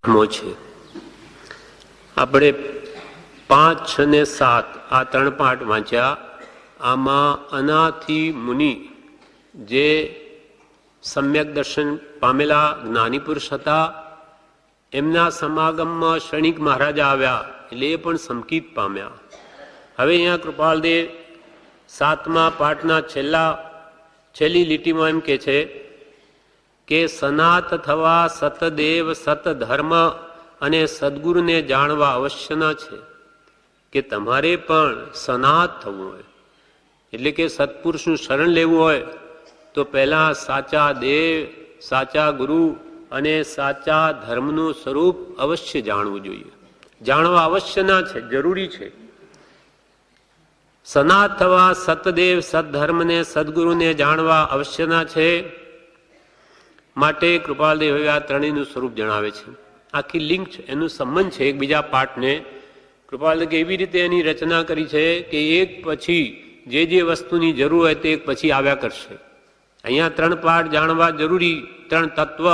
છે. આપણે 5, 6 ને 7 આ 3 પાઠ વાંચ્યા. આમાં અનાથિ મુનિ જે સમ્યક દર્શન પામેલા જ્ઞાની પુરુષ હતા, એમના સમાગમમાં ક્ષણિક મહારાજા આવ્યા એટલે એ પણ સંકિત પામ્યા. હવે અહીંયા કૃપાલદેવ 7મા પાઠના છેલ્લી લીટીમાં એમ કે છે કે સનાત થવા સતદેવ સતધર્મ અને સદગુરુને જાણવા અવશ્યના છે. કે તમારે પણ સનાત થવું હોય એટલે કે સત્પુરુષનું શરણ લેવું હોય તો પહેલા સાચા દેવ, સાચા ગુરુ અને સાચા ધર્મનું સ્વરૂપ અવશ્ય જાણવું જોઈએ. જાણવા અવશ્યના છે, જરૂરી છે. સનાત થવા સતદેવ સદધર્મને સદગુરુને જાણવા અવશ્યના છે. માટે કૃપાલદેવ હવે આ ત્રણેયનું સ્વરૂપ જણાવે છે. આખી લિંક છે, એનું સંબંધ છે એકબીજા પાઠને. કૃપાલદેવ એવી રીતે એની રચના કરી છે કે એક પછી જે વસ્તુની જરૂર હોય તે એક પછી આવ્યા કરશે. અહીંયા 3 પાઠ જાણવા જરૂરી, 3 તત્વ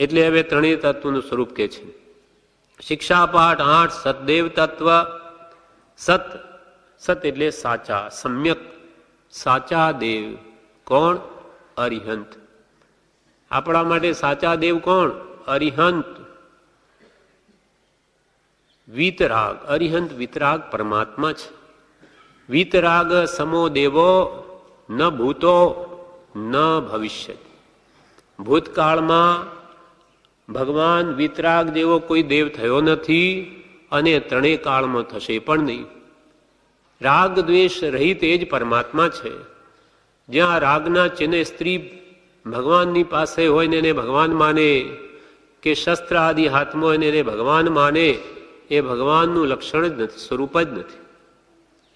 એટલે હવે ત્રણેય તત્વનું સ્વરૂપ કે છે. શિક્ષા પાઠ 8 સતદેવ તત્વ. સત એટલે સાચા, સમ્યક સાચા દેવ. કોણ? અરિહંત. આપણા માટે સાચા દેવ કોણ? અરિહંત. વીતરાગ, અરિહંત વીતરાગ પરમાત્મા છે. વીતરાગ સમો દેવો ન ભૂતો ન ભવિષ્ય. ભૂતકાળમાં ભગવાન વીતરાગ જેવો કોઈ દેવ થયો નથી અને ત્રણેય કાળમાં થશે પણ નહીં. રાગ દ્વેષ રહિત એ જ પરમાત્મા છે. જ્યાં રાગના ચિહ્ન સ્ત્રી ભગવાનની પાસે હોય ને એને ભગવાન માને, કે શસ્ત્ર આદિ હાથમાં હોય ને એને ભગવાન માને, એ ભગવાનનું લક્ષણ જ નથી, સ્વરૂપ જ નથી.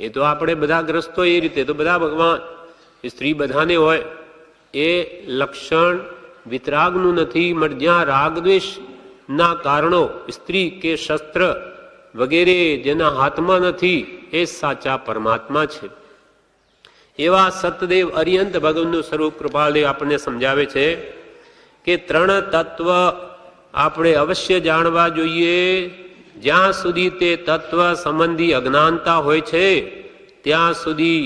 એ તો આપણે બધા ગ્રસ્તો એ રીતે તો બધા ભગવાન, સ્ત્રી બધાને હોય, એ લક્ષણ વિતરાગનું નથી. જ્યાં રાગદ્વેષ ના કારણો સ્ત્રી કે શસ્ત્ર વગેરે જેના હાથમાં નથી એ સાચા પરમાત્મા છે. એવા સતદેવ અરિહંત ભગવાનનું સ્વરૂપ કૃપાલદેવ આપણને સમજાવે છે કે 3 તત્વ આપણે અવશ્ય જાણવા જોઈએ. જ્યાં સુધી તે તત્વ સંબંધી અજ્ઞાનતા હોય છે ત્યાં સુધી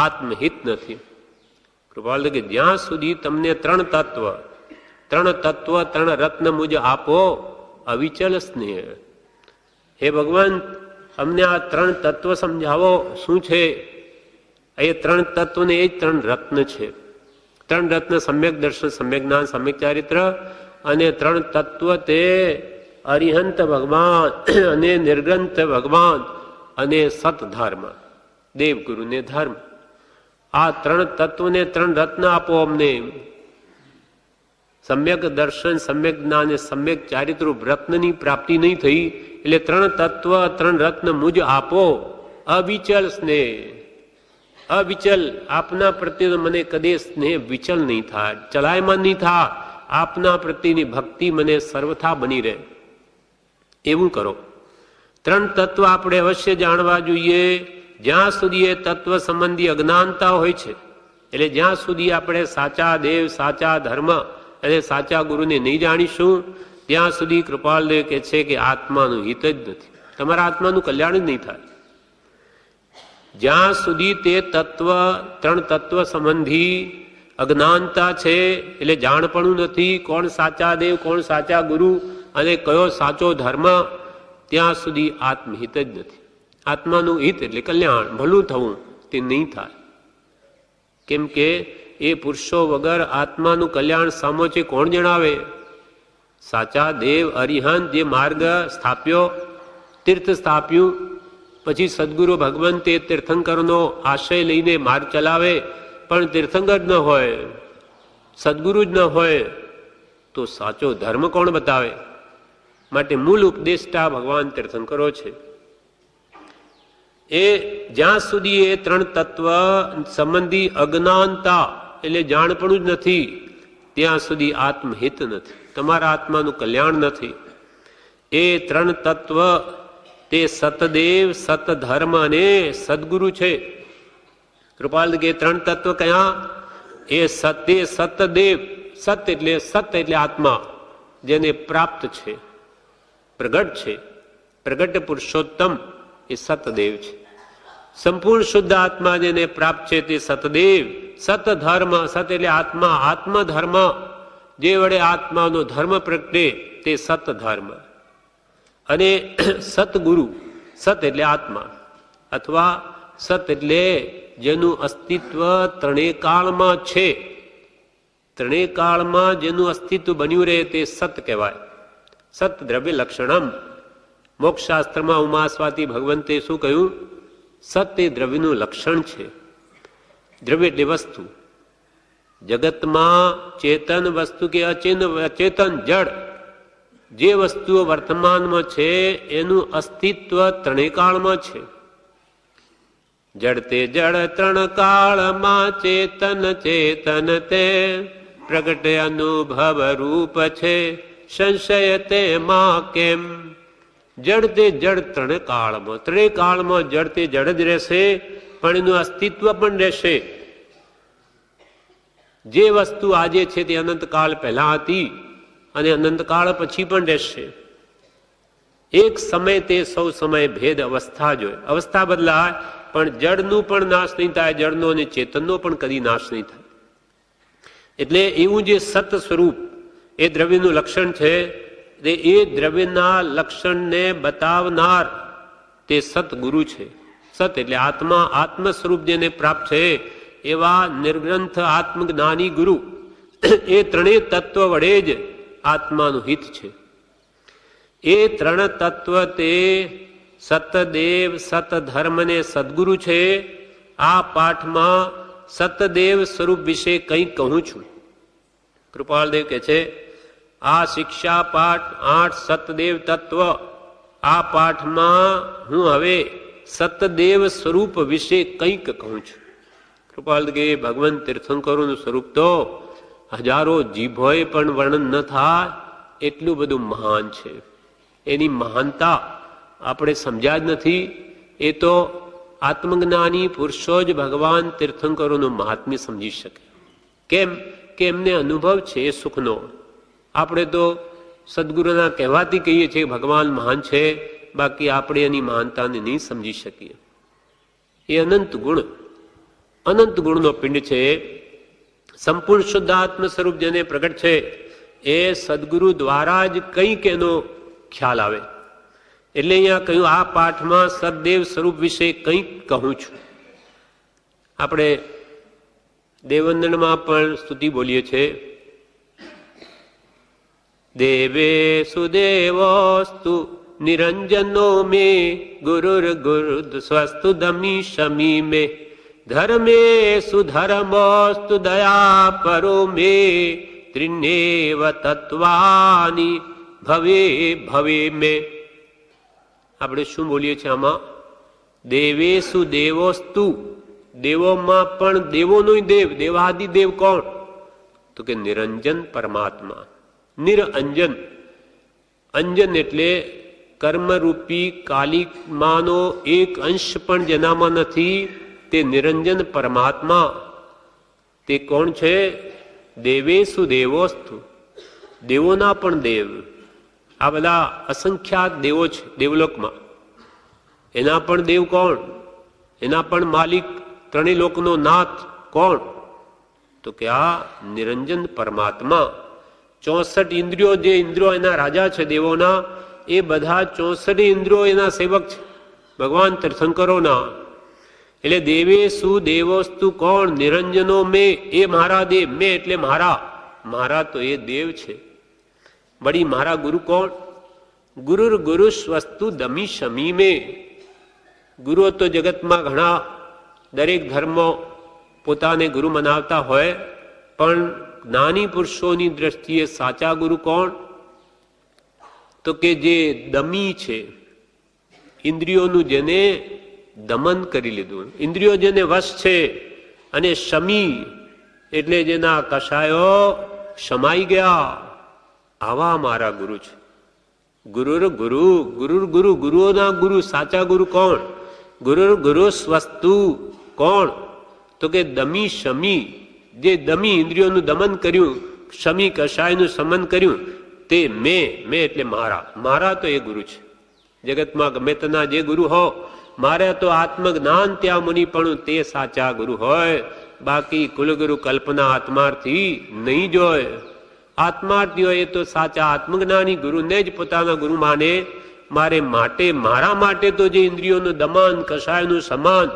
આત્મહિત નથી. કૃપાલદેવ કે જ્યાં સુધી તમને 3 તત્વ 3 રત્ન મુજ આપો અવિચલ સ્નેહ. હે ભગવાન, અમને આ 3 તત્વ સમજાવો શું છે. એ 3 તત્વને એ જ 3 રત્ન છે. 3 રત્ન સમ્યક દર્શન, સમ્યક જ્ઞાન, સમ્યક ચારિત્ર. અને 3 તત્વ તે અરિહંત ભગવાન અને નિર્ગ્રંથ ભગવાન અને સતધર્મ, દેવગુરુ ને ધર્મ. આ 3 તત્વને 3 રત્ન આપો અમને. સમ્યક દર્શન, સમ્યક જ્ઞાન અને સમ્યક ચારિત્ર રત્નની પ્રાપ્તિ નહીં થઈ એટલે 3 તત્વ 3 રત્ન મુજ આપો અવિચલ સ્નેહ. અવિચલ આપના પ્રત્યે મને કદે સ્નેહ વિચલ નહીં થાય, ચલાયમાન નહીં થાય. આપના પ્રત્યેની ભક્તિ મને સર્વથા બની રહે એવું કરો. 3 તત્વ આપણે અવશ્ય જાણવા જોઈએ. જ્યાં સુધી એ તત્વ સંબંધી અજ્ઞાનતા હોય છે એટલે જ્યાં સુધી આપણે સાચા દેવ, સાચા ધર્મ અને સાચા ગુરુને નહીં જાણીશું ત્યાં સુધી કૃપાલદેવ કહે છે કે આત્માનું હિત જ નથી, તમારા આત્માનું કલ્યાણ જ નહીં થાય. જ્યાં સુધી તે તત્વ 3 તત્વ સંબંધી અજ્ઞાનતા છે એટલે જાણપણું નથી કોણ સાચા દેવ, કોણ સાચા ગુરુ અને કયો સાચો ધર્મ, ત્યાં સુધી આત્મહિત જ નથી. આત્માનું હિત એટલે કલ્યાણ, ભલું થવું, તે નહીં થાય. કેમ કે એ પુરુષો વગર આત્માનું કલ્યાણ સામો છે કોણ જણાવે? સાચા દેવ અરિહંત જે માર્ગ સ્થાપ્યો, તીર્થ સ્થાપ્યું, પછી સદગુરુ ભગવંતે તીર્થંકરનો આશય લઈને માર્ગ ચલાવે પણ તીર્થંકર ન હોય, સદગુરુ જ ન હોય તો સાચો ધર્મ કોણ બતાવે? માટે મૂળ ઉપદેષ્ટા ભગવાન તીર્થંકરો છે. એ જ્યાં સુધી એ 3 તત્વ સંબંધી અજ્ઞાનતા એટલે જાણપણું જ નથી ત્યાં સુધી આત્મહિત નથી, તમારા આત્માનું કલ્યાણ નથી. એ 3 તત્વ તે સતદેવ, સતધર્મ અને સદગુરુ છે. કૃપાલ કે 3 તત્વ કયા? એ સત્ય સતદેવ, સત એટલે આત્મા જેને પ્રાપ્ત છે, પ્રગટ છે, પ્રગટ પુરુષોત્તમ એ સતદેવ છે. સંપૂર્ણ શુદ્ધ આત્મા જેને પ્રાપ્ત છે તે સતદેવ. સત ધર્મ, સત એટલે આત્મા, આત્મધર્મ જે વડે આત્માનો ધર્મ પ્રગટે તે સત ધર્મ. અને સતગુરુ, સત એટલે આત્મા અથવા સત એટલે જેનું અસ્તિત્વ ત્રણેય કાળમાં છે, ત્રણેય કાળમાં જેનું અસ્તિત્વ બન્યું રહે તે સત કહેવાય. સત દ્રવ્ય લક્ષણમ. મોક્ષશાસ્ત્રમાં ઉમાસ્વાતી ભગવંતે શું કહ્યું? સત એ દ્રવ્યનું લક્ષણ છે. દ્રવ્ય એટલે વસ્તુ. જગતમાં ચેતન વસ્તુ કે અચેતન જડ જે વસ્તુઓ વર્તમાનમાં છે એનું અસ્તિત્વ ત્રણેય કાળમાં છે. જડ તે જડ ત્રણ કાળમાં, ચેતન ચેતન તે પ્રગટ અનુભવ રૂપ છે, સંશય તેમાં કેમ. જડ તે જડ ત્રણ કાળમાં, ત્રણેય કાળમાં જડ તે જડ જ રહેશે, પણ એનું અસ્તિત્વ પણ રહેશે. જે વસ્તુ આજે છે તે અનંતકાળ પહેલા હતી અને અનંતકાળ પછી પણ રહેશે. એક સમય તે સૌ સમય ભેદ અવસ્થા જોઈએ. અવસ્થા બદલાય પણ જડનું પણ નાશ નહીં થાય, જડનો અને ચેતનનો પણ કદી નાશ નહીં થાય. એટલે એવું જે સત સ્વરૂપ એ દ્રવ્યનું લક્ષણ છે, એ દ્રવ્યના લક્ષણને બતાવનાર તે સતગુરુ છે. સત એટલે આત્મા, આત્મ સ્વરૂપ જેને પ્રાપ્ત છે એવા નિર્ગ્રંથ આત્મજ્ઞાની ગુરુ. એ ત્રણેય તત્વ વડે જ આત્માનું હિત છે. એ ત્રણ તત્વ તે સતદેવ, સતધર્મ ને સદગુરુ છે. આ પાઠમાં સતદેવ સ્વરૂપ વિશે કંઈક કહું છું. કૃપાલદેવ કહે છે, આ શિક્ષા પાઠ 8 સતદેવ તત્વ, આ પાઠમાં હું હવે સતદેવ સ્વરૂપ વિશે કંઈક કહું છું. કૃપાલદેવ કે ભગવાન તીર્થંકરોનું સ્વરૂપ તો હજારો જીભોએ પણ વર્ણન ન થાય એટલું બધું મહાન છે. એની મહાનતા આપણે સમજ્યા જ નથી. એ તો આત્મજ્ઞાની પુરુષો જ ભગવાન તીર્થંકરોનું મહાત્મ્ય સમજી શકે. કેમ કે એમને અનુભવ છે એ સુખનો. આપણે તો સદગુરુના કહેવાથી કહીએ છીએ ભગવાન મહાન છે, બાકી આપણે એની મહાનતાને નહીં સમજી શકીએ. એ અનંત ગુણનો પિંડ છે. સંપૂર્ણ શુદ્ધાત્મ સ્વરૂપ જેને પ્રગટ છે એ સદગુરુ દ્વારા જ કંઈક એનો ખ્યાલ આવે. એટલે અહીંયા કહ્યું આ પાઠમાં સદદેવ સ્વરૂપ વિશે કંઈક કહું છું. આપણે દેવવંદનમાં પણ સ્તુતિ બોલીએ છીએ, દેવે સુદેવોસ્તુ નિરંજનો મે ગુરુર ગુરુ સ્વસ્તુ દમી શમી મે ધર્મે સુધર્મોસ્તુ દયા પરો મે ત્રિનેવ તત્વાની ભવે ભવે મે. આપણે શું બોલીએ છીએ આમાં? દેવેસુ દેવોસ્તુ, દેવોમાં પણ દેવોનો દેવ, દેવાદિ દેવ કોણ? તો કે નિરંજન પરમાત્મા. નિરંજન, અંજન એટલે કર્મરૂપી કાલિમાનો એક અંશ પણ જેનામાં નથી, તે નિરંજન પરમાત્મા. તે કોણ છે? દેવેસુ દેવોસ્તુ, દેવોના પણ દેવ. આ બધા અસંખ્યાત દેવો છે દેવલોકમાં. એના પણ દેવ કોણ? એના પણ માલિક, ત્રણેય લોકનો નાથ કોણ? તો કે આ નિરંજન પરમાત્મા. 64 ઇન્દ્રિયો, જે ઇન્દ્રિયો એના રાજા છે દેવોના, એ બધા 64 ઇન્દ્રિયો એના સેવક છે ભગવાન તીર્થંકરોના. એટલે દેવેસુ દેવોસ્તુ કોણ? નિરંજનો મે, એ મારા દેવ. મે એટલે મારા તો એ દેવ છે. વળી મારા ગુરુ કોણ? ગુરુર ગુરુ સ્વસ્તુ દમી શમી મે. ગુરુઓ તો જગતમાં ઘણા, દરેક ધર્મો પોતાને ગુરુ મનાવતા હોય, પણ જ્ઞાની પુરુષોની દ્રષ્ટિએ સાચા ગુરુ કોણ? તો કે જે દમી છે, ઇન્દ્રિયોનું જેને દમન કરી લીધું, ઇન્દ્રિયો જેને વશ છે, અને શમી એટલે જેના કષાયો શમાઈ ગયા, આવા મારા ગુરુ છે. ગુરુર ગુરુ, ગુરુર ગુરુ, ગુરુઓના ગુરુ. સાચા ગુરુ કોણ? ગુરુર ગુરુ સ્વસ્તુ કોણ? તો કે દમી શમી, જે દમી ઇન્દ્રિયોનું દમન કર્યું, શમી કષાયનું સમન કર્યું, તે મેં એટલે મારા તો એ ગુરુ છે. જગતમાં ગમે તેના જે ગુરુ હો, મારે તો આત્મજ્ઞાન ત્યાં મુનિ પણ તે સાચા ગુરુ હોય. બાકી કુલગુરુ કલ્પના આત્માર્થી નહીં જોય. આત્માર્થી હોય એ તો સાચા આત્મજ્ઞાની ગુરુને જ પોતાના ગુરુ માને. મારા માટે તો જે ઇન્દ્રિયોનું દમન કષાયનું સમાન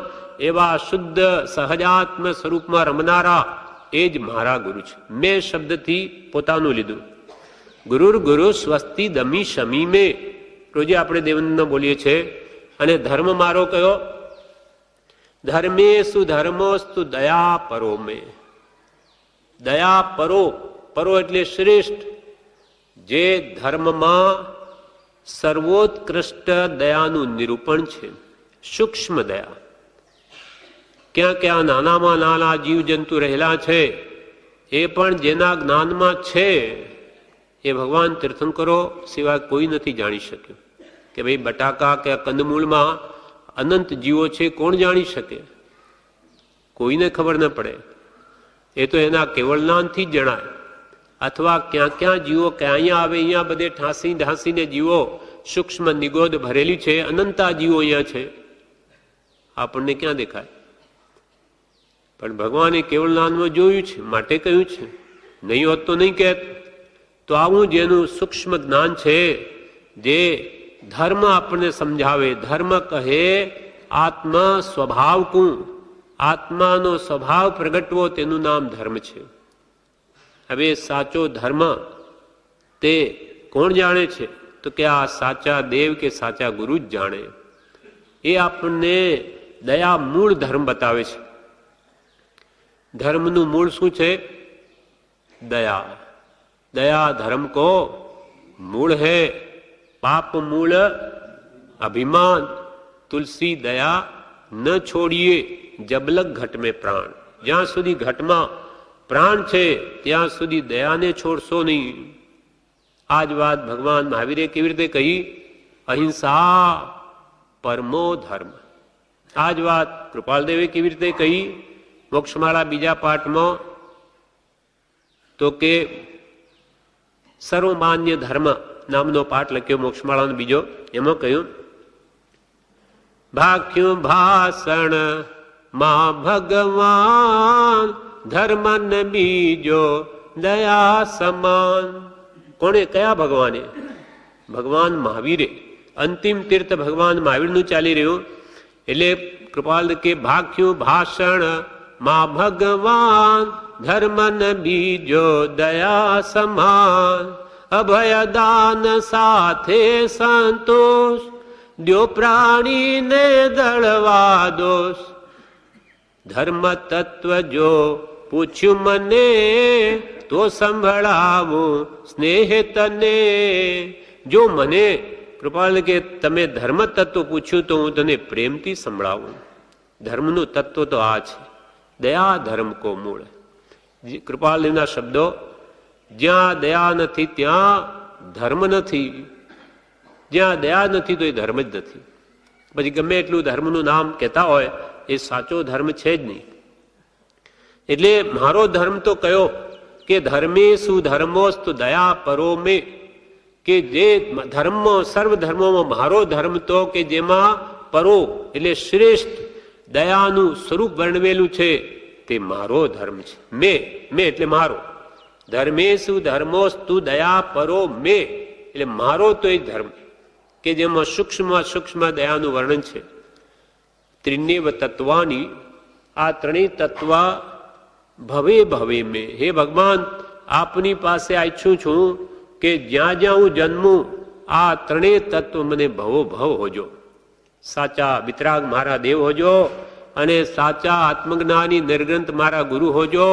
એવા શુદ્ધ સહજાત્મ સ્વરૂપમાં રમનારા એ જ મારા ગુરુ છે. મેં શબ્દથી પોતાનું લીધું. ગુરુર ગુરુ સ્વસ્તિ દમી શમી મે, રોજે આપણે દેવનંદ બોલીએ છીએ. અને ધર્મ મારો કયો? ધર્મેસુ ધર્મોસ્તુ દયા પરો મે. દયા પરો એટલે શ્રેષ્ઠ. જે ધર્મમાં સર્વોત્કૃષ્ટ દયાનું નિરૂપણ છે, સૂક્ષ્મ દયા. ક્યાં ક્યાં નાનામાં નાના જીવજંતુ રહેલા છે, એ પણ જેના જ્ઞાનમાં છે એ ભગવાન તીર્થંકરો સિવાય કોઈ નથી જાણી શક્યું. કે ભાઈ બટાકા કે કંદમૂળમાં અનંત જીવો છે, કોણ જાણી શકે? કોઈને ખબર ન પડે. એ તો એના કેવળ જ્ઞાનથી જ જણાય. અથવા ક્યાં ક્યાં જીવો ક્યાં અહીંયા આવે, અહીંયા બધે ઠાંસી ઢાંસીને જીવો સૂક્ષ્મ નિગોદ ભરેલી છે. અનંતા જીવો અહીંયા છે, આપણને ક્યાં દેખાય? પણ ભગવાને કેવળ જ્ઞાનમાં જોયું છે માટે કહ્યું છે. નહીં હોત તો નહીં કહેત. તો આવું જેનું સૂક્ષ્મ જ્ઞાન છે, જે ધર્મ આપણને સમજાવે. ધર્મ કહે આત્મ સ્વભાવ કું, આત્માનો સ્વભાવ પ્રગટવો, તેનું નામ ધર્મ છે. હવે સાચો ધર્મ તે કોણ જાણે છે? તો કે આ સાચા દેવ કે સાચા ગુરુ જ જાણે. એ આપણને દયા મૂળ ધર્મ બતાવે છે. ધર્મનું મૂળ શું છે? દયા. દયા ધર્મ કો મૂળ है. पाप मूल अभिमान, तुलसी दया न छोड़िए जबलक घट में प्राण. જ્યાં સુધી ઘટમાં પ્રાણ છે ત્યાં સુધી દયાને છોડશો નહીં. આ જ વાત ભગવાન મહાવીરે કેવી રીતે કહી? અહિંસા પરમો ધર્મ. આ જ વાત કૃપાલદેવે કેવી રીતે કહી? મોક્ષમાળા બીજા પાઠમાં તો કે સર્વમાન્ય ધર્મ નામનો પાઠ લખ્યો મોક્ષમાળાનો બીજો. એમાં કહ્યું ભાખ્યું ભાષણ માં ભગવાન ધર્મ ન બીજો દયા સમાન. કોણે? કયા ભગવાને? ભગવાન મહાવીરે. અંતિમ તીર્થ ભગવાન મહાવીરનું ચાલી રહ્યું. એટલે કૃપાલ કે ભાખ્યું ભાષણ માં ભગવાન ધર્મ ન બીજો દયા સમાન. અભયદાન સાથે સંતોષ દ્યો પ્રાણીને દળવા દોષ. ધર્મ તત્વ જો પૂછ્યું મને તો સંભળાવું સ્નેહ તને. જો મને કૃપાલ કે તમે ધર્મ તત્વ પૂછ્યું તો હું તને પ્રેમથી સંભળાવું. ધર્મનું તત્વ તો આ છે. દયા ધર્મ કો મૂળ. કૃપાલના શબ્દો, જ્યાં દયા નથી ત્યાં ધર્મ નથી. જ્યાં દયા નથી તો એ ધર્મ જ નથી. પછી ગમે એટલું ધર્મનું નામ કહેતા હોય, એ સાચો ધર્મ છે જ નહીં. એટલે મારો ધર્મ તો કયો? કે ધર્મે શું ધર્મોસ્તુ દયા પરો મે. કે જે ધર્મ સર્વ ધર્મોમાં મારો ધર્મ તો કે જેમાં પરો એટલે શ્રેષ્ઠ દયાનું સ્વરૂપ વર્ણવેલું છે, તે મારો ધર્મ છે. મેં એટલે મારો. ધર્મેસુ ધર્મોસ્તુ દયા પરો મે એટલે મારો તો એ ધર્મ કે જેમાં સૂક્ષ્મ દયાનું વર્ણન છે. ત્રિનેવ તત્વાની, આ ત્રણેય તત્વ ભવે ભવે મેં. હે ભગવાન, આપની પાસે આઈછું છું કે જ્યાં જ્યાં હું જન્મું આ ત્રણેય તત્વ મને ભવો ભવ હોજો. સાચા વિતરાગ મારા દેવ હોજો, અને સાચા આત્મજ્ઞાની નિર્ગ્રંથ મારા ગુરુ હોજો,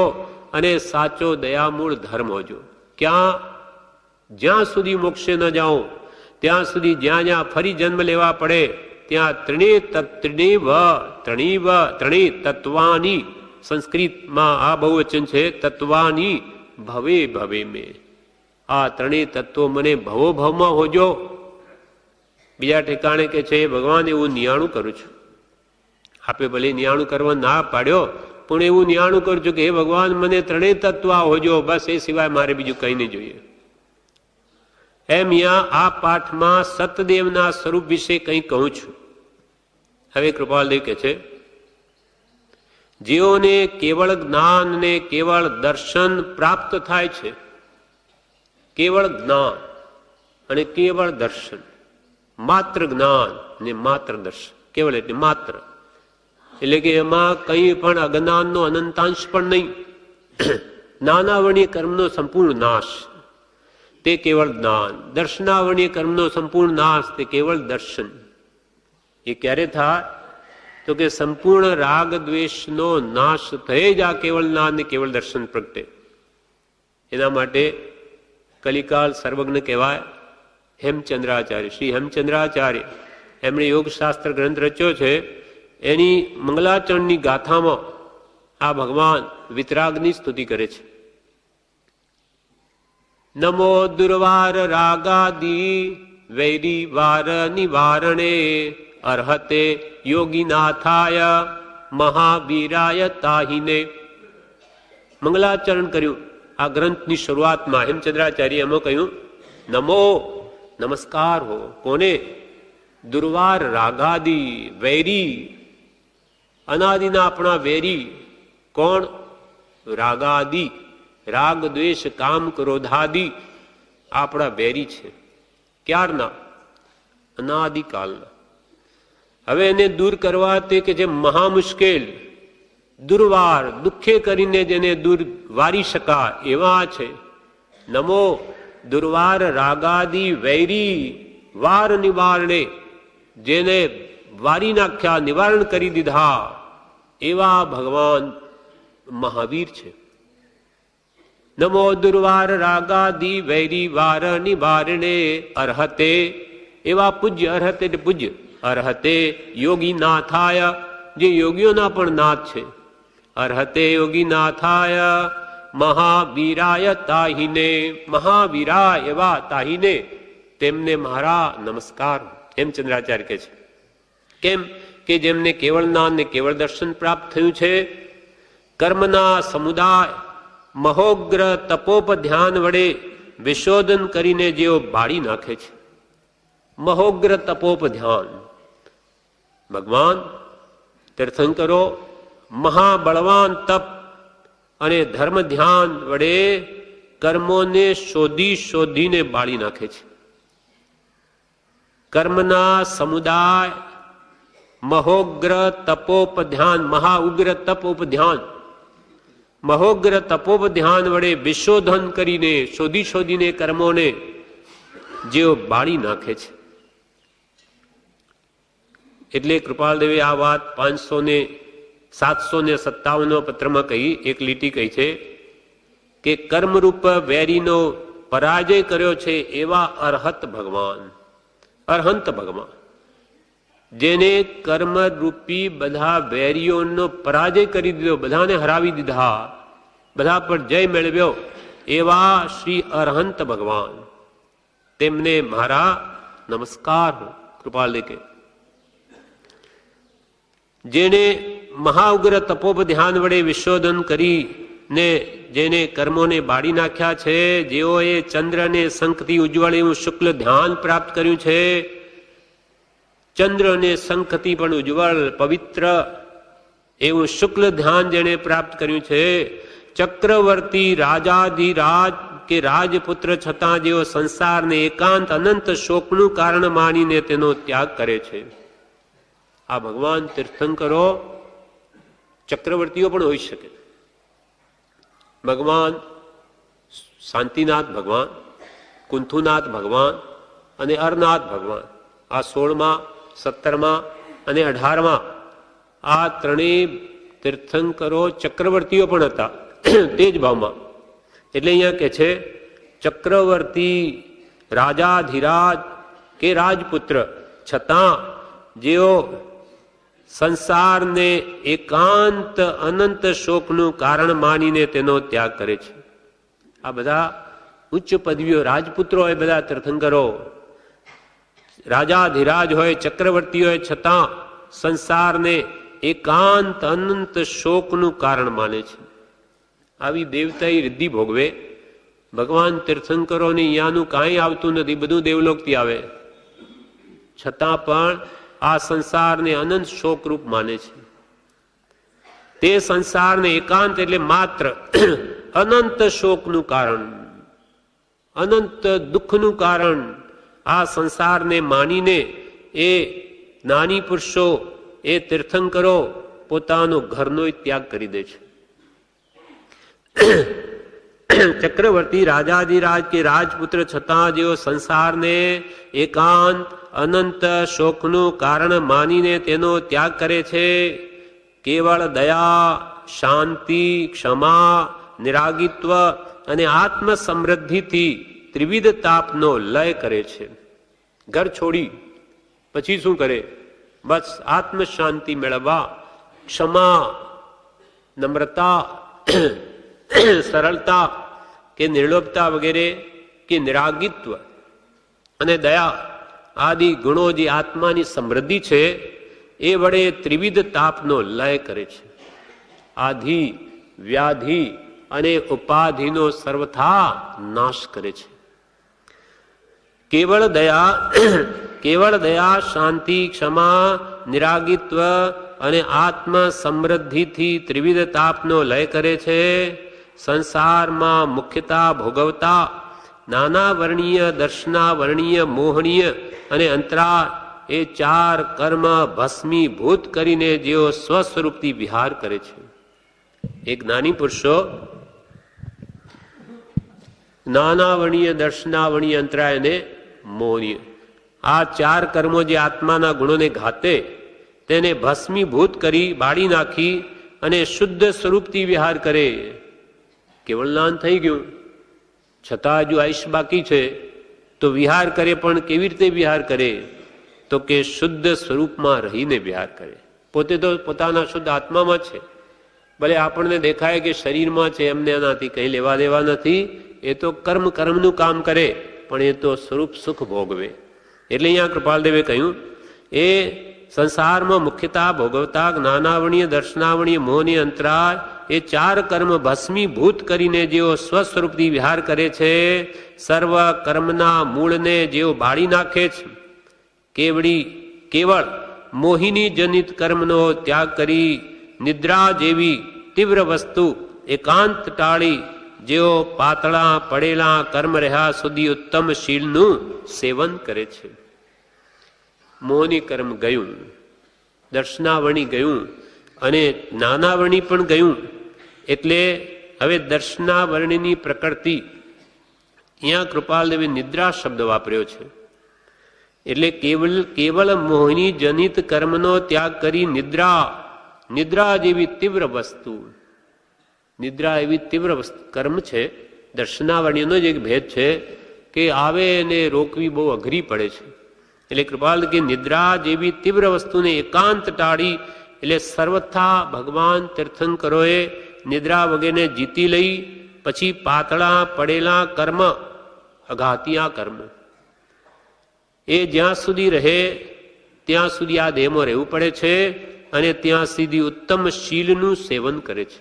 અને સાચો દયામૂળ ધર્મ હોજો. ક્યાં? જ્યાં સુધી મોક્ષે ન જાઉં ત્યાં સુધી, જ્યાં જ્યાં ફરી જન્મ લેવા પડે ત્યાં ત્રણેય તત્વાની, સંસ્કૃતમાં આ બહુવચન છે, તત્વાની ભવે ભવે મેં. આ ત્રણેય તત્વો મને ભવો ભવમાં હોજો. બીજા ઠેકાણે કે છે ભગવાન એવું નિયાણું કરું છું. આપે ભલે નિયાણું કરવા ના પાડ્યો, પણ એવું નિયાણું કરું છું કે હે ભગવાન મને ત્રણેય તત્વ હોજો, બસ એ સિવાય મારે બીજું કંઈ નહીં જોઈએ. એમ અહીંયા આ પાઠમાં સતદેવના સ્વરૂપ વિશે કંઈ કહું છું. હવે કૃપાલદેવ કહે છે, જેઓને કેવળ જ્ઞાન ને કેવળ દર્શન પ્રાપ્ત થાય છે, કેવળ જ્ઞાન અને કેવળ દર્શન, માત્ર જ્ઞાન ને માત્ર દર્શન, કેવળ એટલે માત્ર, એટલે કે એમાં કંઈ પણ અજ્ઞાનનો અનંતાંશ પણ નહીં, નાનાવર્ણીય કર્મનો સંપૂર્ણ નાશ તે કેવળ જ્ઞાન, દર્શનાવર્ણીય કર્મનો સંપૂર્ણ નાશ તે કેવળ દર્શન. એ ક્યારે થાય? તો કે સંપૂર્ણ રાગ દ્વેષનો નાશ થઈ જ આ કેવળ જ્ઞાન ને કેવળ દર્શન પ્રગટે. એના માટે કલિકાલ સર્વજ્ઞ કહેવાય હેમચંદ્રાચાર્ય. શ્રી હેમચંદ્રાચાર્ય એમણે યોગશાસ્ત્ર ગ્રંથ રચ્યો છે. એની મંગલાચરણની ગાથામાં આ ભગવાન વિતરાગની સ્તુતિ કરે છે. નમો દુર્વાર રાગાદી વૈરી વાર નિવારણે અર્હતે યોગીનાથાય મહાવીરાય તાહિને. મંગલાચરણ કર્યું આ ગ્રંથની શરૂઆતમાં હેમચંદ્રાચાર્ય એમાં કહ્યું નમો, નમસ્કાર હો. કોને? દુર્વાર રાગાદી વૈરી, અનાદિના આપણા વેરી. કોણ? રાગાદી, રાગ દ્વેષ કામ ક્રોધાદી આપણા વેરી છે. ક્યારના? અનાદિકાલના. હવે એને દૂર કરવા તે કે જે મહા મુશ્કેલ, દુર્વાર, દુઃખે કરીને જેને દૂર વારી શકાય એવા છે. નમો દુર્વાર રાગાદી વૈરી વાર નિવારણે, જેને વારી નાખ્યા, નિવારણ કરી દીધા એવા ભગવાન મહાવીર છે. નમો દુર્વાર રાગાદી વૈરી વાર નિવારણે અર્હતે, એવા પૂજ્ય, અર્હતે એટલે પૂજ્ય, અર્હતે યોગી નાથાય, જે યોગીઓના પણ નાથ છે. અર્હતે યોગી નાથાય મહાવીરાય તાહિને, મહાવીરાય એવા તાહિને તેમને મારા નમસ્કાર. હેમચંદ્રાચાર્ય કહે છે. કેમ? કે જેમને કેવળ જ્ઞાન ને કેવળ દર્શન પ્રાપ્ત થયું છે. કર્મના સમુદાય મહોગ્ર તપોપ ધ્યાન વડે વિશોધન કરીને જેઓ બાળી નાખે છે. મહોગ્ર તપોપ ધ્યાન. ભગવાન તીર્થંકરો મહાબળવાન તપ અને ધર્મ ધ્યાન વડે કર્મોને શોધી શોધીને બાળી નાખે છે. કર્મના સમુદાય મહોગ્ર તપોપ ધ્યાન, મહાઉગ્ર તપોપ ધ્યાન, મહોગ્ર તપોપ ધ્યાન વડે વિશોધન કરીને શોધી શોધીને કર્મોને જેઓ બાળી નાખે છે. એટલે કૃપાલદેવે આ વાત 757 પત્રમાં કહી, એક લીટી કહી છે કે કર્મરૂપ વેરીનો પરાજય કર્યો છે એવા અરહત ભગવાન, અરહંત ભગવાન, જેને કર્મરૂપી બધા વેરીઓનો પરાજય કરી દીધો, બધાને હરાવી દીધા, બધા પર જય મેળવ્યો એવા શ્રી અરહંત ભગવાન, તેમને મારા નમસ્કાર. કૃપાલદેવ કે જેને મહાઉગ્ર તપોપ ધ્યાન વડે વિશોધન કરીને જેને કર્મોને બાળી નાખ્યા છે, જેઓએ ચંદ્રને શંખથી ઉજ્જવળ એવું શુક્લ ધ્યાન પ્રાપ્ત કર્યું છે, ચંદ્રને શંખથી પણ ઉજ્જવળ પવિત્ર એવું શુક્લ ધ્યાન જેને પ્રાપ્ત કર્યું છે, ચક્રવર્તી રાજાધિરાજ કે રાજપુત્ર છતાં જેઓ સંસારને એકાંત અનંત શોકનું કારણ માનીને તેનો ત્યાગ કરે છે. આ ભગવાન તીર્થંકરો ચક્રવર્તીઓ પણ હોઈ શકે. ભગવાન શાંતિનાથ ભગવાન, કુંથુનાથ ભગવાન અને અરનાથ ભગવાન, આ 16માં, 17માં અને 18માં આ ત્રણેય તીર્થંકરો ચક્રવર્તીઓ પણ હતા તે જ ભાવમાં. એટલે અહીંયા કે છે ચક્રવર્તી રાજાધિરાજ કે રાજપુત્ર છતાં જેઓ સંસારને એકાંત અનંત શોકનું કારણ માનીને તેનો ત્યાગ કરે છે. આ બધા ઉચ્ચ પદવીઓ, રાજપુત્રો હોય, બધા તીર્થંકરો, રાજાધિરાજ હોય, ચક્રવર્તી હોય, છતાં સંસારને એકાંત અનંત શોકનું કારણ માને છે. આવી દેવતાઈ રિદ્ધિ ભોગવે ભગવાન તીર્થંકરો ને અહીંયાનું કાંઈ આવતું નથી, બધું દેવલોકથી આવે, છતાં પણ આ સંસારને અનંત શોકરૂપ માને છે. તે સંસારને એકાંત એટલે માત્ર અનંત શોકનું કારણ, અનંત દુઃખનું કારણ આ સંસારને માનીને એ જ્ઞાની પુરુષો, એ તીર્થંકરો પોતાનો ઘરનો ત્યાગ કરી દે છે. ચક્રવર્તી રાજાધિરાજ કે રાજપુત્ર છતાં જેઓ સંસારને એકાંત અનંત શોકનું કારણ માનીને તેનો ત્યાગ કરે છે, કેવળ દયા, શાંતિ, ક્ષમા, નિરાગિત્વ અને આત્મ સમૃદ્ધિથી ત્રિવિધ તાપનો લય કરે છે. ઘર છોડી પછી શું કરે? બસ આત્મ શાંતિ મેળવવા, ક્ષમા, નમ્રતા, સરળતા કે નિર્લોભતા વગેરે કે નિરાગિત્વ અને દયા આદિ ગુણો જે આત્માની સમૃદ્ધિ છે એ વડે ત્રિવિધ તાપનો લય કરે છે. આધિ, વ્યાધિ અને ઉપાધિનો સર્વથા નાશ કરે છે. કેવળ દયા, શાંતિ, ક્ષમા, નિરાગિત્વ અને આત્મ સમૃદ્ધિથી ત્રિવિધ તાપનો લય કરે છે. સંસારમાં મુખ્યતા ભોગવતા નાના વર્ણીય, દર્શનાવર્ણીય, મોહનીય અને અંતરા એ ચાર કર્મ ભસ્મીભૂત કરીને જેઓ સ્વસ્વરૂપથી વિહાર કરે છે. એક જ્ઞાની પુરુષો નાનાવર્ણીય, દર્શનાવર્ણીય, અંતરાય અને મોહનીય આ ચાર કર્મો જે આત્માના ગુણોને ઘાતે તેને ભસ્મીભૂત કરી બાળી નાખી અને શુદ્ધ સ્વરૂપથી વિહાર કરે. કેવળ જ્ઞાન થઈ ગયું છતાં હજુ આયુષ બાકી છે તો વિહાર કરે, પણ કેવી રીતે વિહાર કરે? તો કે શુદ્ધ સ્વરૂપમાં રહીને વિહાર કરે. પોતે તો પોતાના શુદ્ધ આત્મામાં છે, ભલે આપણને દેખાય કે શરીરમાં છે, એમને એનાથી કંઈ લેવા દેવા નથી. એ તો કર્મનું કામ કરે, પણ એ તો સ્વરૂપ સુખ ભોગવે. એટલે અહીંયા કૃપાલદેવે કહ્યું એ સંસારમાં મુખ્યતા ભોગવતા જ્ઞાનાવર્ણીય, દર્શનાવર્ણીય, મોહનીય, અંતરાય એ ચાર કર્મ ભસ્મીભૂત કરીને જેઓ સ્વસ્વરૂપથી વિહાર કરે છે, સર્વ કર્મના મૂળને જેઓ બાળી નાખે છે, કેવળ મોહિની જનિત કર્મનો ત્યાગ કરી નિદ્રા જેવી તીવ્ર વસ્તુ એકાંત ટાળી જેઓ પાતળા પડેલા કર્મ રહ્યા સુધી ઉત્તમ શીલનું સેવન કરે છે. મોહની કર્મ ગયું, દર્શનાવર્ણી ગયું અને જ્ઞાનાવર્ણી પણ ગયું. એટલે હવે દર્શનાવર્ણીની પ્રકૃતિ અહીંયા કૃપાલદેવે નિદ્રા શબ્દ વાપર્યો છે. એટલે કેવળ મોહિની જનિત કર્મનો ત્યાગ કરી નિદ્રા જેવી તીવ્ર વસ્તુ, નિદ્રા એવી તીવ્ર કર્મ છે. દર્શનાવર્ણીનો જ એક ભેદ છે કે આવે એને રોકવી બહુ અઘરી પડે છે. એટલે કૃપાલ કે નિદ્રા જેવી તીવ્ર વસ્તુને એકાંત ટાળી, એટલે સર્વથા ભગવાન તીર્થંકરોએ નિદ્રા વગેરેને જીતી લઈ પછી પાતળા પડેલા કર્મ, અઘાતિયા કર્મ એ જ્યાં સુધી રહે ત્યાં સુધી આ દેહમાં રહેવું પડે છે અને ત્યાં સુધી ઉત્તમ શીલનું સેવન કરે છે.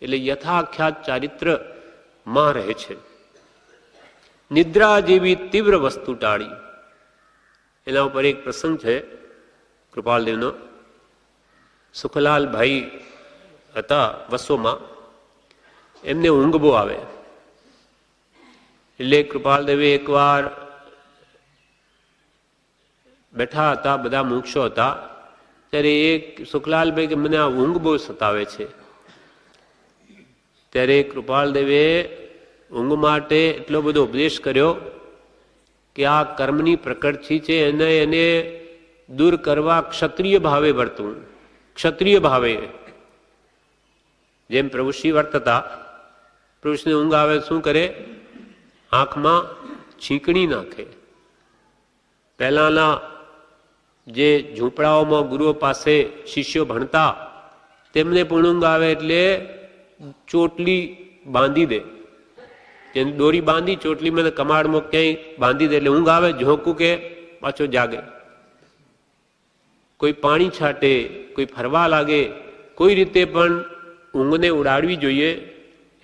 એટલે યથાખ્યાત ચારિત્રમાં રહે છે. નિદ્રા જેવી તીવ્ર વસ્તુ ટાળી. એના ઉપર એક પ્રસંગ છે કૃપાલદેવનો. સુખલાલ ભાઈ હતા વસોમાં, એમને ઊંઘ બહુ આવે. એટલે કૃપાલદેવે એકવાર બેઠા હતા, બધા મુક્ષો હતા, ત્યારે એક સુખલાલભાઈ કે મને આ ઊંઘ બહુ સતાવે છે. ત્યારે કૃપાલદેવે ઊંઘ માટે એટલો બધો ઉપદેશ કર્યો કે આ કર્મની પ્રકૃતિ છે એને દૂર કરવા ક્ષત્રિય ભાવે વર્તવું. ક્ષત્રિય ભાવે જેમ પ્રભુશ્રી વર્તતા, પ્રભુશ્રીને ઊંઘ આવે શું કરે? આંખમાં છીંકણી નાખે. પહેલાના જે ઝૂંપડાઓમાં ગુરુઓ પાસે શિષ્યો ભણતા તેમને પણ ઊંઘ આવે એટલે ચોટલી બાંધી દે, દોરી બાંધી ચોટલીમાં કમાડમાં ક્યાંય બાંધી દે એટલે ઊંઘ આવે. ઝોંકું કે પાછો જાગે. કોઈ પાણી છાંટે, કોઈ ફરવા લાગે, કોઈ રીતે પણ ઊંઘને ઉડાડવી જોઈએ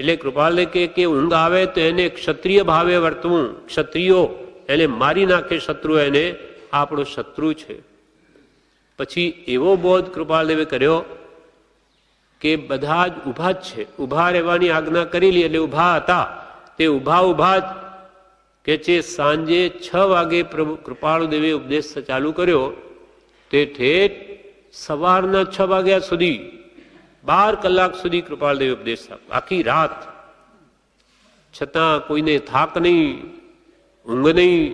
એટલે કૃપાલદેવ કે ઊંઘ આવે તો એને ક્ષત્રિય ભાવે વર્તવું, ક્ષત્રિયો એને મારી નાખે શત્રુ, એને આપણો શત્રુ છે. પછી એવો બોધ કૃપાલદેવે કર્યો કે બધા જ ઊભા જ છે, ઊભા રહેવાની આજ્ઞા કરેલી, એટલે ઊભા હતા. તે ઊભા જ કે છે સાંજે 6 વાગે પ્રભુ કૃપાળુદેવે ઉપદેશ ચાલુ કર્યો, તે ઠેઠ સવારના 6 વાગ્યા સુધી 12 કલાક સુધી કૃપાળદેવે ઉપદેશ આપ્યો, આખી રાત. છતાં કોઈને થાક નહીં, ઊંઘ નહીં.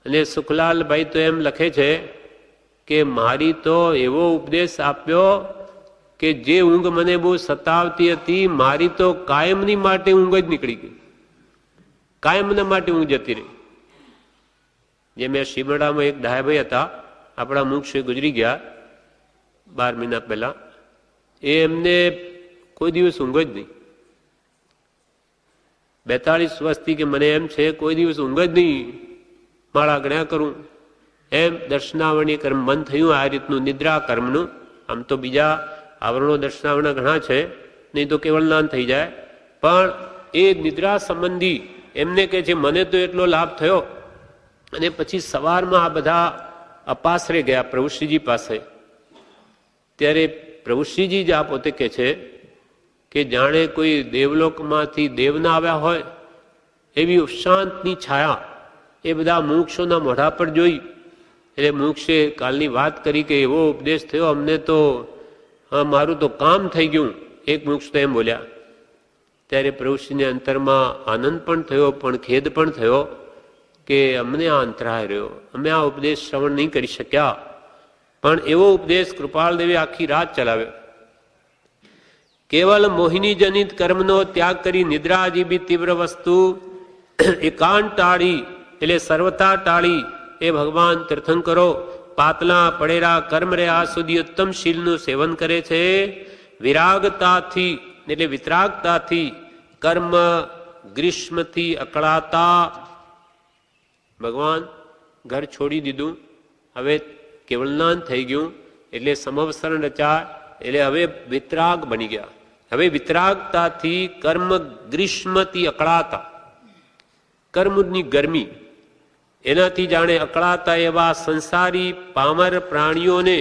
અને સુખલાલભાઈ તો એમ લખે છે કે મારી તો એવો ઉપદેશ આપ્યો કે જે ઊંઘ મને બહુ સતાવતી હતી, મારી તો કાયમની માટે ઊંઘ જ નીકળી ગઈ, કાયમના માટે ઊંઘ જતી રહી. જે મેં શિમડામાં એક ડાયાભાઈ હતા, આપણા મુક્ષે ગુજરી ગયા 12 મહિના પહેલા, એમને કોઈ દિવસ ઊંઘ જ નહીં. 42 વર્ષથી કે મને એમ છે કોઈ દિવસ ઊંઘ જ નહીં, માળા ગણ્યા કરું. એમ દર્શનાવરણી કર્મ મન થયું આ રીતનું નિદ્રા કર્મનું. આમ તો બીજા આવરણો દર્શનાવરણા ઘણા છે, નહીં તો કેવળ જ્ઞાન થઈ જાય. પણ એ નિદ્રા સંબંધી એમને કહે છે મને તો એટલો લાભ થયો. અને પછી સવારમાં આ બધા અપાસરે ગયા પ્રભુશ્રીજી પાસે. ત્યારે પ્રભુશ્રીજી જ આ પોતે કહે છે કે જાણે કોઈ દેવલોકમાંથી દેવના આવ્યા હોય એવી શાંતની છાયા એ બધા મોક્ષોના મોઢા પર જોઈ. એટલે મોક્ષે કાલની વાત કરી કે એવો ઉપદેશ થયો અમને તો મારું તો કામ થઈ ગયું. એક મોક્ષ તો એમ બોલ્યા. ત્યારે પ્રભુશ્રીને અંતરમાં આનંદ પણ થયો, પણ ખેદ પણ થયો કે અમને આ અંતરાય રહ્યો, અમે આ ઉપદેશ શ્રવણ નહીં કરી શક્યા. પણ એવો ઉપદેશ કૃપાલદેવે આખી રાત ચલાવ્યો. કેવલ મોહિની જનિત કર્મનો ત્યાગ કરી નિદ્રા જેવી તીવ્ર વસ્તુ એકાંત ટાળી, એટલે સર્વતા ટાળી એ ભગવાન તીર્થંકરો પાતલા પડેલા કર્મ રે આ સુધી ઉત્તમ શીલનું સેવન કરે છે. વિરાગતાથી એટલે વિતરાગતાથી કર્મ ગ્રીષ્મથી અકળાતા ભગવાન ઘર છોડી દીધું, હવે કેવળનાન થઈ ગયું, એટલે સમવસરણ રચાય, એટલે હવે વિતરાગ બની ગયા. હવે વિતરાગતાથી કર્મ ગ્રીષ્મથી અકળાતા, કર્મની ગરમી એનાથી જાણે અકળાતા એવા સંસારી પામર પ્રાણીઓને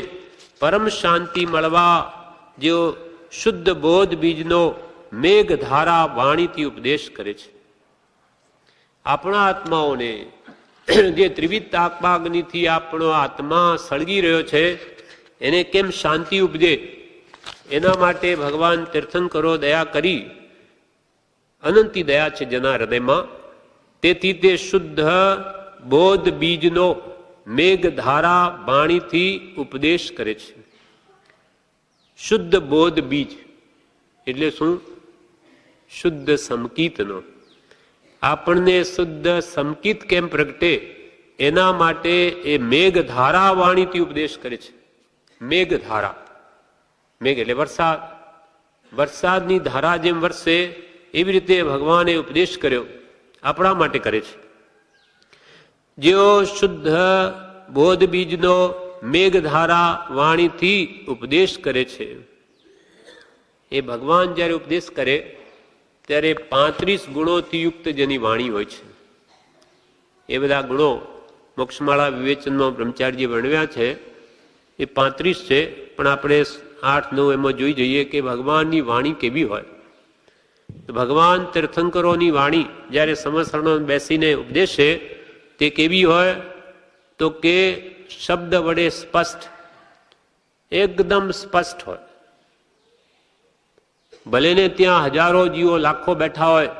પરમ શાંતિ મળવા જેઓ શુદ્ધ બોધ બીજનો મેઘધારા વાણીથી ઉપદેશ કરે છે. આપણા આત્માઓને જે ત્રિવિધ તાપમાગ્નિથી આપણો આત્મા સળગી રહ્યો છે એને કેમ શાંતિ ઉપજે, એના માટે ભગવાન તીર્થંકરો દયા કરી. અનંતી દયા છે જેના હૃદયમાં. તેથી તે શુદ્ધ બોધ બીજનો મેઘધારા વાણીથી ઉપદેશ કરે છે. શુદ્ધ બોધ બીજ એટલે શું? શુદ્ધ સમકીતનો. આપણને શુદ્ધ સમકીત કેમ પ્રગટે એના માટે એ મેઘધારા વાણીથી ઉપદેશ કરે છે. મેઘધારા, મેઘ એટલે વરસાદ, વરસાદની ધારા જેમ વરસે એવી રીતે ભગવાને ઉપદેશ કર્યો, આપણા માટે કરે છે. જેઓ શુદ્ધ બોધ બીજનો મેઘધારા વાણીથી ઉપદેશ કરે છે. એ ભગવાન જ્યારે ઉપદેશ કરે ત્યારે 35 ગુણોથી યુક્ત જેની વાણી હોય છે. એ બધા ગુણો મોક્ષમાળા વિવેચનમાં બ્રહ્મચારીજીએ વર્ણવ્યા છે. એ 35 છે, પણ આપણે 8-9 એમાં જોઈ જઈએ કે ભગવાનની વાણી કેવી હોય. ભગવાન તીર્થંકરોની વાણી જ્યારે સમસરણો બેસીને ઉપદેશે તે કેવી હોય તો કે શબ્દ વડે સ્પષ્ટ, એકદમ સ્પષ્ટ હોય. ભલે ને ત્યાં હજારો જીવો લાખો બેઠા હોય,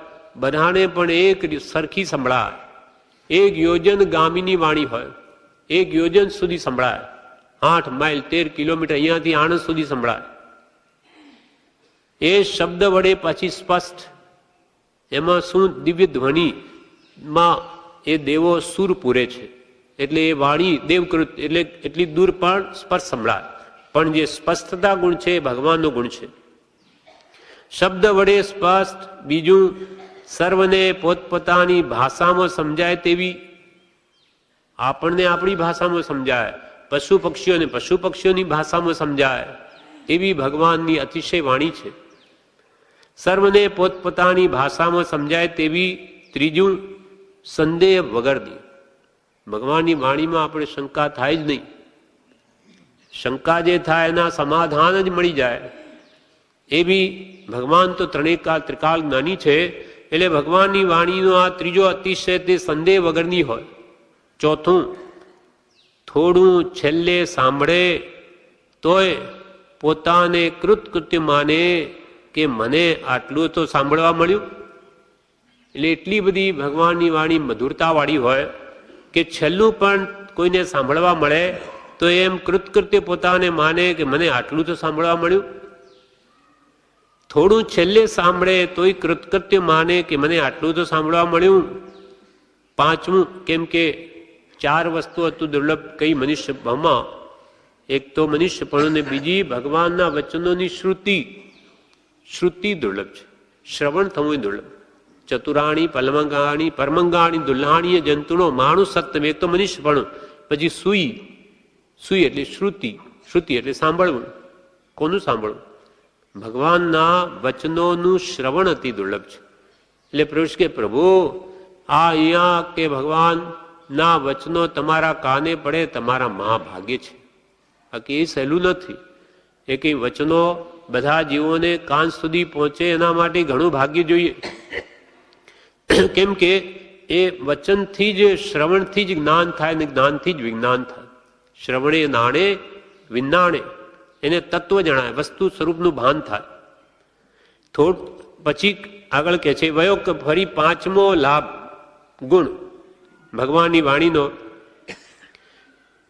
બધાને પણ એક સરખી સંભળાય. એક યોજન ગામીની વાણી હોય, એક યોજન સુધી સંભળાય. 8 માઇલ 13 કિલોમીટર અહીંયાથી આણંદ સુધી સંભળાય. એ શબ્દ વડે પછી સ્પષ્ટ. એમાં શું દિવ્ય ધ્વનિમાં એ દેવો સુર પૂરે છે, એટલે એ વાણી દેવકૃત, એટલે એટલી દૂર પણ સ્પષ્ટ સંભળાય. પણ જે સ્પષ્ટતા ગુણ છે એ ભગવાનનો ગુણ છે. શબ્દ વડે સ્પષ્ટ. બીજું, સર્વને પોતપોતાની ભાષામાં સમજાય તેવી. આપણને આપણી ભાષામાં સમજાય, પશુ પક્ષીઓને પશુ પક્ષીઓની ભાષામાં સમજાય એવી ભગવાનની અતિશય વાણી છે. સર્વને પોતપોતાની ભાષામાં સમજાય તેવી, ત્રીજું સંદેહ વગરની. ભગવાનની વાણીમાં આપણે શંકા થાય જ નહીં. શંકા જે થાય એના સમાધાન જ મળી જાય. એ બી ભગવાન તો ત્રણેય ત્રિકાળ જ્ઞાની છે, એટલે ભગવાનની વાણીનો આ ત્રીજો અતિશય તે સંદેહ વગરની હોય. ચોથું, થોડું છેલ્લે સાંભળે તોય પોતાને કૃતકૃત્ય માને કે મને આટલું તો સાંભળવા મળ્યું. એટલે એટલી બધી ભગવાનની વાણી મધુરતાવાળી હોય કે છેલ્લું પણ કોઈને સાંભળવા મળે તો એમ કૃતકૃત્ય પોતાને માને કે મને આટલું તો સાંભળવા મળ્યું. થોડું છેલ્લે સાંભળે તોય કૃતકૃત્ય માને કે મને આટલું તો સાંભળવા મળ્યું. પાંચમું, કેમ કે 4 વસ્તુ હતું દુર્લભ કઈ મનુષ્ય ભાવમાં. એક તો મનુષ્યપણું ને બીજી ભગવાનના વચનોની શ્રુતિ. શ્રુતિ દુર્લભ છે, શ્રવણ થવું દુર્લભ. ચતુરાણી પલમંગાણી પરમંગાણી દુલ્હાણીય જંતુનો માણું સત્તમ, એક તો મનુષ્યપણું, પછી સુઈ. સુઈ એટલે શ્રુતિ, શ્રુતિ એટલે સાંભળવું. કોનું સાંભળવું? ભગવાનના વચનોનું શ્રવણ અતિ દુર્લભ છે. એટલે પ્રભુ કે પ્રભુ આ અહીંયા કે ભગવાનના વચનો તમારા કાને પડે તમારા મહાભાગ્ય છે. બાકી એ સહેલું નથી. એ કઈ વચનો બધા જીવોને કાન સુધી પહોંચે એના માટે ઘણું ભાગ્ય જોઈએ. કેમ કે એ વચનથી જ, શ્રવણથી જ જ્ઞાન થાય ને જ્ઞાનથી જ વિજ્ઞાન થાય. શ્રવણે નાણે વિજ્ઞાણે, એને તત્વ જણાય, વસ્તુ સ્વરૂપનું ભાન થાય. પછી આગળ કહે છે વયો ફરી 5મો લાભ ગુણ ભગવાનની વાણીનો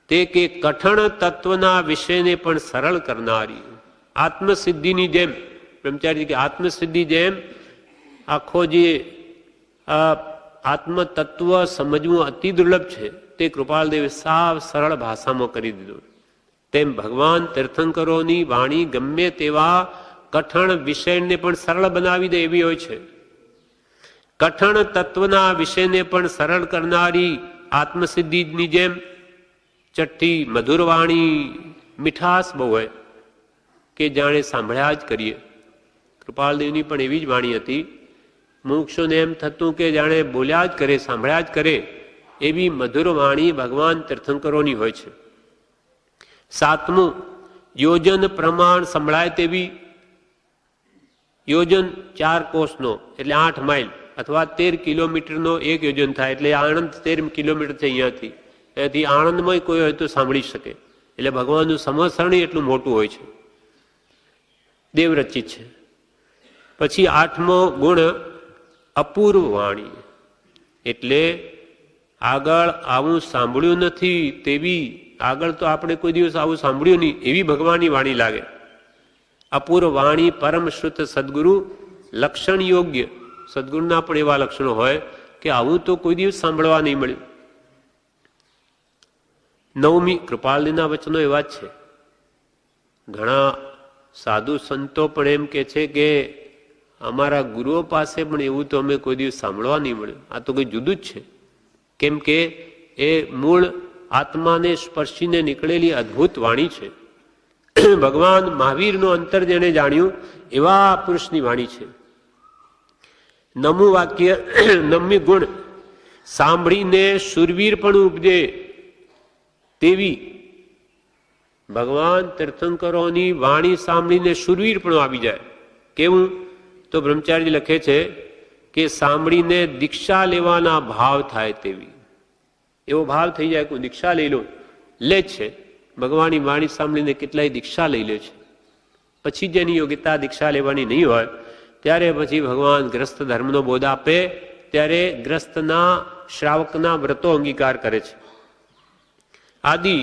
તે કે કઠણ તત્વના વિષયને પણ સરળ કરનારી. આત્મસિદ્ધિની જેમ બ્રહ્મચારી કે આત્મસિદ્ધિ જેમ આખો જે આત્મતત્વ સમજવું અતિ દુર્લભ છે તે કૃપાલદેવે સાવ સરળ ભાષામાં કરી દીધું. તેમ ભગવાન તીર્થંકરોની વાણી ગમે તેવા કઠણ વિષયને પણ સરળ બનાવી દે એવી હોય છે. કઠણ તત્વના વિષયને પણ સરળ કરનારી આત્મસિદ્ધિની જેમ ચટ્ટી મધુર વાણી, મીઠાશ બહુ હોય કે જાણે સાંભળ્યા જ કરીએ. કૃપાલદેવની પણ એવી જ વાણી હતી. મુમુક્ષુને એમ થતું કે જાણે બોલ્યા જ કરે, સાંભળ્યા જ કરે એવી મધુર વાણી ભગવાન તીર્થંકરોની હોય છે. 7મું, યોજન પ્રમાણ સંભળાય તેવી. યોજન 4 કોસનો એટલે 8 માઇલ અથવા 13 કિલોમીટરનો એક યોજન થાય. એટલે આણંદ 13 કિલોમીટર છે અહીંયાથી. એથી આણંદમાં કોઈ હોય તો સાંભળી શકે. એટલે ભગવાનનું સમસરણી એટલું મોટું હોય છે, દેવરચિત છે. પછી 8મો ગુણ અપૂર્વ વાણી. એટલે આગળ આવું સાંભળ્યું નથી તેવી, આગળ તો આપણે કોઈ દિવસ આવું સાંભળ્યું નહીં એવી ભગવાનની વાણી લાગે. અપૂર્વ વાણી પરમ શ્રુત સદગુરુ લક્ષણ યોગ્ય. સદગુરુના પણ એવા લક્ષણો હોય કે આવું તો કોઈ દિવસ સાંભળવા નહીં મળ્યું. 9મી, કૃપાલજીના વચનો એવા જ છે. ઘણા સાધુ સંતો પણ એમ કે છે કે અમારા ગુરુઓ પાસે પણ એવું તો અમે કોઈ દિવસ સાંભળવા નહીં મળ્યું. આ તો કોઈ જુદું જ છે. કેમ કે એ મૂળ આત્માને સ્પર્શીને નીકળેલી અદ્ભુત વાણી છે. ભગવાન મહાવીરનું અંતર જેને જાણ્યું એવા પુરુષની વાણી છે. 9મું વાક્ય 9મી ગુણ સાંભળીને શુરવીર પણ ઉપજે તેવી. ભગવાન તીર્થંકરોની વાણી સાંભળીને શુરવીર પણ આવી જાય. કેવું? તો બ્રહ્મચારી લખે છે કે સાંભળીને દીક્ષા લેવાના ભાવ થાય તેવી. એવો ભાવ થઈ જાય કોઈ દીક્ષા લઈ લો, લે છે. ભગવાનની વાણી સાંભળીને કેટલાય દીક્ષા લઈ લે છે. પછી જેની યોગ્યતા દીક્ષા લેવાની નહીં હોય ત્યારે પછી ભગવાન ગ્રસ્ત ધર્મનો બોધ આપે ત્યારે ગ્રસ્તના શ્રાવકના વ્રતો અંગીકાર કરે છે. આદિ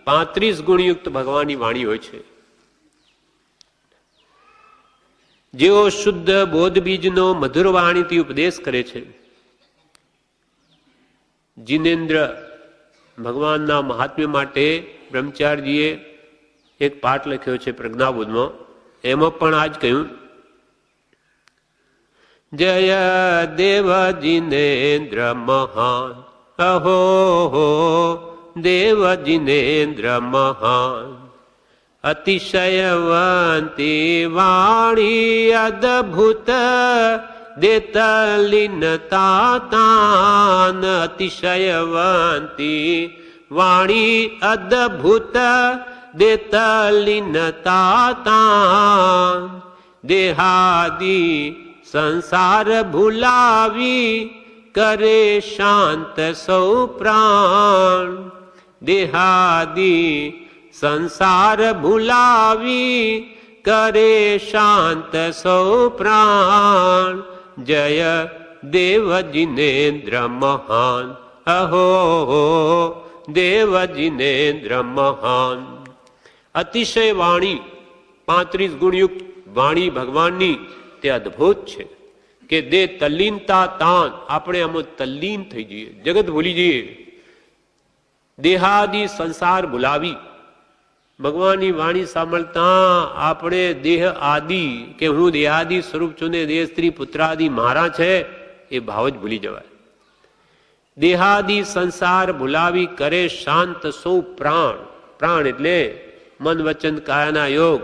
35 ગુણયુક્ત ભગવાનની વાણી હોય છે. જેઓ શુદ્ધ બોધ બીજનો મધુર વાણીથી ઉપદેશ કરે છે. જીનેન્દ્ર ભગવાનના મહાત્મ્ય માટે બ્રહ્મચારીજીએ એક પાઠ લખ્યો છે પ્રજ્ઞાબોધમાં. એમાં પણ આજ કહ્યું, જય દેવ જીનેન્દ્ર મહાન, અહો હો દેવ જીનેન્દ્ર મહાન, અતિશયવંતી વાણી અદભુત દેતલીનતા તાન. અતિશયવંતી વાણી અદભુત દેતલીનતા તાન. દેહાદી સંસાર ભૂલાવી કરે શાંત સૌ પ્રાણ. દેહાદી સંસાર ભૂલાવી કરે શાંત સૌ પ્રાણ. જય દેવ જિનેન્દ્ર મહાન. અહો દેવ જિનેન્દ્ર મહાન. અતિશય વાણી 35 ગુણયુક્ત વાણી ભગવાનની તે અદ્ભુત છે કે દે તલ્લીનતા તાન. આપણે આમાં તલ્લીન થઈ જઈએ, જગત ભૂલી જઈએ. દેહાદી સંસાર ભૂલાવી ભગવાનની વાણી સાંભળતા આપણે દેહ આદિ કે હું દેહાદી સ્વરૂપ છું ને દેહ સ્ત્રી પુત્રાદિ મારા છે એ ભાવ જ ભૂલી જવાય. દેહાદી સંસાર ભૂલાવી કરે શાંત સૌ પ્રાણ. પ્રાણ એટલે મન વચન કાયાના યોગ,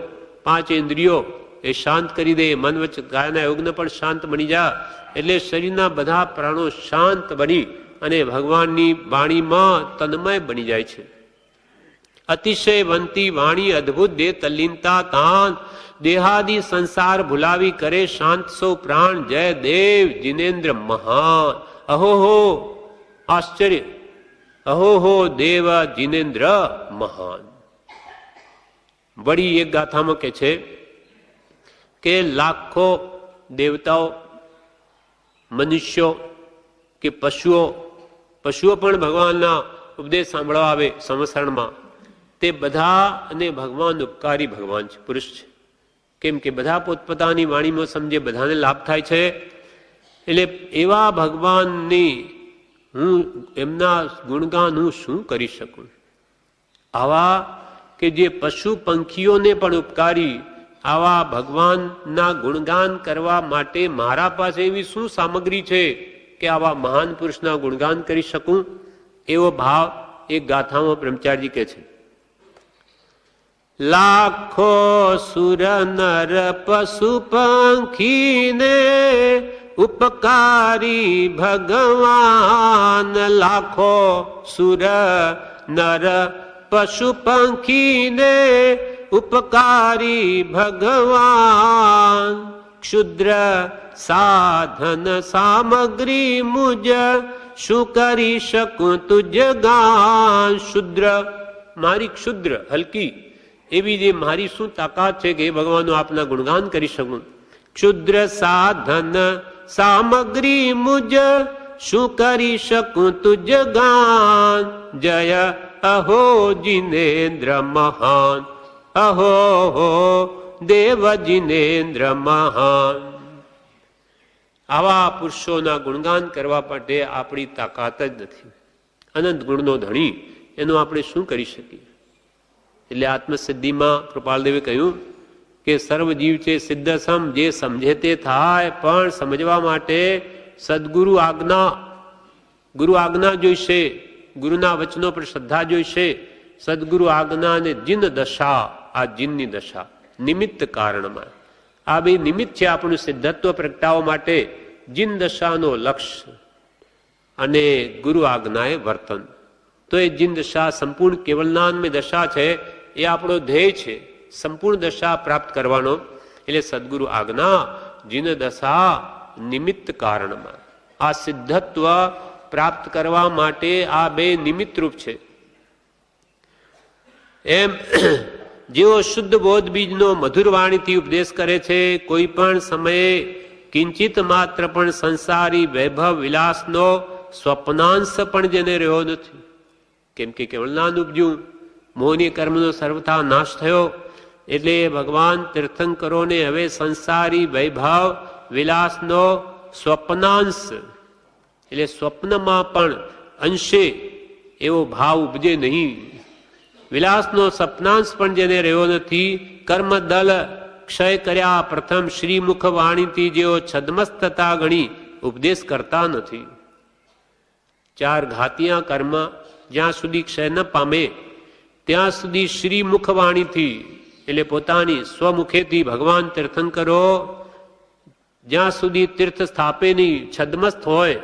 5 ઇન્દ્રિયો એ શાંત કરી દે. મન વચન કાયાના યોગને પણ શાંત બની જા એટલે શરીરના બધા પ્રાણો શાંત બની અને ભગવાનની વાણીમાં તન્મય બની જાય છે. અતિશયવંતી વાણી અદ્ભુત દે તલ્લીનતા તાન. દેહાદી સંસાર ભૂલાવી કરે શાંત સૌ પ્રાણ. જય દેવ જિનેન્દ્ર મહાન. અહોહો આશ્ચર્ય. અહોહો દેવ જિનેન્દ્ર મહાન. વળી એક ગાથામાં કે છે કે લાખો દેવતાઓ, મનુષ્યો કે પશુઓ પણ ભગવાનના ઉપદેશ સાંભળવા આવે સંવત્સરણમાં. તે બધા અને ભગવાન ઉપકારી ભગવાન છે, પુરુષ છે. કેમ કે બધા પોતપોતાની વાણીમાં સમજે, બધાને લાભ થાય છે. એટલે એવા ભગવાનની હું એમના ગુણગાન હું શું કરી શકું? આવા કે જે પશુ પંખીઓને પણ ઉપકારી આવા ભગવાનના ગુણગાન કરવા માટે મારા પાસે એવી શું સામગ્રી છે કે આવા મહાન પુરુષના ગુણગાન કરી શકું? એવો ભાવ એક ગાથામાં બ્રહ્મચારીજી કહે છે. લાખો સુર નર પશુ પંખીને ઉપકારી ભગવાન. લાખો સુર નર પશુ પંખીને ઉપકારી ભગવાન. ક્ષુદ્ર સાધન સામગ્રી મુજ શું કરી શકું તુજ ગાન. શુદ્ર મારી ક્ષુદ્ર હલકી એવી જે મારી શું તાકાત છે કે ભગવાનનું આપના ગુણગાન કરી શકું. ક્ષુદ્ર સાધન સામગ્રી મુજ શું કરી શકું તુજ ગાન. જય અહો જિનેન્દ્ર મહાન. અહો દેવ જિનેન્દ્ર મહાન. આવા પુરુષોના ગુણગાન કરવા માટે આપણી તાકાત જ નથી. અનંત ગુણનો ધણી એનું આપણે શું કરી શકીએ? એટલે આત્મસિદ્ધિમાં કૃપાલદેવે કહ્યું કે સર્વ જીવ છે સિદ્ધ સમ, જે સમજે તે થાય. પણ સમજવા માટે સદગુરુ આજ્ઞા, ગુરુ આજ્ઞા જોઈશે, ગુરુના વચનો પર શ્રદ્ધા જોઈશે. સદગુરુ આજ્ઞા અને જીન દશા, આ જીનની દશા નિમિત્ત કારણમાં. આ બે નિમિત્ત છે આપણું સિદ્ધત્વ પ્રગટાવવા માટે. જીન દશાનો લક્ષ્ય અને ગુરુ આજ્ઞાએ વર્તન. તો એ જીન દશા સંપૂર્ણ કેવલનામય દશા છે, એ આપણો ધ્યેય છે, સંપૂર્ણ દશા પ્રાપ્ત કરવાનો. એટલે સદગુરુ આજ્ઞા, જીન દશા નિમિત્ત કારણમાં. આ સિદ્ધત્વ પ્રાપ્ત કરવા માટે આ બે નિમિત્ત રૂપ છે. એમ જેઓ શુદ્ધ બોધ બીજનો મધુર વાણીથી ઉપદેશ કરે છે, કોઈ પણ સમયે કિંચિત માત્ર પણ સંસારી વૈભવ વિલાસનો સ્વપ્નાંશ પણ જેને રહ્યો નથી. કેમ કે કેવળનાન ઉપજ્યું, મોહની કર્મનો સર્વથા નાશ થયો. એટલે ભગવાન તીર્થંકરોને હવે સંસારી વૈભવ વિલાસનો સ્વપ્નાંશ, એટલે સ્વપ્નમાં પણ અંશે એવો ભાવ ઉપજે નહીં. વિલાસનો સપનાંશ પણ જેને રહ્યો નથી. કર્મ દલ ક્ષય કર્યા પ્રથમ શ્રીમુખ વાણીથી જેઓ છદ્મસ્તતા ગણી ઉપદેશ કરતા નથી. 4 ઘાતિયા કર્મ જ્યાં સુધી ક્ષય ન પામે ત્યાં સુધી શ્રીમુખ વાણીથી એટલે પોતાની સ્વમુખેથી ભગવાન તીર્થંકરો જ્યાં સુધી તીર્થ સ્થાપે નહીં, છદ્મસ્થ હોય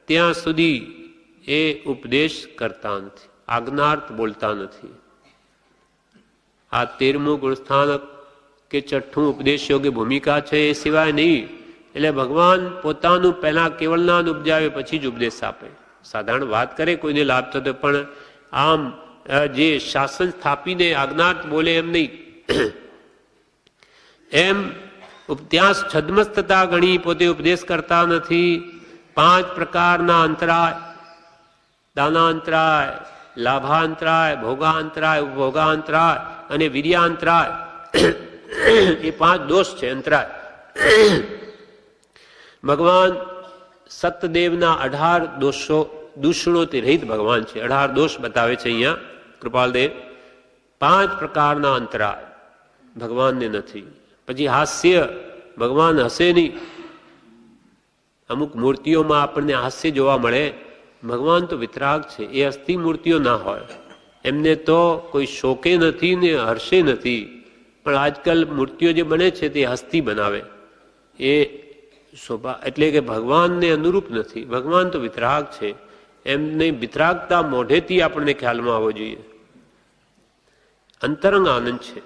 ત્યાં સુધી એ ઉપદેશ કરતા નથી, આજ્ઞાર્થ બોલતા નથી. આ 13મું ગુણસ્થાનક કે 6ઠું ઉપદેશ યોગ્ય ભૂમિકા છે એ સિવાય નહીં. એટલે ભગવાન પોતાનું પહેલા કેવલનાન ઉપજાવે પછી જ ઉપદેશ આપે. સાધારણ વાત કરે કોઈને લાભ થતો, પણ આમ જે શાસન સ્થાપીને આજ્ઞાર્થ બોલે એમ નહીં. એમ ત્યાં છદ્મસ્થતા ગણી પોતે ઉપદેશ કરતા નથી. 5 પ્રકારના અંતરાય, દાનાંતરાય, લાભાંતરાય, ભોગાંતરાય, ઉપભોગાંતરાય અને વીર્યાંતરાય, એ 5 દોષ છે અંતરાય. ભગવાન સતદેવના 18 દૂષણોથી રહિત ભગવાન છે. 18 દોષ બતાવે છે અહીંયા કૃપાલદેવ. 5 પ્રકારના અંતરાય ભગવાનને નથી. પછી હાસ્ય, ભગવાન હસે નહીં. અમુક મૂર્તિઓમાં આપણને હાસ્ય જોવા મળે. ભગવાન તો વિતરાગ છે, એ અસ્થિ મૂર્તિઓ ના હોય. એમને તો કોઈ શોકે નથી ને હર્ષે નથી. પણ આજકાલ મૂર્તિઓ જે બને છે તે હસ્તી બનાવે, એ શોભા એટલે કે ભગવાનને અનુરૂપ નથી. ભગવાન તો વિતરાગ છે. એમની વિતરાગતા મોઢેથી આપણને ખ્યાલમાં આવવો જોઈએ. અંતરંગ આનંદ છે,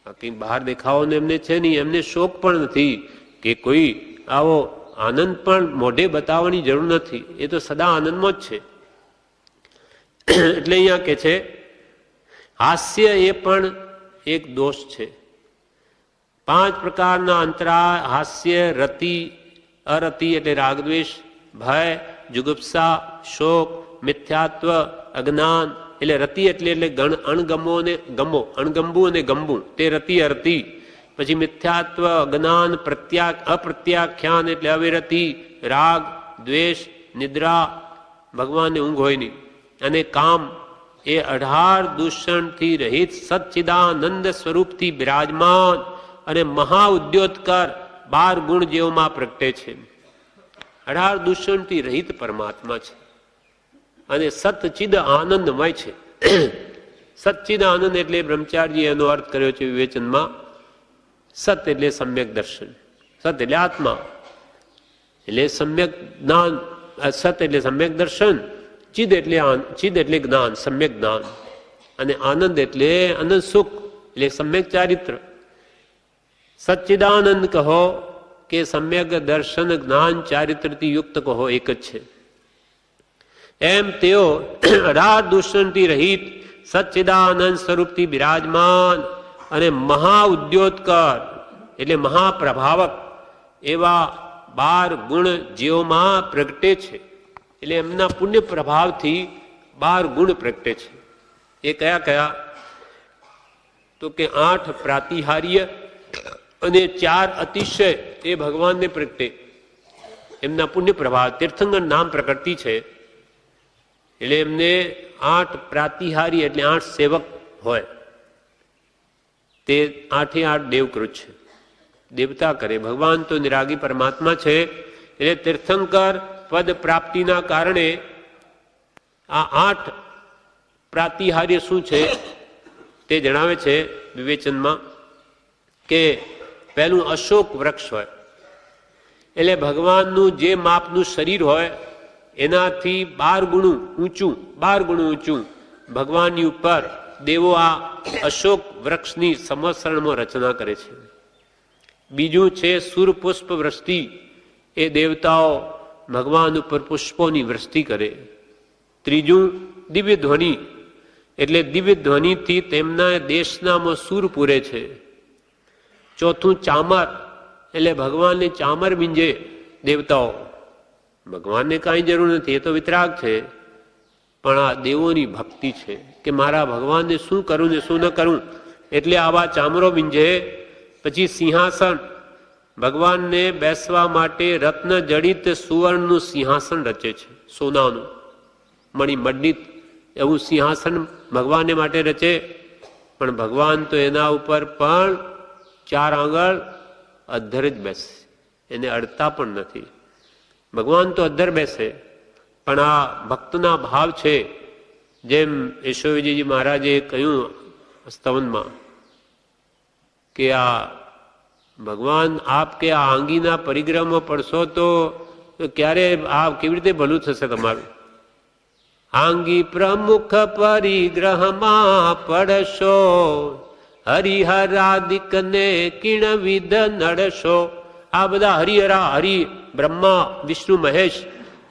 બાકી બહાર દેખાવોને એમને છે નહીં. એમને શોક પણ નથી કે કોઈ આવો આનંદ પણ મોઢે બતાવવાની જરૂર નથી. એ તો સદા આનંદમાં જ છે. એટલે અહીંયા કે છે હાસ્ય એ પણ એક દોષ છે. 5 પ્રકારના અંતરાય હાસ્ય, રતિ, અરતિ એટલે રાગદ્વેષ, ભય, જુગુપ્સા, શોક, મિથ્યાત્વ, અજ્ઞાન એટલે રતિ એટલે અણગમો ને ગમો, અણગંબુ અને ગંબુ તે રતિ અરતિ. પછી મિથ્યાત્વ, જ્ઞાન, અપ્રત્યાખ્યાન એટલે અવિરતિ, રાગ, દ્વેષ, નિદ્રા, ભગવાનને ઊંઘ હોય નહીં, અને કામ એ 18 દૂષણથી રહિત સચ્ચિદાનંદ સ્વરૂપથી બિરાજમાન અને મહા ઉદ્યોતકર 12 ગુણ જેઓમાં પ્રગટે છે. 18 દૂષણથી રહિત પરમાત્મા છે અને સતચિદ આનંદમય છે. સચ્ચિદ આનંદ એટલે બ્રહ્મચારી એનો અર્થ કર્યો છે વિવેચનમાં. સત એટલે સમ્યક દર્શન, સત એટલે આત્મા, એટલે સમ્યક જ્ઞાન. સત એટલે સમ્યક દર્શન, ચિદ એટલે જ્ઞાન, સમ્યક જ્ઞાન, અને આનંદ એટલે અનંત સુખ એટલે સમ્યક ચારિત્ર. સચ્ચિદાનંદ કહો કે સમ્યક દર્શન જ્ઞાન ચારિત્રથી યુક્ત કહો, એક જ છે. એમ તેઓ 18 દૂષણથી રહિત સચ્ચિદાનંદ સ્વરૂપથી બિરાજમાન અને મહા ઉદ્યોતકર એટલે મહાપ્રભાવક એવા 12 ગુણ જેઓમાં પ્રગટે છે. એટલે એમના પુણ્ય પ્રભાવથી 12 ગુણ પ્રગટે છે. એ કયા કયા? તો કે 8 પ્રાતિહાર્ય અને 4 અતિશય એ ભગવાનને પ્રગટે. એમના પુણ્ય પ્રભાવ તીર્થંકર નામ પ્રકૃતિ છે. એટલે એમને 8 પ્રાતિહાર્ય એટલે 8 સેવક હોય. તે 8 દેવકૃત છે, દેવતા કરે. ભગવાન તો નિરાગી પરમાત્મા છે. એટલે તીર્થંકર પદ પ્રાપ્તિના કારણે આ 8 પ્રાતિહાર્ય શું છે તે જણાવે છે વિવેચનમાં. કે પહેલું અશોક વૃક્ષ હોય, એટલે ભગવાનનું જે માપનું શરીર હોય એનાથી 12 ગુણું ઊંચું ભગવાનની ઉપર દેવો આ અશોક વૃક્ષની સમસરણમાં રચના કરે છે. બીજું છે સૂરપુષ્પ વૃષ્ટિ, એ દેવતાઓ ભગવાન ઉપર પુષ્પોની વૃષ્ટિ કરે. ત્રીજું દિવ્ય ધ્વનિ, એટલે દિવ્ય ધ્વનિથી તેમના દેશનામાં સૂર પૂરે છે. ચોથું ચામર, એટલે ભગવાનને ચામર બીંજે દેવતાઓ. ભગવાનને કાંઈ જરૂર નથી, એ તો વિતરાગ છે. પણ આ દેવોની ભક્તિ છે કે મારા ભગવાનને શું કરું ને શું ન કરું, એટલે આવા ચામરો બીંજે. પછી સિંહાસન, ભગવાનને બેસવા માટે રત્ન જડિત સુવર્ણનું સિંહાસન રચે છે, સોનાનું મણિમંડિત એવું સિંહાસન ભગવાનને માટે રચે. પણ ભગવાન તો એના ઉપર પણ 4 આંગળ અધ્ધર જ બેસે, એને અડતા પણ નથી. ભગવાન તો અધ્ધર બેસે, પણ આ ભક્તના ભાવ છે. જેમ યશોવીજી મહારાજે કહ્યું સ્તવનમાં કે આ ભગવાન આપ કે આ આંગીના પરિગ્રહમાં પડશો તો ક્યારે આ કેવી રીતે ભલું થશે તમારું? આંગી પ્રમુખ પરિગ્રહમાં પડશો, હરિહરાદિક ને કિણ વિધ નડશો. આ બધા હરિહરા, હરિ, બ્રહ્મા, વિષ્ણુ, મહેશ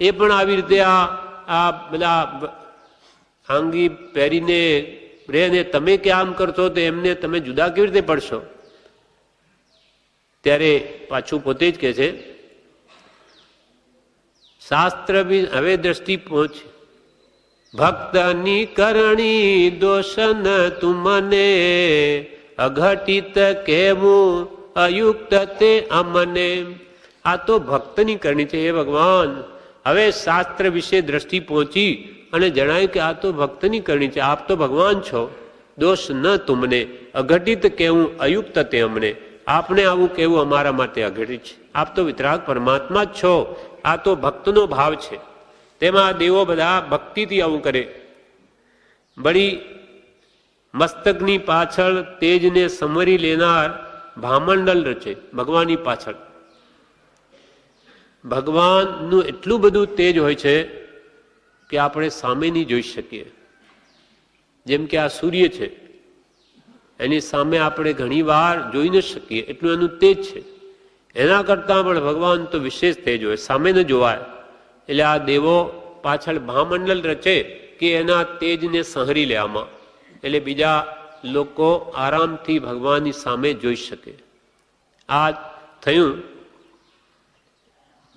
એ પણ આવી રીતે આ બધા આંગી પહેરીને રે ને તમે કે આમ કરશો તો એમને તમે જુદા કેવી રીતે પડશો? ત્યારે પાછું પોતે જ કહે છે, શાસ્ત્ર બી હવે દ્રષ્ટિ પહોંચ, ભક્તની કરણી દોષન તુમને, અઘટિત કેવું અયુક્ત તે અમને. આ તો ભક્તની કરણી છે હે ભગવાન. હવે શાસ્ત્ર વિશે દ્રષ્ટિ પહોંચી અને જણાયું કે આ તો ભક્તની કરણી છે, આપ તો ભગવાન છો. દોષ ન તુમને, અઘટિત કેવું અયુક્ત તે અમને. આપને આવું કેવું અમારા માટે અઘટિત છે. આપ તો વિતરાગ પરમાત્મા જ છો. આ તો ભક્તનો ભાવ છે. તેમાં દેવો બધા ભક્તિથી આવું કરે. બળી મસ્તકની પાછળ તેજને સમરી લેનાર ભામંડલ રચે. ભગવાનની પાછળ ભગવાનનું એટલું બધું તેજ હોય છે કે આપણે સામે નહીં જોઈ શકીએ. જેમ કે આ સૂર્ય છે, એની સામે આપણે ઘણી વાર જોઈ ન શકીએ, એટલું એનું તેજ છે. એના કરતાં પણ ભગવાન તો વિશેષ તેજ હોય, સામે ન જોવાય. એટલે આ દેવો પાછળ ભામંડલ રચે કે એના તેજને સંહરી લે આમાં, એટલે બીજા લોકો આરામથી ભગવાનની સામે જોઈ શકે. આ થયું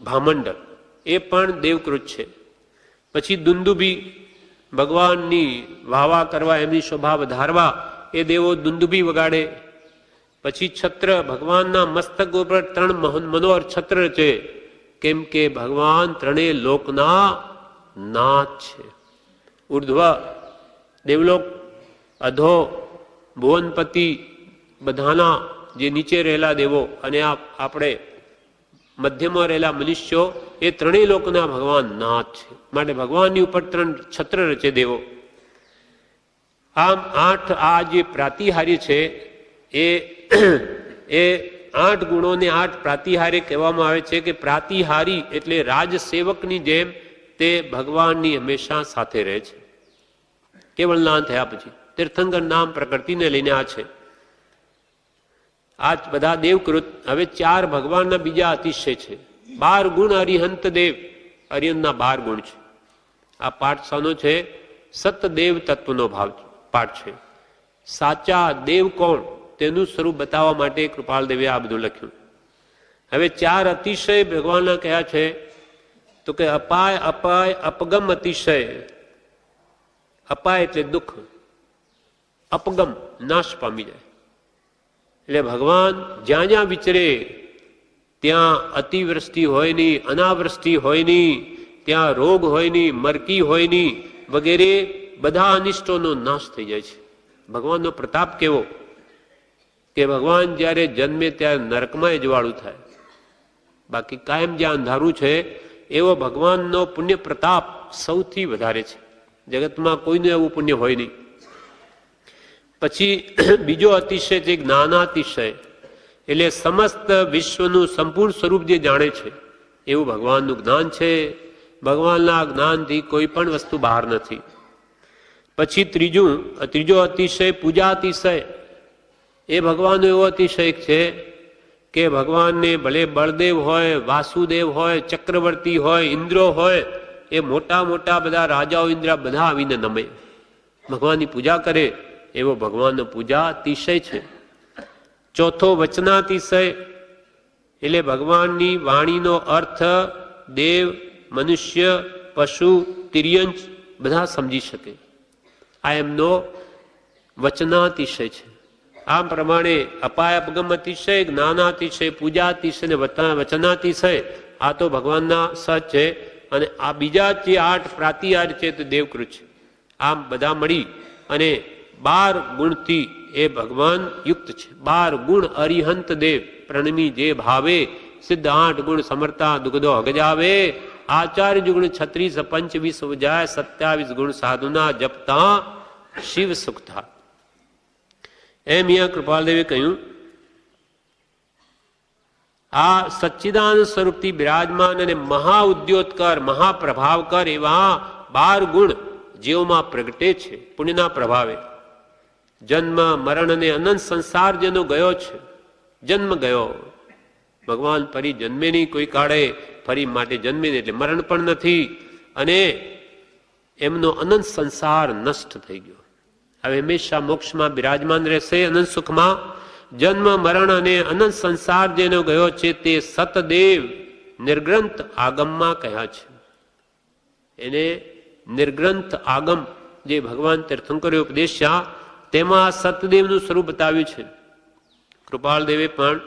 ભામંડલ, એ પણ દેવકૃત છે. પછી દુંદુભી, ભગવાનની વાવા કરવા, એમની શોભા વધારવા એ દેવો દુંદુભી વગાડે. પછી છત્ર, ભગવાનના મસ્તક ઉપર 3 મનોહર છત્ર છે, કેમ કે ભગવાન ત્રણેય લોકના નાથ છે. ઉર્ધ્વ દેવલોક, અધો, ભુવનપતિ, બધાના જે નીચે રહેલા દેવો અને આપણે મધ્યમાં રહેલા મનુષ્યો, એ ત્રણેય લોકના ભગવાન નાથ છે. માટે ભગવાનની ઉપર 3 છત્ર રચે દેવો. આમ 8 આ જે પ્રાતિહાર્ય છે એ 8 ગુણોને 8 પ્રાતિહાર્ય કહેવામાં આવે છે. કે પ્રાતિહારી એટલે રાજસેવકની જેમ તે ભગવાનની હંમેશા સાથે રહે છે. કેવળ નામ થયા પછી તીર્થંકર નામ પ્રકૃતિને લઈને આ છે. આ બધા દેવકૃત. હવે 4 ભગવાનના બીજા અતિશય છે. 12 ગુણ અરિહંત દેવ, અરિહંતના 12 ગુણ છે. આ પાઠ શાનો છે? સતદેવ તત્વનો ભાવ પાઠ છે. સાચા દેવ કોણ તેનું સ્વરૂપ બતાવવા માટે કૃપાલ દેવે આ બધું લખ્યું. હવે 4 અતિશય ભગવાનના કયા છે? તો કે અપાય, અપાય, અપગમ અતિશય. અપાય એટલે દુઃખ, અપગમ નાશ પામી જાય. એટલે ભગવાન જ્યાં જ્યાં વિચરે ત્યાં અતિવૃષ્ટિ હોય નહીં, અનાવૃષ્ટિ હોય નહીં, ત્યાં રોગ હોય નહીં, મરકી હોય નહીં, વગેરે બધા અનિષ્ટોનો નાશ થઈ જાય છે. ભગવાનનો પ્રતાપ કેવો કે ભગવાન જ્યારે જન્મે ત્યારે નરકમાં અજવાળું થાય, બાકી કાયમ જ્યાં અંધારું છે એવો ભગવાનનો પુણ્ય પ્રતાપ સૌથી વધારે છે. જગતમાં કોઈનું એવું પુણ્ય હોય નહીં. પછી બીજો અતિશય છે જ્ઞાનાતિશય, એટલે સમસ્ત વિશ્વનું સંપૂર્ણ સ્વરૂપ જે જાણે છે એવું ભગવાનનું જ્ઞાન છે. ભગવાનના જ્ઞાનથી કોઈ પણ વસ્તુ બહાર નથી. પછી ત્રીજો અતિશય પૂજાતિશય. એ ભગવાનનો એવો અતિશય છે કે ભગવાનને ભલે બળદેવ હોય, વાસુદેવ હોય, ચક્રવર્તી હોય, ઇન્દ્રો હોય, એ મોટા મોટા બધા રાજાઓ ઇન્દ્ર બધા આવીને નમે, ભગવાનની પૂજા કરે, એવો ભગવાનનો પૂજા અતિશય છે. ચોથો વચનાતિશય, એટલે ભગવાનની વાણીનો અર્થ દેવ, મનુષ્ય, પશુ, તિર્યંચ બધા સમજી શકે. આ એમનો વચનાતિશય છે. આમ પ્રમાણે અપાય, અપગમ અતિશય, જ્ઞાનાતિશય, પૂજાતિશય અને વચનાતિશય આ તો ભગવાનના સચ છે. અને આ બીજા જે 8 પ્રાતિહાર્ય છે તે દેવકૃત છે. આમ બધા મળી અને 12 ગુણથી એ ભગવાન યુક્ત છે. 12 ગુણ અરિહંત દેવ, પ્રણમી જે ભાવે, સિદ્ધ 8 ગુણ સમર્થા દુગધો હગજાવે, આચાર્ય ગુણ 36 25 ઉજાય, 27 ગુણ સાધુના જપતા શિવ સુખતા. એમ અહીંયા કૃપાલદેવે કહ્યું આ સચ્ચિદાનંદ સ્વરૂપથી બિરાજમાન અને મહા ઉદ્યોતકર, મહાપ્રભાવકર એવા 12 ગુણ જીવમાં પ્રગટે છે પુણ્યના પ્રભાવે. જન્મ મરણ અને અનંત સંસાર જેનો ગયો છે, જન્મ ગયો, ભગવાન ફરી જન્મે નહીં કોઈ કાળે, ફરી માટે જન્મે નહીં એટલે મરણ પણ નથી, અને એમનો અનંત સંસાર નષ્ટ થઈ ગયો. હવે હંમેશા મોક્ષમાં બિરાજમાન રહેશે, અનંત સુખમાં. જન્મ મરણ અને અનંત સંસાર જેનો ગયો છે તે સતદેવ નિર્ગ્રંથ આગમમાં કહ્યા છે. એને નિર્ગ્રંથ આગમ જે ભગવાન તીર્થંકરે ઉપદેશ્યા તેમાં સતદેવનું સ્વરૂપ બતાવ્યું છે. કૃપાળદેવે પણ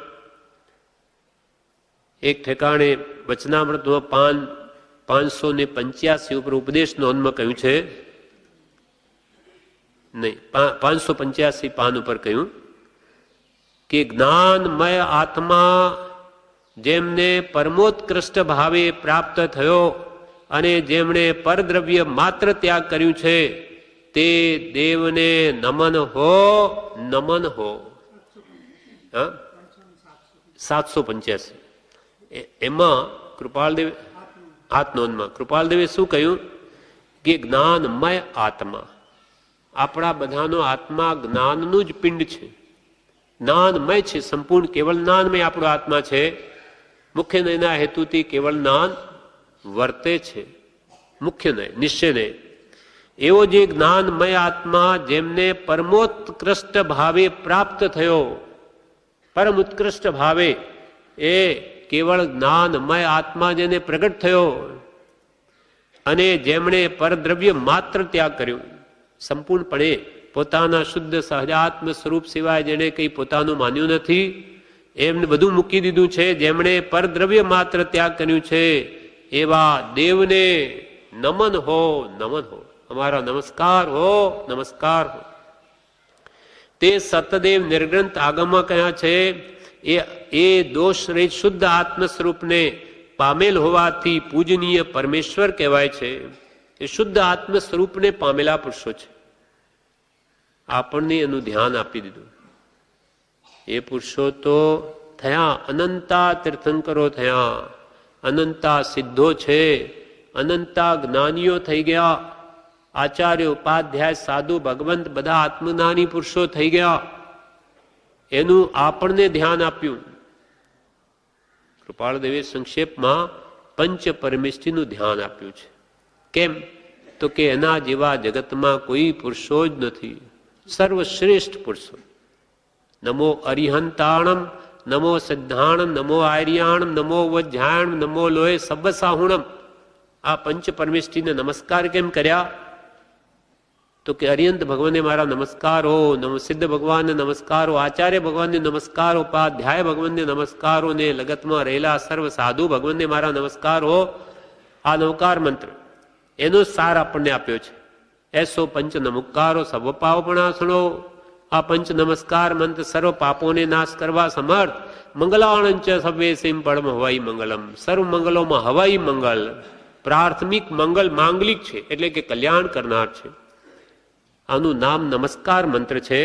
એક ઠેકાણે વચનામૃતમાં 585 ઉપર ઉપદેશ નોંધમાં કહ્યું છે, નહીં 585 પાન ઉપર કહ્યું કે જ્ઞાનમય આત્મા જેમને પરમોત્કૃષ્ટ ભાવે પ્રાપ્ત થયો અને જેમણે પરદ્રવ્ય માત્ર ત્યાગ કર્યું છે તે દેવને નમન હો, નમન હો. 785 એમાં કૃપાલદેવ હાથનોંધમાં કૃપાલદેવે શું કહ્યું કે જ્ઞાનમય આત્મા, આપણા બધાનો આત્મા જ્ઞાનનું જ પિંડ છે, જ્ઞાનમય છે, સંપૂર્ણ કેવળ જ્ઞાનમય આપણો આત્મા છે. મુખ્ય નયના હેતુથી કેવળ જ્ઞાન વર્તે છે, મુખ્ય નય નિશ્ચય નય. એવો જે જ્ઞાનમય આત્મા જેમને પરમોત્કૃષ્ટ ભાવે પ્રાપ્ત થયો, પરમ ઉત્કૃષ્ટ ભાવે એ કેવળ જ્ઞાનમય આત્મા જેને પ્રગટ થયો, અને જેમણે પરદ્રવ્ય માત્ર ત્યાગ કર્યું, સંપૂર્ણપણે પોતાના શુદ્ધ સહજાત્મ સ્વરૂપ સિવાય જેને કંઈ પોતાનું માન્યું નથી, એમને બધું મૂકી દીધું છે, જેમણે પરદ્રવ્ય માત્ર ત્યાગ કર્યું છે, એવા દેવને નમન હો, નમન હો, અમારા નમસ્કાર હો, નમસ્કાર હો. તે સતદેવ નિર્ગ્રંથ આગમમાં કહ્યા છે એ દોષ રહિત શુદ્ધ આત્મ સ્વરૂપને પામેલ હોવાથી પૂજનીય પરમેશ્વર કહેવાય છે. એ શુદ્ધ આત્મ સ્વરૂપને પામેલા પુરુષો છે. આપણને એનું ધ્યાન આપી દીધું. એ પુરુષો તો થયા અનંતા તીર્થંકરો થયા, અનંતા સિદ્ધો છે, અનંતા જ્ઞાનીઓ થઈ ગયા, આચાર્ય ઉપાધ્યાય સાધુ ભગવંત બધા આત્મજ્ઞાની પુરુષો થઈ ગયા. એનું આપણને ધ્યાન આપ્યું. કૃપાળદેવે સંક્ષેપમાં પંચ પરમેષ્ઠીનું ધ્યાન આપ્યું છે. કેમ તો કે એના જેવા જગતમાં કોઈ પુરુષો જ નથી, સર્વશ્રેષ્ઠ પુરુષો. નમો અરિહંતાણમ, નમો સિદ્ધાણમ, નમો આર્યાણમ, નમો વજ્જાયણમ, નમો લોહે સબ્બસાહુણમ. આ પંચ પરમેષ્ઠીને નમસ્કાર કેમ કર્યા? તો કે અરિહંત ભગવાનને મારા નમસ્કાર હો, સિદ્ધ ભગવાનને નમસ્કાર હો, આચાર્ય ભગવાનને નમસ્કાર હો, ઉપાધ્યાય ભગવાનને નમસ્કાર હો, ને લગતમાં રહેલા સર્વ સાધુ ભગવાનને મારા નમસ્કાર હો. આ નવકાર મંત્ર એનો સાર આપણને આપ્યો છે. એસો પંચ નમુકારો સર્વ પાવપણાસણો. આ પંચ નમસ્કાર મંત્ર સર્વ પાપોને નાશ કરવા સમર્થ. મંગલાણંચ સર્વે સિમ પરમ હવાઈ મંગલમ. સર્વ મંગલોમાં હવાઈ મંગલ, પ્રાથમિક મંગલ માંગલિક છે, એટલે કે કલ્યાણ કરનાર છે. આનું નામ નમસ્કાર મંત્ર છે.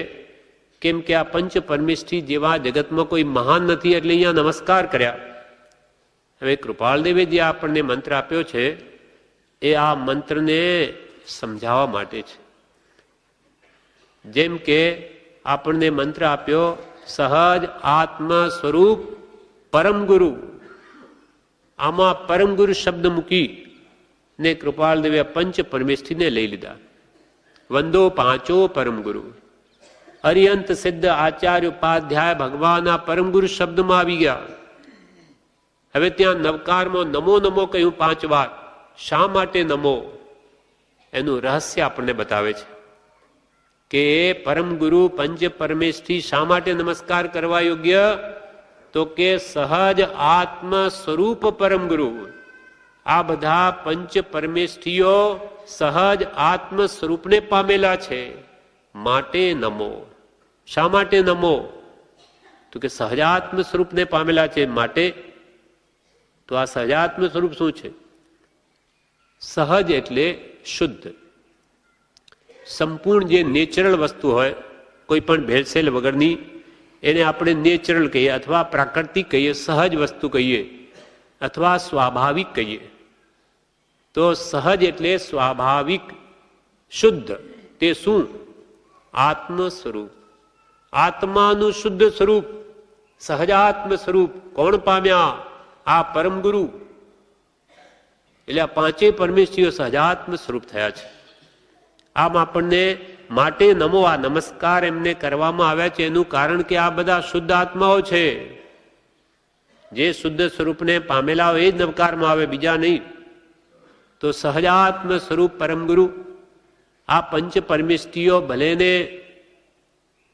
કેમ કે આ પંચ પરમેષ્ઠી જેવા જગતમાં કોઈ મહાન નથી, એટલે અહીંયા નમસ્કાર કર્યા. હવે કૃપાળદેવે જે આપણને મંત્ર આપ્યો છે એ આ મંત્રને સમજાવવા માટે છે. જેમ કે આપણને મંત્ર આપ્યો સહજ આત્મ સ્વરૂપ પરમ ગુરુ. આમાં પરમ ગુરુ શબ્દ મૂકી ને કૃપાળદેવે પંચ પરમેષ્ઠીને લઈ લીધા. વંદો પાંચો પરમ ગુરુ. અરિહંત સિદ્ધ આચાર્ય ઉપાધ્યાય ભગવાન આ પરમ ગુરુ શબ્દમાં આવી ગયા. હવે ત્યાં નવકારમાં નમો નમો કહ્યું 5 વાર. શા માટે નમો? એનું રહસ્ય આપણને બતાવે છે કે પરમ ગુરુ પંચ પરમેષ્ઠી શા માટે નમસ્કાર કરવા યોગ્ય? તો કે સહજ આત્મ સ્વરૂપ પરમ ગુરુ. આ બધા પંચ પરમેષ્ઠીઓ સહજ આત્મ સ્વરૂપને પામેલા છે, માટે નમો. શા માટે નમો? તો કે સહજાત્મ સ્વરૂપને પામેલા છે માટે. તો આ સહજાત્મ સ્વરૂપ શું છે? સહજ એટલે શુદ્ધ, સંપૂર્ણ જે નેચરલ વસ્તુ હોય, કોઈ પણ ભેળસેળ વગરની, એને આપણે નેચરલ કહીએ, અથવા પ્રાકૃતિક કહીએ, સહજ વસ્તુ કહીએ, અથવા સ્વાભાવિક કહીએ. તો સહજ એટલે સ્વાભાવિક, શુદ્ધ. તે શું? આત્મ સ્વરૂપ, આત્માનું શુદ્ધ સ્વરૂપ, સહજાત્મ સ્વરૂપ. કોણ પામ્યા? આ પરમ ગુરુ. એટલે આ પાંચેય પરમેશ્વરીઓ સહજાત્મ સ્વરૂપ થયા છે. આમ આપણને માટે નમો, આ નમસ્કાર એમને કરવામાં આવ્યા છે એનું કારણ કે આ બધા શુદ્ધ આત્માઓ છે. જે શુદ્ધ સ્વરૂપને પામેલા હોય એ જ નમસ્કારમાં આવે, બીજા નહીં. તો સહજાત્મ સ્વરૂપ પરમ ગુરુ, આ પંચ પરમેષ્ઠીઓ ભલેને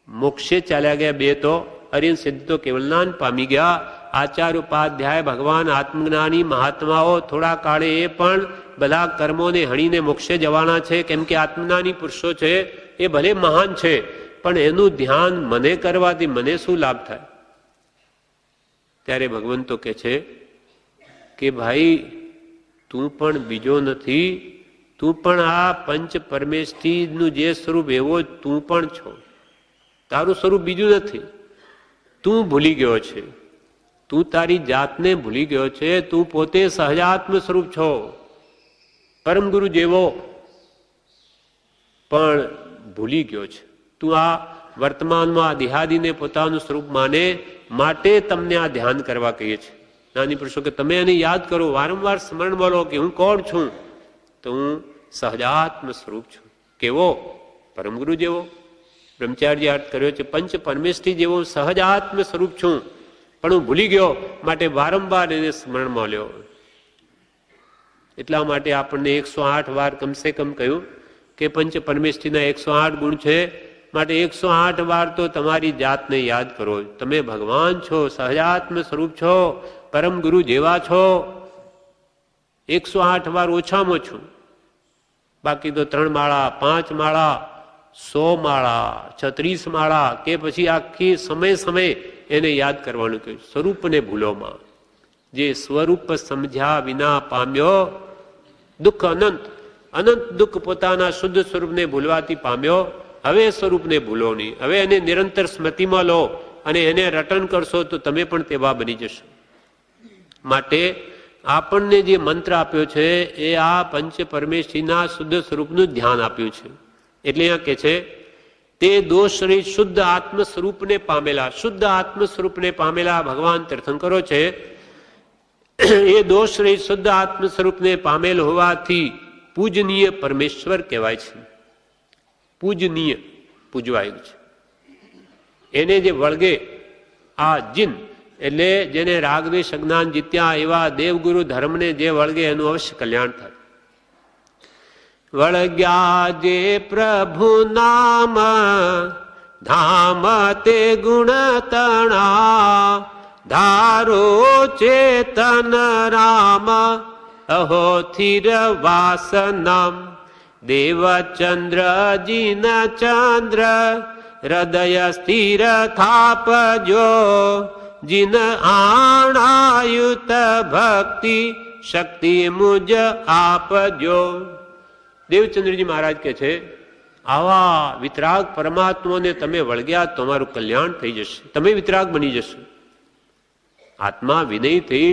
મોક્ષે ચાલ્યા ગયા, બે તો અરિયન સિદ્ધ તો કેવલનાન પામી ગયા. આચાર્ય ઉપાધ્યાય ભગવાન આત્મજ્ઞાની મહાત્માઓ થોડા કાળે એ પણ બધા કર્મોને હણીને મોક્ષે જવાના છે, કેમ કે આત્મજ્ઞાની પુરુષો છે એ ભલે મહાન છે, પણ એનું ધ્યાન મને કરવાથી મને શું લાભ થાય? ત્યારે ભગવાન તો કહે છે કે ભાઈ તું પણ બીજો નથી, તું પણ આ પંચ પરમેષ્ઠીનું જે સ્વરૂપ એવો તું પણ છો. તારું સ્વરૂપ બીજું નથી. તું ભૂલી ગયો છે, તું તારી જાતને ભૂલી ગયો છે. તું પોતે સહજાત્મ સ્વરૂપ છો, પરમ ગુરુ જેવો, પણ ભૂલી ગયો છે. તું આ વર્તમાનમાં દેહાદીને પોતાનું સ્વરૂપ માને, માટે તમને આ ધ્યાન કરવા કહીએ છીએ. નાની પુરુષો કે તમે એને યાદ કરો, વારંવાર સ્મરણ બોલો કે હું કોણ છું? તો હું સહજાત્મ સ્વરૂપ છું. કેવો? પરમ ગુરુ જેવો. બ્રહ્મચારી અર્થ કર્યો છે પંચ પરમેષ્ઠી જેવો સહજાત્મ સ્વરૂપ છું, પણ હું ભૂલી ગયો, માટે વારંવાર એને સ્મરણમાં લ્યો. એટલા માટે આપણને 108 વાર કમસે કમ કહ્યું કે પંચ પરમેષ્ઠીના 108 ગુણ છે, માટે 108 વાર તો તમારી જાતને યાદ કરો. તમે ભગવાન છો, સહજાત્મ સ્વરૂપ છો, પરમ ગુરુ જેવા છો. 108 વાર ઓછામાં છું. બાકી તો 3 માળા, 5 માળા, 100 માળા, 36 માળા, કે પછી આખી સમય એને યાદ કરવાનું કહ્યું. સ્વરૂપને ભૂલોમાં. જે સ્વરૂપ સમજ્યા વિના પામ્યો દુઃખ અનંત, અનંત દુઃખ પોતાના શુદ્ધ સ્વરૂપને ભૂલવાથી પામ્યો. હવે સ્વરૂપને ભૂલો નહીં. હવે એને નિરંતર સ્મૃતિમાં લો અને એને રટન કરશો તો તમે પણ તેવા બની જશો. માટે આપણને જે મંત્ર આપ્યો છે એ આ પંચ પરમેશ્વરીના શુદ્ધ સ્વરૂપનું ધ્યાન આપ્યું છે. એટલે અહીંયા કે છે તે દોષ રહિત શુદ્ધ આત્મ સ્વરૂપને પામેલા, શુદ્ધ આત્મ સ્વરૂપને પામેલા ભગવાન તીર્થંકરો છે. એ દોષ રહિત શુદ્ધ આત્મ સ્વરૂપને પામેલ હોવાથી પૂજનીય પરમેશ્વર કહેવાય છે. પૂજનીય, પૂજવાયું છે. એને જે વળગે આ જીન, એટલે જેને રાગદ્વેષ અજ્ઞાન જીત્યા એવા દેવગુરુ ધર્મને જે વળગે એનું અવશ્ય કલ્યાણ થાય. વળગ્યા જે પ્રભુ નામ ધામ તે ગુણ તણા, ધારો ચેતન રામ અહો થિર વાસનમ, દેવચંદ્ર જીન ચંદ્ર હૃદય સ્થિર થાપજો, જીન આણાયુત ભક્તિ શક્તિ મુજ આપજો. દેવચંદ્રજી મહારાજ કે છે આવા વિતરાગ પરમાત્માને તમે વળગ્યા તમારું કલ્યાણ થઈ જશે, તમે વિતરાગ બની જશો. આત્મા વિનય થઈ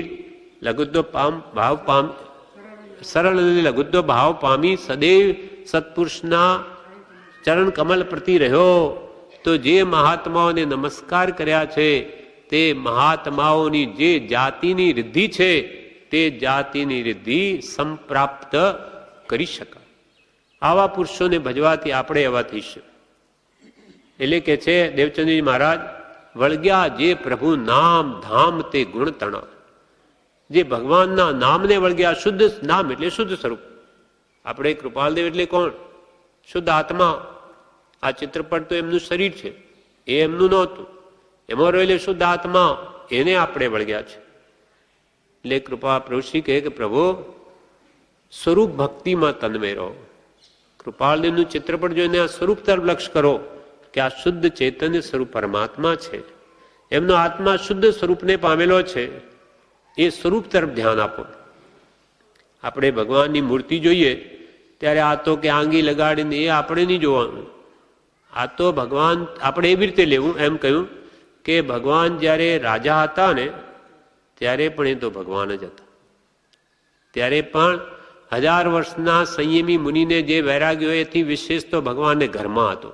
લઘુત્વ ભાવ પામ, સરળ લઘુત્વ ભાવ પામી સદૈવ સત્પુરુષના ચરણ કમલ પ્રતિ રહ્યો, તો જે મહાત્માઓને નમસ્કાર કર્યા છે તે મહાત્માઓની જે જાતિની રિદ્ધિ છે તે જાતિની રિદ્ધિ સંપ્રાપ્ત કરી શકાય. આવા પુરુષોને ભજવાથી આપણે એવા થઈશું. એટલે કે છે દેવચંદ્રજી મહારાજ વળગ્યા જે પ્રભુ નામ ધામ તે ગુણ તણા, જે ભગવાનના નામને વળગ્યા. શુદ્ધ નામ એટલે શુદ્ધ સ્વરૂપ. આપણે કૃપાલદેવ એટલે કોણ? શુદ્ધ આત્મા. આ ચિત્રપટ તો એમનું શરીર છે, એ એમનું નહોતું. એમાં રહેલે શુદ્ધ આત્મા, એને આપણે વળગ્યા છે. એટલે કૃપા પ્રભુશ્રી કહે કે પ્રભુ સ્વરૂપ ભક્તિમાં તન્મય રહો. કૃપાલદેવનું ચિત્રપટ જોઈને આ સ્વરૂપ તરફ લક્ષ કરો કે આ શુદ્ધ ચૈતન્ય સ્વરૂપ પરમાત્મા છે. એમનો આત્મા શુદ્ધ સ્વરૂપને પામેલો છે. એ સ્વરૂપ તરફ ધ્યાન આપો. આપણે ભગવાનની મૂર્તિ જોઈએ ત્યારે આ તો કે આંગી લગાડીને એ આપણે નહીં જોવાનું. આ તો ભગવાન આપણે એવી રીતે લેવું, એમ કહ્યું કે ભગવાન જ્યારે રાજા હતા ને ત્યારે પણ એ તો ભગવાન જ હતા. ત્યારે પણ 1000 વર્ષના સંયમી મુનિને જે વૈરાગ્ય હોય એથી વિશેષ તો ભગવાનને ઘરમાં હતો.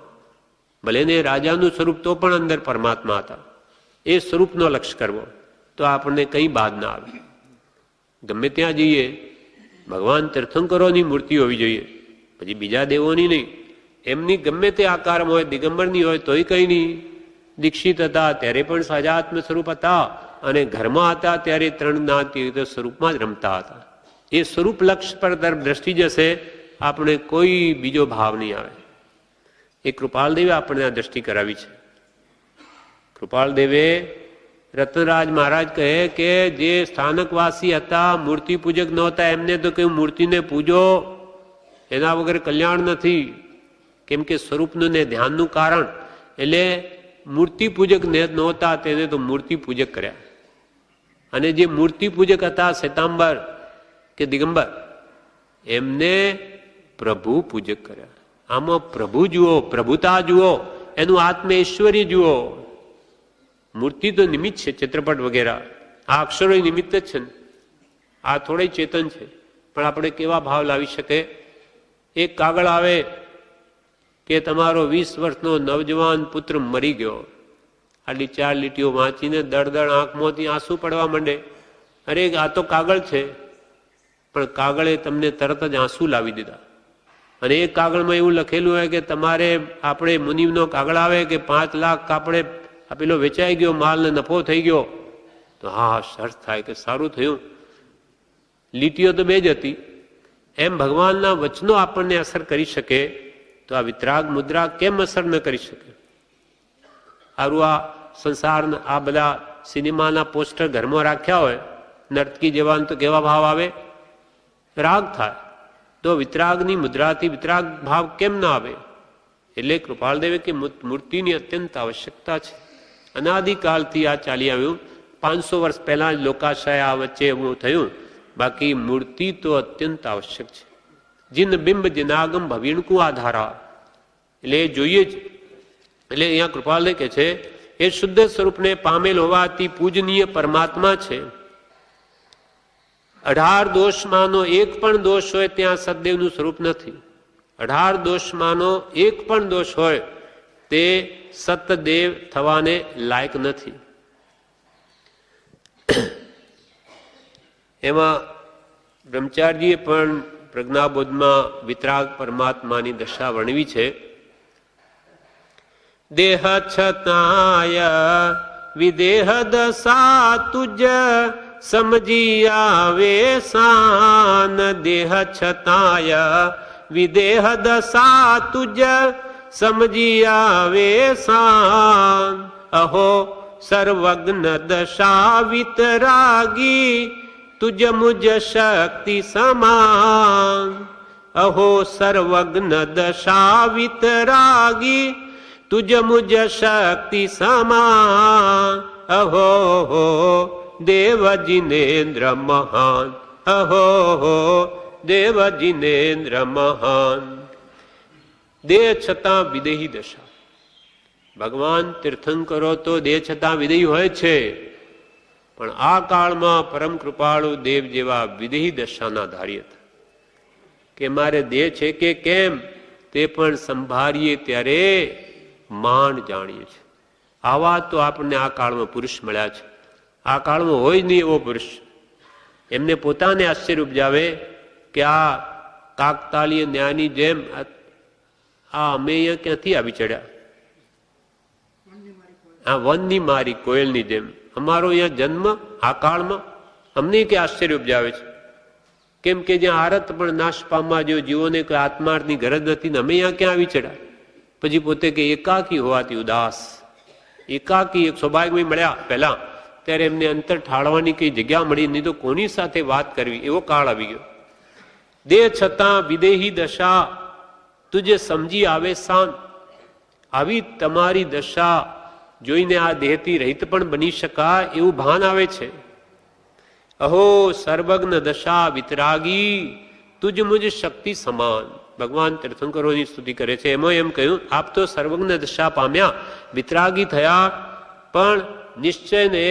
ભલે ને રાજાનું સ્વરૂપ તો પણ અંદર પરમાત્મા હતા. એ સ્વરૂપનો લક્ષ્ય કરવો તો આપણને કંઈ બાદ ના આવે. ગમે ત્યાં જઈએ ભગવાન તીર્થંકરોની મૂર્તિ હોવી જોઈએ, પછી બીજા દેવોની નહીં. એમની ગમે તે આકારમાં હોય, દિગંબરની હોય તોય કંઈ નહીં. દીક્ષિત હતા ત્યારે પણ સહજાત્મ સ્વરૂપ હતા, અને ઘરમાં હતા ત્યારે 3 જ્ઞાતિ સ્વરૂપમાં જ રમતા હતા. એ સ્વરૂપ લક્ષ્ય પર તરફ દ્રષ્ટિ જશે, આપણે કોઈ બીજો ભાવ નહીં આવે. એ કૃપાલદેવે આપણને આ દ્રષ્ટિ કરાવી છે. કૃપાલદેવે રત્નરાજ મહારાજ કહે કે જે સ્થાનકવાસી હતા, મૂર્તિ પૂજક નહોતા, એમને તો કહ્યું મૂર્તિને પૂજો, એના વગર કલ્યાણ નથી. કેમ કે સ્વરૂપનું ને ધ્યાનનું કારણ. એટલે મૂર્તિ પૂજક નહોતા તેને તો મૂર્તિ પૂજક કર્યા. અને જે મૂર્તિ પૂજક હતા શ્વેતાંબર કે દિગંબર, એમને પ્રભુ પૂજક કર્યા. આમાં પ્રભુ જુઓ, પ્રભુતા જુઓ, એનું આત્મૈશ્વર્ય જુઓ. મૂર્તિ તો નિમિત્ત છે, ચિત્રપટ વગેરે. આ અક્ષરો નિમિત્ત જ છે ને, આ થોડી ચેતન છે. પણ આપણે કેવા ભાવ લાવી શકે? એક કાગળ આવે કે તમારો 20 વર્ષનો નવજવાન પુત્ર મરી ગયો, આટલી 4 લીટીઓ વાંચીને દળદળ આંખમાંથી આંસુ પડવા માંડે. અરે આ તો કાગળ છે, પણ કાગળે તમને તરત જ આંસુ લાવી દીધા. અને એ કાગળમાં એવું લખેલું હોય કે તમારે, આપણે મુનિમનો કાગળ આવે કે 5 લાખ આપણે પેલો વેચાઈ ગયો, માલને નફો થઈ ગયો, તો હા હર્ષ થાય કે સારું થયું. લીટીઓ તો 2 જ હતી. એમ ભગવાનના વચનો આપણને અસર કરી શકે તો આ વિતરાગ મુદ્રા કેમ અસર ન કરી શકે? આરું આ સંસારના આ બધા સિનેમાના પોસ્ટર ઘરમાં રાખ્યા હોય નર્તકી જેવા, તો કેવા ભાવ આવે? રાગ થાય. તો વિતરાગની મુદ્રાથી વિતરાગ ભાવ કેમ ના આવે? એટલે કૃપાલદેવે કે મૂર્તિની અત્યંત આવશ્યકતા છે. અનાદિકાલથી આ ચાલી આવ્યું. 500 વર્ષ પહેલા જ લોકાશય આ વચ્ચે એવું થયું. બાકી મૂર્તિ તો અત્યંત આવશ્યક છે. જીન બિંબ જિનાગમ ભવિણકુ આધારા, એટલે એ જોઈએ જ. એટલે અહીંયા કૃપાલદેવ કે છે એ શુદ્ધ સ્વરૂપને પામેલ હોવાથી પૂજનીય પરમાત્મા છે. 18 દોષમાંનો એક પણ દોષ હોય ત્યાં સદદેવનું સ્વરૂપ નથી. 18 દોષમાંનો એક પણ દોષ હોય તે સતદેવ થવાને લાયક નથી. એમાં બ્રહ્મચારીજીએ પણ પ્રજ્ઞાબોધમાં વિતરાગ પરમાત્માની દશા વર્ણવી છે. દેહ છતાય વિદેહ દશા તુજ સમજી આવે સાન. દેહ છતાય વિદેહ દશા તુજ સમજી આવે સાન. અહો સર્વજ્ઞ દશા વિતરાગી તુજ મુજ શક્તિ સમાન. અહો સર્વજ્ઞ દશા વિતરાગી તુજ મુજ શક્તિ સમાન. અહો દેવ જિનેન્દ્ર મહાન. અહો દેવ જિનેન્દ્ર મહાન. દેહ છતાં વિદેહી દશા. ભગવાન તીર્થંકરો તો દેહ છતાં વિદેહી હોય છે, પણ આ કાળમાં પરમ કૃપાળુ દેવ જેવા વિદેહી દશાના ધારી હતા. કે મારે દેહ છે કે કેમ તે પણ સંભાળીએ ત્યારે માંડ જાણીએ છીએ. આવા તો આપણને આ કાળમાં પુરુષ મળ્યા છે. આ કાળમાં હોય નહીં એવો પુરુષ. એમને પોતાને આશ્ચર્ય ઉપજાવે કે આ કાકતાલીય ન્યાયની જેમ આ અમે અહીંયા ક્યાંથી આવી ચડ્યા? આ વનની મારી કોયલની જેમ અમારો અહીંયા જન્મ આ કાળમાં અમને કે આશ્ચર્ય ઉપજાવે છે. કેમ કે જ્યાં આરત પણ નાશ પામવા જો જીવોને કોઈ આત્માર્થની ગરજ નથી ને અમે અહીંયા ક્યાં આવી ચડ્યા? પછી પોતે કે એકાકી હોવાથી ઉદાસ. એકાકી એક સૌભાગ્યમય મળ્યા પહેલા, ત્યારે એમને અંતર ઠાળવાની કઈ જગ્યા મળી નહીં, તો કોની સાથે વાત કરવી એવો કાળ આવી ગયો. દેહ છતાં વિદેહી દશા તુજે સમજી આવે શાંત. આવી તમારી દશા જોઈને આ દેહથી રહિત પણ બની શકાય એવું ભાન આવે છે. અહો સર્વજ્ઞ દશા વિતરાગી તુજ મુજ શક્તિ સમાન. ભગવાન તીર્થંકરોની સ્તુતિ કરે છે. એમાં એમ કહ્યું આપ તો સર્વજ્ઞ દશા પામ્યા, વિતરાગી થયા, પણ નિશ્ચયને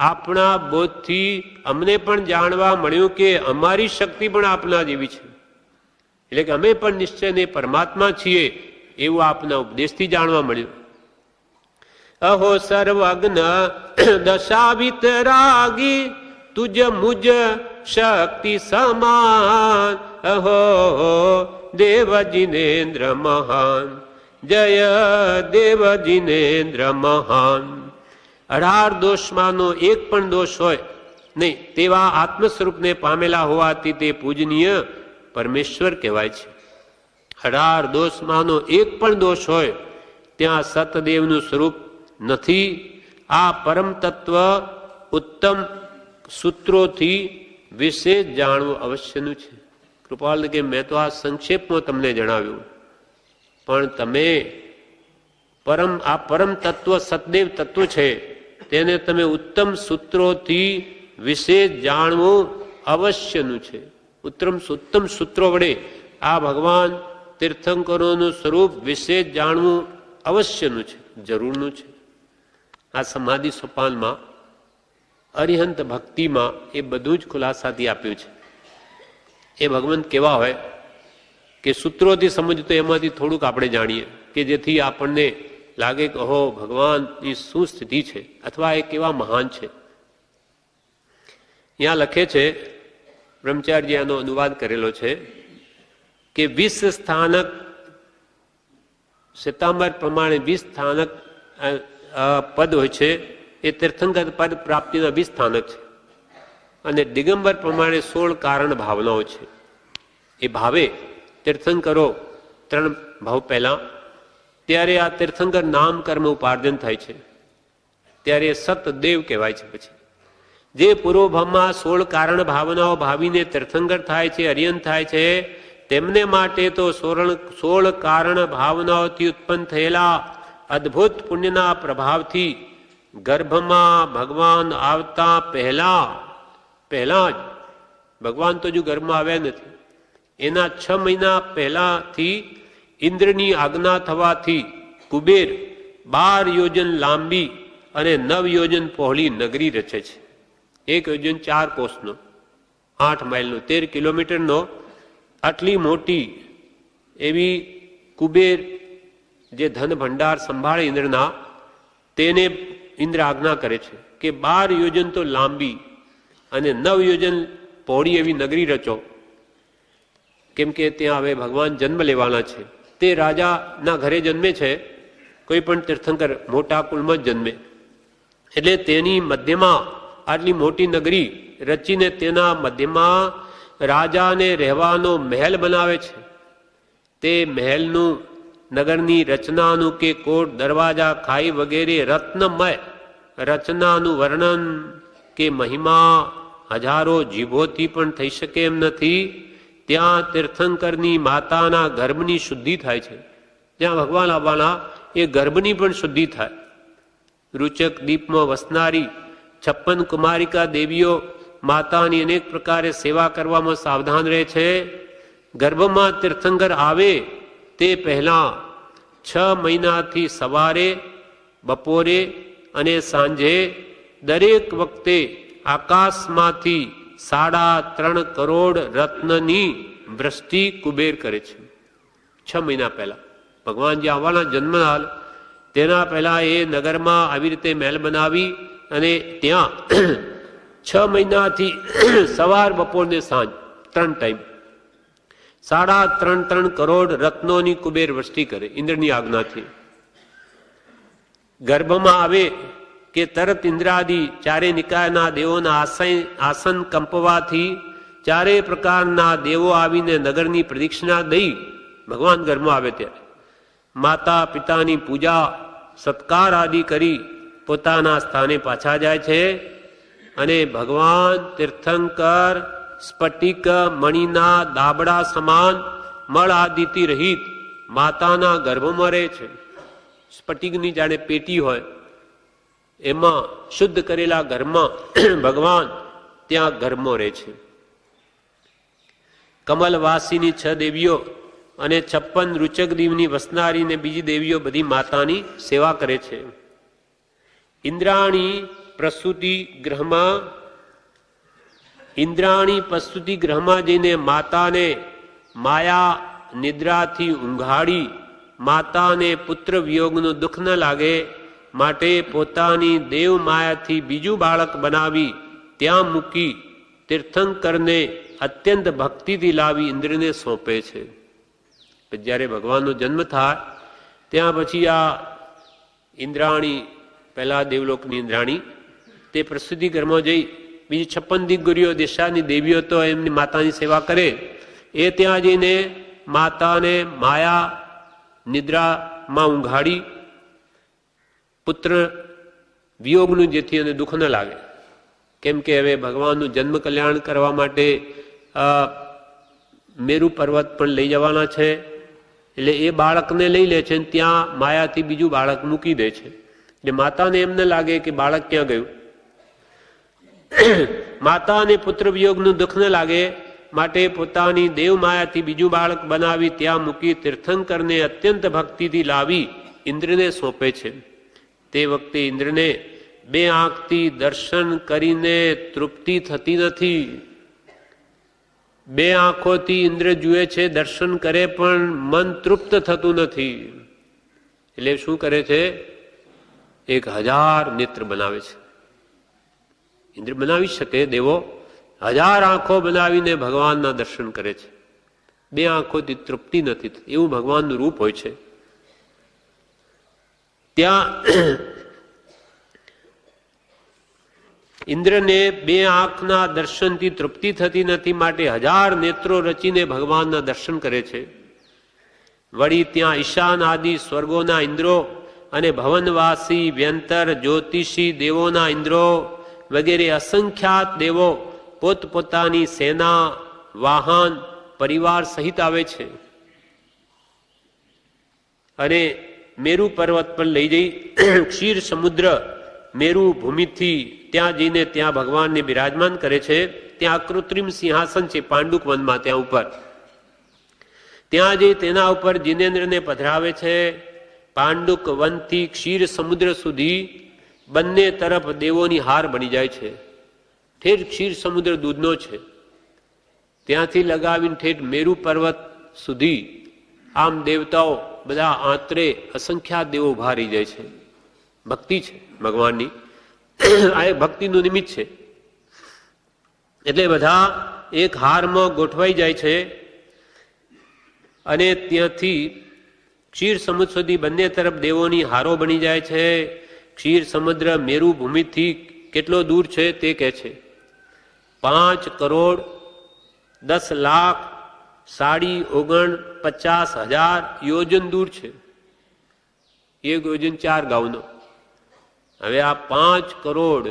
આપણા બોધથી અમને પણ જાણવા મળ્યું કે અમારી શક્તિ પણ આપના જેવી છે, એટલે કે અમે પણ નિશ્ચયને પરમાત્મા છીએ એવું આપના ઉપદેશથી જાણવા મળ્યું. અહો સર્વજ્ઞ દશા વિતરાગી તુજ મુજ શક્તિ સમાન. અહો દેવ જિનેન્દ્ર મહાન, જય દેવ જિનેન્દ્ર મહાન. 18 દોષમાંનો એક પણ દોષ હોય નહીં તેવા આત્મ સ્વરૂપને પામેલા હોવાથી તે પૂજનીય પરમેશ્વર કહેવાય છે. 18 દોષમાંનો એક પણ દોષ હોય ત્યાં સતદેવનું સ્વરૂપ નથી. આ પરમ તત્વ ઉત્તમ સૂત્રોથી વિશેષ જાણવું અવશ્યનું છે. કૃપાલ કે મેં તો આ સંક્ષેપમાં તમને જણાવ્યું, પણ તમે આ પરમ તત્વ સતદેવ તત્વ છે તેને તમે ઉત્તમ સૂત્રોથી વિશેષ જાણવું અવશ્યનું છે. ઉત્તમ સૂત્રો વડે આ ભગવાન તીર્થંકરોનું સ્વરૂપ વિશેષ જાણવું અવશ્યનું છે, જરૂરનું છે. આ સમાધિ સોપાનમાં અરિહંત ભક્તિમાં એ બધું જ ખુલાસાથી આપ્યું છે. એ ભગવંત કેવા હોય કે સૂત્રોથી સમજવું તો એમાંથી થોડુંક આપણે જાણીએ કે જેથી આપણને લાગે કે ઓહો ભગવાનની શું સ્થિતિ છે અથવા એ કેવા મહાન છે. અહીંયા લખે છે, બ્રહ્મચારીજી આનો અનુવાદ કરેલો છે કે 20 સ્થાનક શ્વેતાંબર પ્રમાણે 20 સ્થાનક પદ હોય છે. એ તીર્થંકર પદ પ્રાપ્તિના 20 સ્થાનક છે અને દિગંબર પ્રમાણે 16 કારણ ભાવનાઓ છે. એ ભાવે તીર્થંકરો 3 ભાવ પહેલા ત્યારે આ તીર્થંકર નામ કર્મ ઉપાર્જન થાય છે ત્યારે સતદેવ કહેવાય છે. પછી જે પૂર્વભાવમાં 16 કારણ ભાવનાઓ ભાવીને તીર્થંકર થાય છે, અરિયન થાય છે, તેમને માટે તો 16 કારણ ભાવનાઓથી ઉત્પન્ન થયેલા અદ્ભુત પુણ્યના પ્રભાવથી ગર્ભમાં ભગવાન આવતા પહેલા જ ભગવાન તો જો ગર્ભમાં આવ્યા નથી એના 6 મહિના પહેલાથી ઇન્દ્રની આજ્ઞા થવાથી કુબેર 12 યોજન લાંબી અને 9 યોજન પહોળી નગરી રચે છે. 1 યોજન 4 કોસનો 8 માઇલનો 13 કિલોમીટરનો આટલી મોટી એવી કુબેર જે ધન ભંડાર સંભાળે ઇન્દ્રના, તેને ઇન્દ્ર આજ્ઞા કરે છે કે 12 યોજન તો લાંબી અને 9 યોજન પહોળી એવી નગરી રચો, કેમ કે ત્યાં હવે ભગવાન જન્મ લેવાના છે. તે રાજાના ઘરે જન્મે છે, કોઈ પણ તીર્થંકર મોટા કુળમાં જ જન્મે, એટલે તેની મધ્યમાં આટલી મોટી નગરી રચીને તેના મધ્યમાં રાજાને રહેવાનો મહેલ બનાવે છે. તે મહેલનું નગરની રચનાનું કે કોટ દરવાજા ખાઈ વગેરે રત્નમય રચનાનું વર્ણન કે મહિમા હજારો જીભોથી પણ થઈ શકે એમ નથી. ત્યાં તીર્થંકરની માતાના ગર્ભની શુદ્ધિ થાય છે. જ્યાં ભગવાન આવવાના એ ગર્ભની પણ શુદ્ધિ થાય. રૂચક દીપમાં વસનારી 56 કુમારિકા દેવીઓ માતાની અનેક પ્રકારે સેવા કરવામાં સાવધાન રહે છે. ગર્ભમાં તીર્થંકર આવે તે પહેલા 6 મહિનાથી સવારે, બપોરે અને સાંજે દરેક વખતે આકાશમાંથી 3.5 કરોડ રત્નની વૃષ્ટિ કુબેર કરે છે. 6 મહિના પહેલા ભગવાન જે આવવાના જન્મનાલ તેના પહેલા એ નગરમાં આવી રીતે મહેલ બનાવી અને ત્યાં 6 મહિનાથી સવાર, બપોર ને સાંજ 3 ટાઈમ 3.5 કરોડ રત્નોની કુબેર વૃષ્ટિ કરે ઇન્દ્રની આજ્ઞાથી. ગર્ભમાં આવે કે તરત ઇન્દ્રાદિ 4 નિકાયના દેવોના આસન કંપવાથી 4 પ્રકારના દેવો આવીને નગરની પ્રદક્ષિણા દઈ ભગવાન ગર્ભમાં આવે ત્યારે માતા પિતાની પૂજા સત્કાર આદિ કરી પોતાના સ્થાને પાછા જાય છે અને ભગવાન તીર્થંકર સ્ફટિક મણિના દાબડા સમાન મળ આદિથી રહિત માતાના ગર્ભમાં રહે છે. સ્ફટિકની જાણે પેટી હોય એમાં શુદ્ધ કરેલા ઘરમાં ભગવાન ત્યાં ગર્ભમાં રહે છે. કમલવાસીની 6 દેવીઓ અને 56 રૂચક દીવની વસનારી ને બીજી દેવીઓ બધી માતાની સેવા કરે છે. ઇન્દ્રાણી પ્રસૂતિ ગ્રહમાં જઈને માતાને માયા નિદ્રાથી ઊંઘાડી માતાને પુત્ર વિયોગનું દુઃખ ન લાગે માટે પોતાની દેવ માયાથી બીજું બાળક બનાવી ત્યાં મૂકી તીર્થંકરને અત્યંત ભક્તિથી લાવી ઇન્દ્રને સોંપે છે. જ્યારે ભગવાનનો જન્મ થાય ત્યાં પછી આ ઇન્દ્રાણી, પહેલા દેવલોકની ઇન્દ્રાણી, તે પ્રસૂતિ ઘરમાં જઈ બીજી 56 દિગ્ગુરીઓ દેશાની દેવીઓ તો એમની માતાની સેવા કરે, એ ત્યાં જઈને માતાને માયા નિદ્રામાં ઊંઘાડી પુત્ર વિયોગનું, જેથી એને દુઃખ ન લાગે. કેમ કે હવે ભગવાનનું જન્મ કલ્યાણ કરવા માટે મેરુ પર્વત પણ લઈ જવાના છે, એટલે એ બાળકને લઈ લે છે, ત્યાં માયાથી બીજું બાળક મૂકી દે છે. એટલે માતાને એમ ન લાગે કે બાળક ક્યાં ગયું. માતાને પુત્ર વિયોગનું દુઃખ ન લાગે માટે પોતાની દેવ માયાથી બીજું બાળક બનાવી ત્યાં મૂકી તીર્થંકરને અત્યંત ભક્તિથી લાવી ઇન્દ્રને સોંપે છે. તે વખતે ઇન્દ્રને 2 આંખથી દર્શન કરીને તૃપ્તિ થતી નથી. 2 આંખોથી ઇન્દ્ર જુએ છે, દર્શન કરે, પણ મન તૃપ્ત થતું નથી. એટલે શું કરે છે? 1000 નેત્ર બનાવે છે. ઇન્દ્ર બનાવી શકે, દેવો 1000 આંખો બનાવીને ભગવાનના દર્શન કરે છે. 2 આંખોથી તૃપ્તિ નથી થતી. એવું ભગવાનનું રૂપ હોય છે. ત્યાં ઇન્દ્રને 2 આંખના દર્શનથી તૃપ્તિ થતી નથી માટે 1000 નેત્રો રચીને ભગવાનના દર્શન કરે છે. વળી ત્યાં ઈશાન આદિ સ્વર્ગોના ઇન્દ્રો અને ભવનવાસી વ્યંતર જ્યોતિષી દેવોના ઇન્દ્રો વગેરે અસંખ્યાત દેવો પોતપોતાની સેના, વાહન, પરિવાર સહિત આવે છે અને મેરુ પર્વત પર લઈ જઈ ક્ષીર સમુદ્ર મેરુ ભૂમિથી ત્યાં જઈને ત્યાં ભગવાનને બિરાજમાન કરે છે. ત્યાં કૃત્રિમ સિંહાસન છે પાંડુક વનમાં, ત્યાં ઉપર. ત્યાં જઈ તેના ઉપર જીનેન્દ્રને પધરાવે છે. પાંડુક વનથી ક્ષીર સમુદ્ર સુધી બંને તરફ દેવોની હાર બની જાય છે. ઠેઠ ક્ષીર સમુદ્ર દૂધનો છે, ત્યાંથી લગાવીને ઠેઠ મેરુ પર્વત સુધી આમ દેવતાઓ બધા આંતરે અસંખ્યાત દેવો ઉભા રહી જાય છે. ભક્તિ છે ભગવાનની, આ એક ભક્તિનું નિમિત્ત છે. એટલે બધા એક હારમાં ગોઠવાઈ જાય છે અને ત્યાંથી ક્ષીર સમુદ્ર સુધી બંને તરફ દેવોની હારો બની જાય છે. ક્ષીર સમુદ્ર મેરુ ભૂમિથી કેટલો દૂર છે તે કહે છે. 5,10,49,50,000 યોજન દૂર છે. 1 યોજન 4 ગાઉનો. હવે આ 5 કરોડ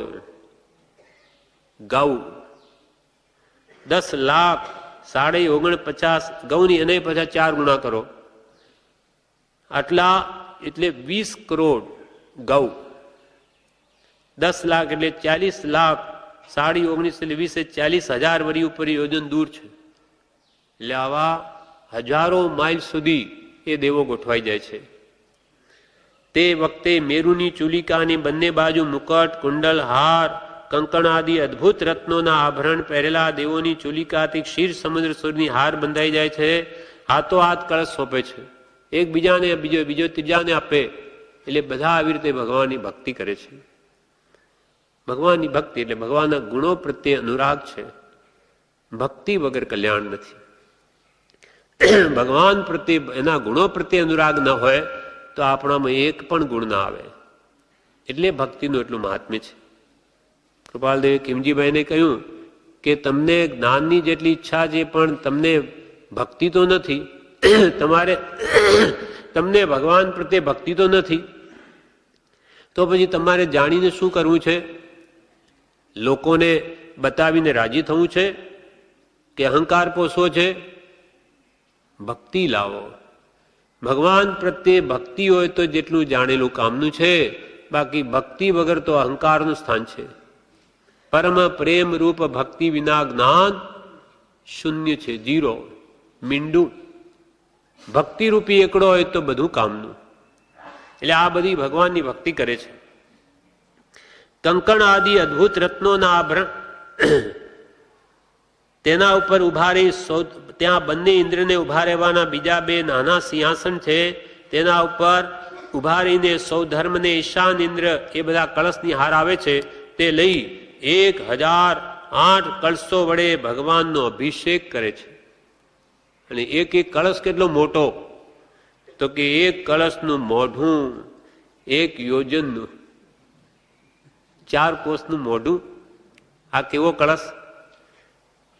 ગાઉ, 10 લાખ 49,50 ગૌની અને પછી 4 ગુણા કરો, આટલા એટલે 20 કરોડ ગૌ. 10 લાખ એટલે 40 લાખ, 19.5 એટલે 20 40,000 વરી ઉપર યોજન દૂર છે. એટલે આવા હજારો માઇલ સુધી એ દેવો ગોઠવાઈ જાય છે. તે વખતે મેરુની ચુલિકાની બંને બાજુ મુકટ, કુંડલ, હાર, કંકણ આદિ અદભુત રત્નોના આભરણ પહેરેલા દેવોની ચુલિકાથી ક્ષીર સમુદ્ર સુરની હાર બંધાઈ જાય છે. હાથો હાથ કળશ સોંપે છે, એકબીજાને બીજો ત્રીજાને આપે. એટલે બધા આવી રીતે ભગવાનની ભક્તિ કરે છે. ભગવાનની ભક્તિ એટલે ભગવાનના ગુણો પ્રત્યે અનુરાગ છે. ભક્તિ વગર કલ્યાણ નથી. ભગવાન પ્રત્યે, એના ગુણો પ્રત્યે અનુરાગ ન હોય તો આપણામાં એક પણ ગુણ ના આવે. એટલે ભક્તિનું એટલું મહાત્મ્ય છે. કૃપાલદેવે કિમજીભાઈને કહ્યું કે તમને જ્ઞાનની જેટલી ઈચ્છા છે પણ તમને ભક્તિ તો નથી. તમને ભગવાન પ્રત્યે ભક્તિ તો નથી, તો પછી તમારે જાણીને શું કરવું છે? લોકોને બતાવીને રાજી થવું છે કે અહંકાર પોષવો છે? ભક્તિ લાવો. ભગવાન પ્રત્યે ભક્તિ હોય તો જેટલું જાણેલું કામનું છે, બાકી ભક્તિ વગર તો અહંકારનું સ્થાન છે. પરમ પ્રેમ રૂપ ભક્તિ વિના જ્ઞાન શૂન્ય છે, 0, મીંડું. ભક્તિ રૂપી એકડો હોય તો બધું કામનું. એટલે આ બધી ભગવાનની ભક્તિ કરે છે. કંકણ આદિ અદ્ભુત રત્નોના આભરણ તેના ઉપર ઉભા રહી ત્યાં બંને ઇન્દ્રને ઉભા રહેવાના બીજા બે નાના સિંહાસન છે. તેના ઉપર ઉભા રહીને સૌધર્મને ઈશાન ઇન્દ્ર એ બધા કળશની હાર આવે છે તે લઈ 1008 કળશો વડે ભગવાનનો અભિષેક કરે છે. અને એક એક કળશ કેટલો મોટો, તો કે એક કળશનું મોઢું 1 યોજનનું, 4 કોસનું મોઢું. આ કેવો કળશ?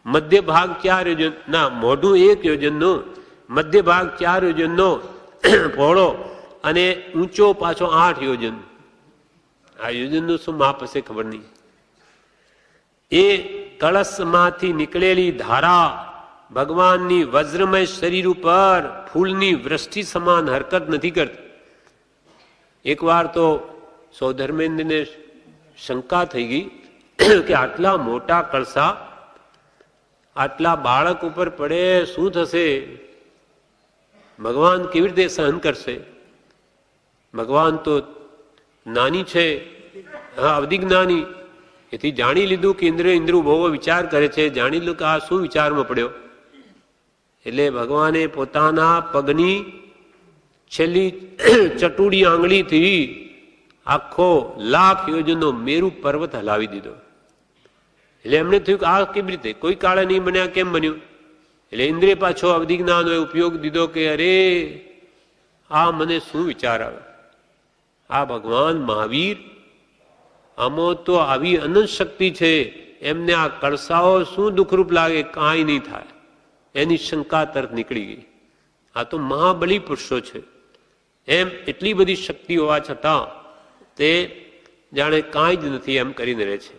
મધ્ય ભાગ 4 યોજન ના, મોઢું 1 યોજનનું, મધ્ય ભાગ 4 યોજનનો પહોળો અને ઊંચો પાછો 8 યોજન. આ યોજનનું શું માપ હશે ખબર નહીં. એ કળશમાંથી નીકળેલી ધારા ભગવાનની વજ્રમય શરીર ઉપર ફૂલની વૃષ્ટિ સમાન હરકત નથી કરતી. એકવાર તો સૌધર્મેન્દ્રને શંકા થઈ ગઈ કે આટલા મોટા કળશા આટલા બાળક ઉપર પડે શું થશે? ભગવાન કેવી રીતે સહન કરશે? ભગવાન તો નાની છે, અવધિજ્ઞાની. એથી જાણી લીધું કે ઇન્દ્ર બહુ વિચાર કરે છે. જાણી લીધું કે આ શું વિચારમાં પડ્યો. એટલે ભગવાને પોતાના પગની છેલ્લી ચટુડી આંગળીથી આખો 1,00,000 યોજનનો મેરુ પર્વત હલાવી દીધો. એટલે એમને થયું કે આ કેવી રીતે, કોઈ કાળે નહીં બન્યા, કેમ બન્યું? એટલે ઇન્દ્રે પાછો અવધિજ્ઞાનનો ઉપયોગ દીધો કે અરે આ મને શું વિચાર આવે. આ ભગવાન મહાવીર, આમાં તો આવી અનંત શક્તિ છે, એમને આ કળસાઓ શું દુઃખરૂપ લાગે? કાંઈ નહીં થાય. એની શંકા તરત નીકળી ગઈ. આ તો મહાબલી પુરુષો છે, એમ એટલી બધી શક્તિ હોવા છતાં તે જાણે કાંઈ જ નથી એમ કરીને રહે છે.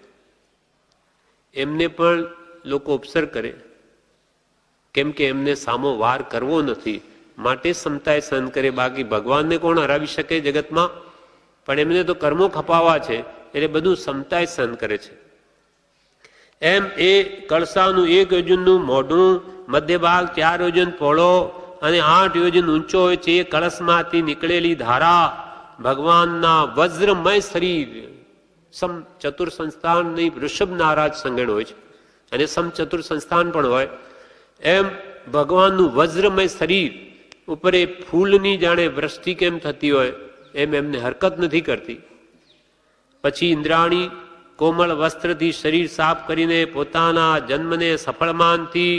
એમને પણ લોકો ઉપસર કરે, કેમ કે એમને સામો વાર કરવો નથી, માટે સમતાએ સહન કરે. બાકી ભગવાનને કોણ હરાવી શકે જગતમાં? પણ એમને તો કર્મો ખપાવવા છે, એટલે બધું સમતાએ સહન કરે છે. એમ એ કળસાનું 1 યોજનનું મોઢું, મધ્ય ભાગ 4 યોજન પહોળો અને 8 યોજન ઊંચો હોય છે. એ કળશમાંથી નીકળેલી ધારા ભગવાનના વજ્રમય શરીર, સમ ચતુર સંસ્થાન નહીં, વૃષભ નારાજ સંગણ હોય છે અને સમ ચતુર સંસ્થાન પણ હોય. એમ ભગવાનનું વજ્રમય શરીર ઉપર એ ફૂલની જાણે વૃષ્ટિ કેમ થતી હોય એમ એમને હરકત નથી કરતી. પછી ઇન્દ્રાણી કોમળ વસ્ત્રથી શરીર સાફ કરીને પોતાના જન્મને સફળમાનથી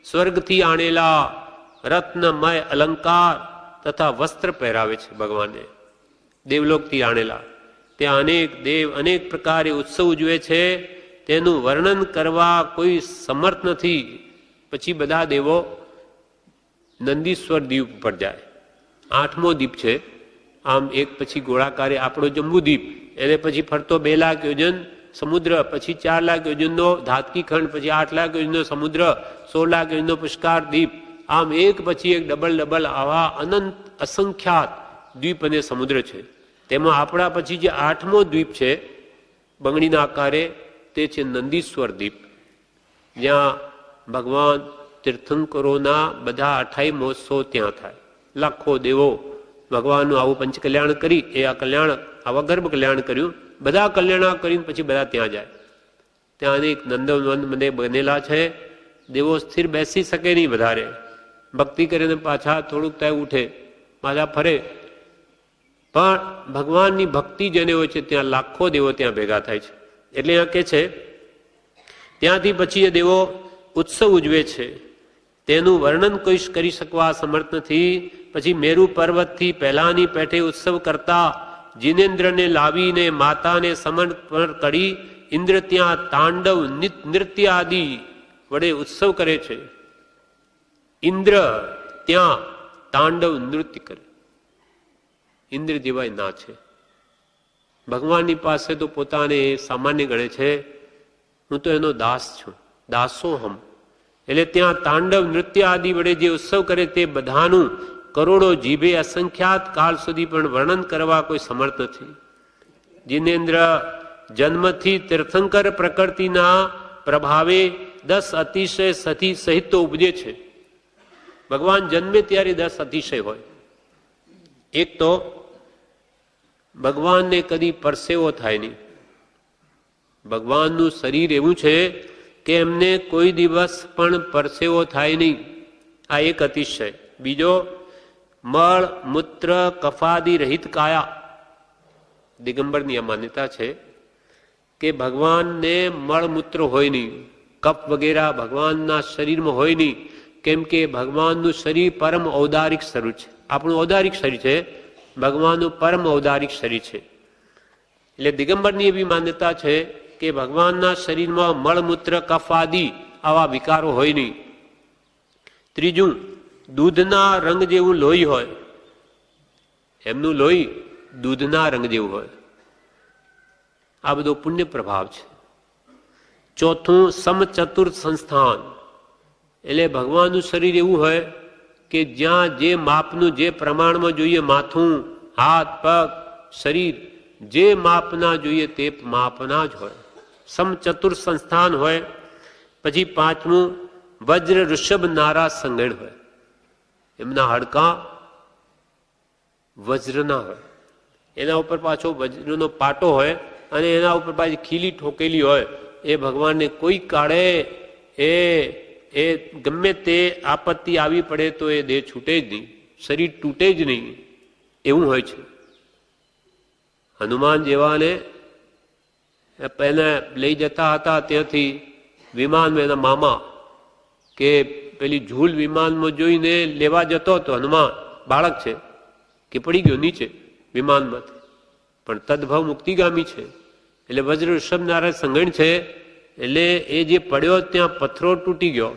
સ્વર્ગથી આણેલા રત્નમય અલંકાર તથા વસ્ત્ર પહેરાવે છે ભગવાનને, દેવલોકથી આણેલા. ત્યાં અનેક દેવ અનેક પ્રકારે ઉત્સવ ઉજવે છે, તેનું વર્ણન કરવા કોઈ સમર્થ નથી. પછી બધા દેવો નંદીશ્વર દ્વીપ પર જાય. 8મો દ્વીપ છે, આમ એક પછી ગોળાકારે આપણો જંબુ દ્વીપ, એને પછી ફરતો 2 લાખ યોજન સમુદ્ર, પછી 4 લાખ યોજનનો ધાતકી ખંડ, પછી 8 લાખ યોજનનો સમુદ્ર, 16 લાખ યોજનનો પુષ્કાર દ્વીપ. આમ એક પછી એક ડબલ આવા અનંત અસંખ્યાત દ્વીપ અને સમુદ્ર છે. તેમાં આપણા પછી જે 8મો દ્વીપ છે બંગડીના આકારે, તે છે નંદીશ્વર દ્વીપ, જ્યાં ભગવાન તીર્થંકરોના બધા 28 મહોત્સવ ત્યાં થાય. લાખો દેવો ભગવાનનું આવું પંચકલ્યાણ કરી, એ આ કલ્યાણ આવા ગર્ભ કલ્યાણ કર્યું, બધા કલ્યાણ કરીને પછી બધા ત્યાં જાય. ત્યાં અનેક નંદવન મને બનેલા છે. દેવો સ્થિર બેસી શકે નહીં વધારે, ભક્તિ કરીને પાછા થોડુંક ત્યાં ઉઠે, પાછા ફરે. પણ ભગવાનની ભક્તિ જેને હોય છે ત્યાં લાખો દેવો ત્યાં ભેગા થાય છે. એટલે આ કે છે ત્યાંથી પછી એ દેવો ઉત્સવ ઉજવે છે, તેનું વર્ણન કોઈ કરી શકવા સમર્થ નથી. પછી મેરુ પર્વતથી પહેલાની પેઠે ઉત્સવ કરતા જીનેન્દ્રને લાવીને માતાને સમર્પણ કરી ઇન્દ્ર ત્યાં તાંડવ નૃત્ય આદિ વડે ઉત્સવ કરે છે. ઇન્દ્ર ત્યાં તાંડવ નૃત્ય કરે. ઇન્દ્ર જેવાય ના છે. ભગવાનની પાસે તો પોતાને સામાન્ય ગણે છે, હું તો એનો દાસ છું, દાસોહમ. એટલે ત્યાં તાંડવ નૃત્ય આદિ વડે જે ઉત્સવ કરે તે બધાનું કરોડો જીભે અસંખ્યાત કાળ સુધી પણ વર્ણન કરવા કોઈ સમર્થ નથી. જીનેન્દ્ર જન્મથી તીર્થંકર પ્રકૃતિના પ્રભાવે 10 અતિશય સહિત તો ઉપજે છે. ભગવાન જન્મે ત્યારે 10 અતિશય હોય. એક તો ભગવાનને કદી પરસેવો થાય નહીં, ભગવાનનું શરીર એવું છે કે એમને કોઈ દિવસ પણ પરસેવો થાય નહીં. આ એક અતિશય. બીજો, મળ મૂત્ર કફાદી રહિત કાયા. દિગંબરની આ માન્યતા છે કે ભગવાનને મળમૂત્ર હોય નહીં, કફ વગેરે ભગવાનના શરીરમાં હોય નહીં, કેમ કે ભગવાનનું શરીર પરમ ઔદારિક શરીર છે. આપણું ઔદારિક શરીર છે, ભગવાનનું પરમ ઔદારિક શરીર છે. એટલે દિગંબરની એવી માન્યતા છે કે ભગવાનના શરીરમાં મળમૂત્ર કફ આદિ આવા વિકારો હોય નહીં. ત્રીજું, દૂધના રંગ જેવું લોહી હોય. એમનું લોહી દૂધના રંગ જેવું હોય. આ બધો પુણ્ય પ્રભાવ છે. ચોથું, સમચતુર સંસ્થાન. એટલે ભગવાનનું શરીર એવું હોય કે જ્યાં જે માપનું જે પ્રમાણમાં જોઈએ, માથું, હાથ, પગ, શરીર જે માપના જોઈએ તે માપના જ હોય. સમચતુર સંસ્થાન હોય. પછી પાંચમું, વજ્ર ઋષભ નારા સંગણ હોય. એમના હાડકાં વજ્રના હોય, એના ઉપર પાછો વજ્રનો પાટો હોય અને એના ઉપર પાછી ખીલી ઠોકેલી હોય. એ ભગવાનને કોઈ કાળે એ ગમે તે આપત્તિ આવી પડે તો એ દેહ છૂટે જ નહીં, શરીર તૂટે જ નહીં, એવું હોય છે. હનુમાન જેવાને પહેલા લઈ જતા હતા ત્યાંથી વિમાનમાં, એના મામા કે પેલી ઝૂલ વિમાનમાં જોઈને લેવા જતો હતો. હનુમાન બાળક છે કે પડી ગયો નીચે વિમાનમાંથી, પણ તદભાવ મુક્તિગામી છે. એટલે વજ્ર ઋષભ નારાયણ સંગણ છે. એટલે એ જે પડ્યો ત્યાં પથ્થરો તૂટી ગયો,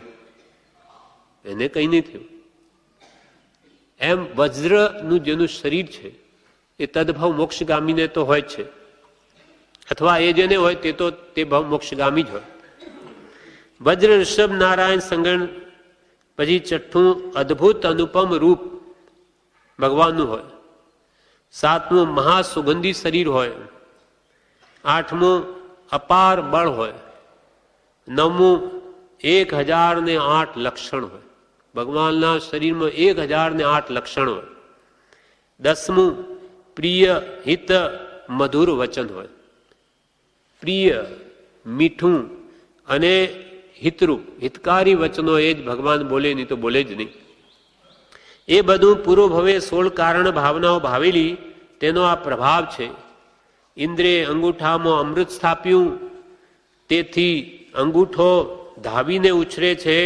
એને કંઈ નહીં થયું. એમ વજ્રનું જેનું શરીર છે એ તદભાવ મોક્ષગામીને તો હોય જ છે, અથવા એ જેને હોય તે ભાવ મોક્ષગામી જ હોય. વજ્ર ઋષભ નારાયણ સંગણ. પછી છઠ્ઠું, અદ્ભુત અનુપમ રૂપ ભગવાનનું હોય. સાતમું, મહાસુગંધી શરીર હોય. આઠમું, અપાર બળ હોય. નવમું, 1008 લક્ષણ હોય. ભગવાનના શરીરમાં 1008 લક્ષણ હોય. દસમું, પ્રિય હિત મધુર વચન હોય. પ્રિય, મીઠું અને હિતરૂપ, હિતકારી વચનો એ જ ભગવાન બોલે, નહીં તો બોલે જ નહીં. એ બધું પૂર્વ ભવે 16 કારણ ભાવનાઓ ભાવેલી તેનો આ પ્રભાવ છે. ઇન્દ્રે અંગૂઠામાં અમૃત સ્થાપ્યું, તેથી અંગૂઠો ધાવીને ઉછરે છે,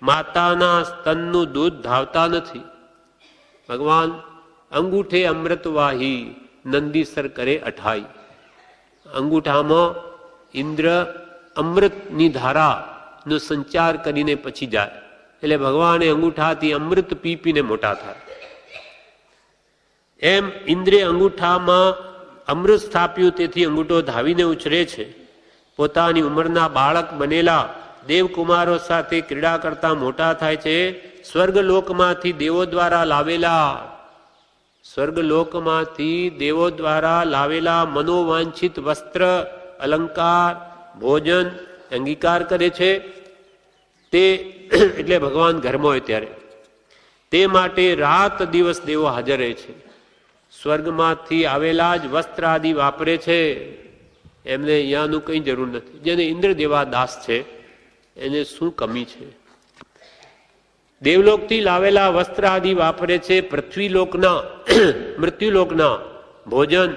માતાના સ્તનનું દૂધ ધાવતા નથી. ભગવાન અંગૂઠે અમૃતવાહી, નંદીસર કરે 28. અંગૂઠામાં ઇન્દ્ર અમૃતની ધારાનો સંચાર કરીને પછી જાય. એટલે ભગવાને અંગૂઠાથી અમૃત પી પીને મોટા થાય. એમ ઇન્દ્રે અંગૂઠામાં અમૃત સ્થાપ્યું, તેથી અંગૂઠો ધાવીને ઉછરે છે. પોતાની ઉંમરના બાળક બનેલા દેવકુમારો સાથે ક્રીડા કરતા મોટા થાય છે. સ્વર્ગલોકમાંથી દેવો દ્વારા લાવેલા મનોવાંછિત વસ્ત્ર, અલંકાર, ભોજન અંગીકાર કરે છે. તે એટલે ભગવાન ઘરમાં હોય ત્યારે તે માટે રાત દિવસ દેવો હાજર રહે છે. સ્વર્ગમાંથી આવેલા જ વસ્ત્ર આદિ વાપરે છે. એમને અહીંયાનું કંઈ જરૂર નથી. જેને ઇન્દ્ર જેવા દાસ છે એને શું કમી છે? દેવલોકથી લાવેલા વસ્ત્ર આદિ વાપરે છે. પૃથ્વીલોકના મૃત્યુલોકના ભોજન,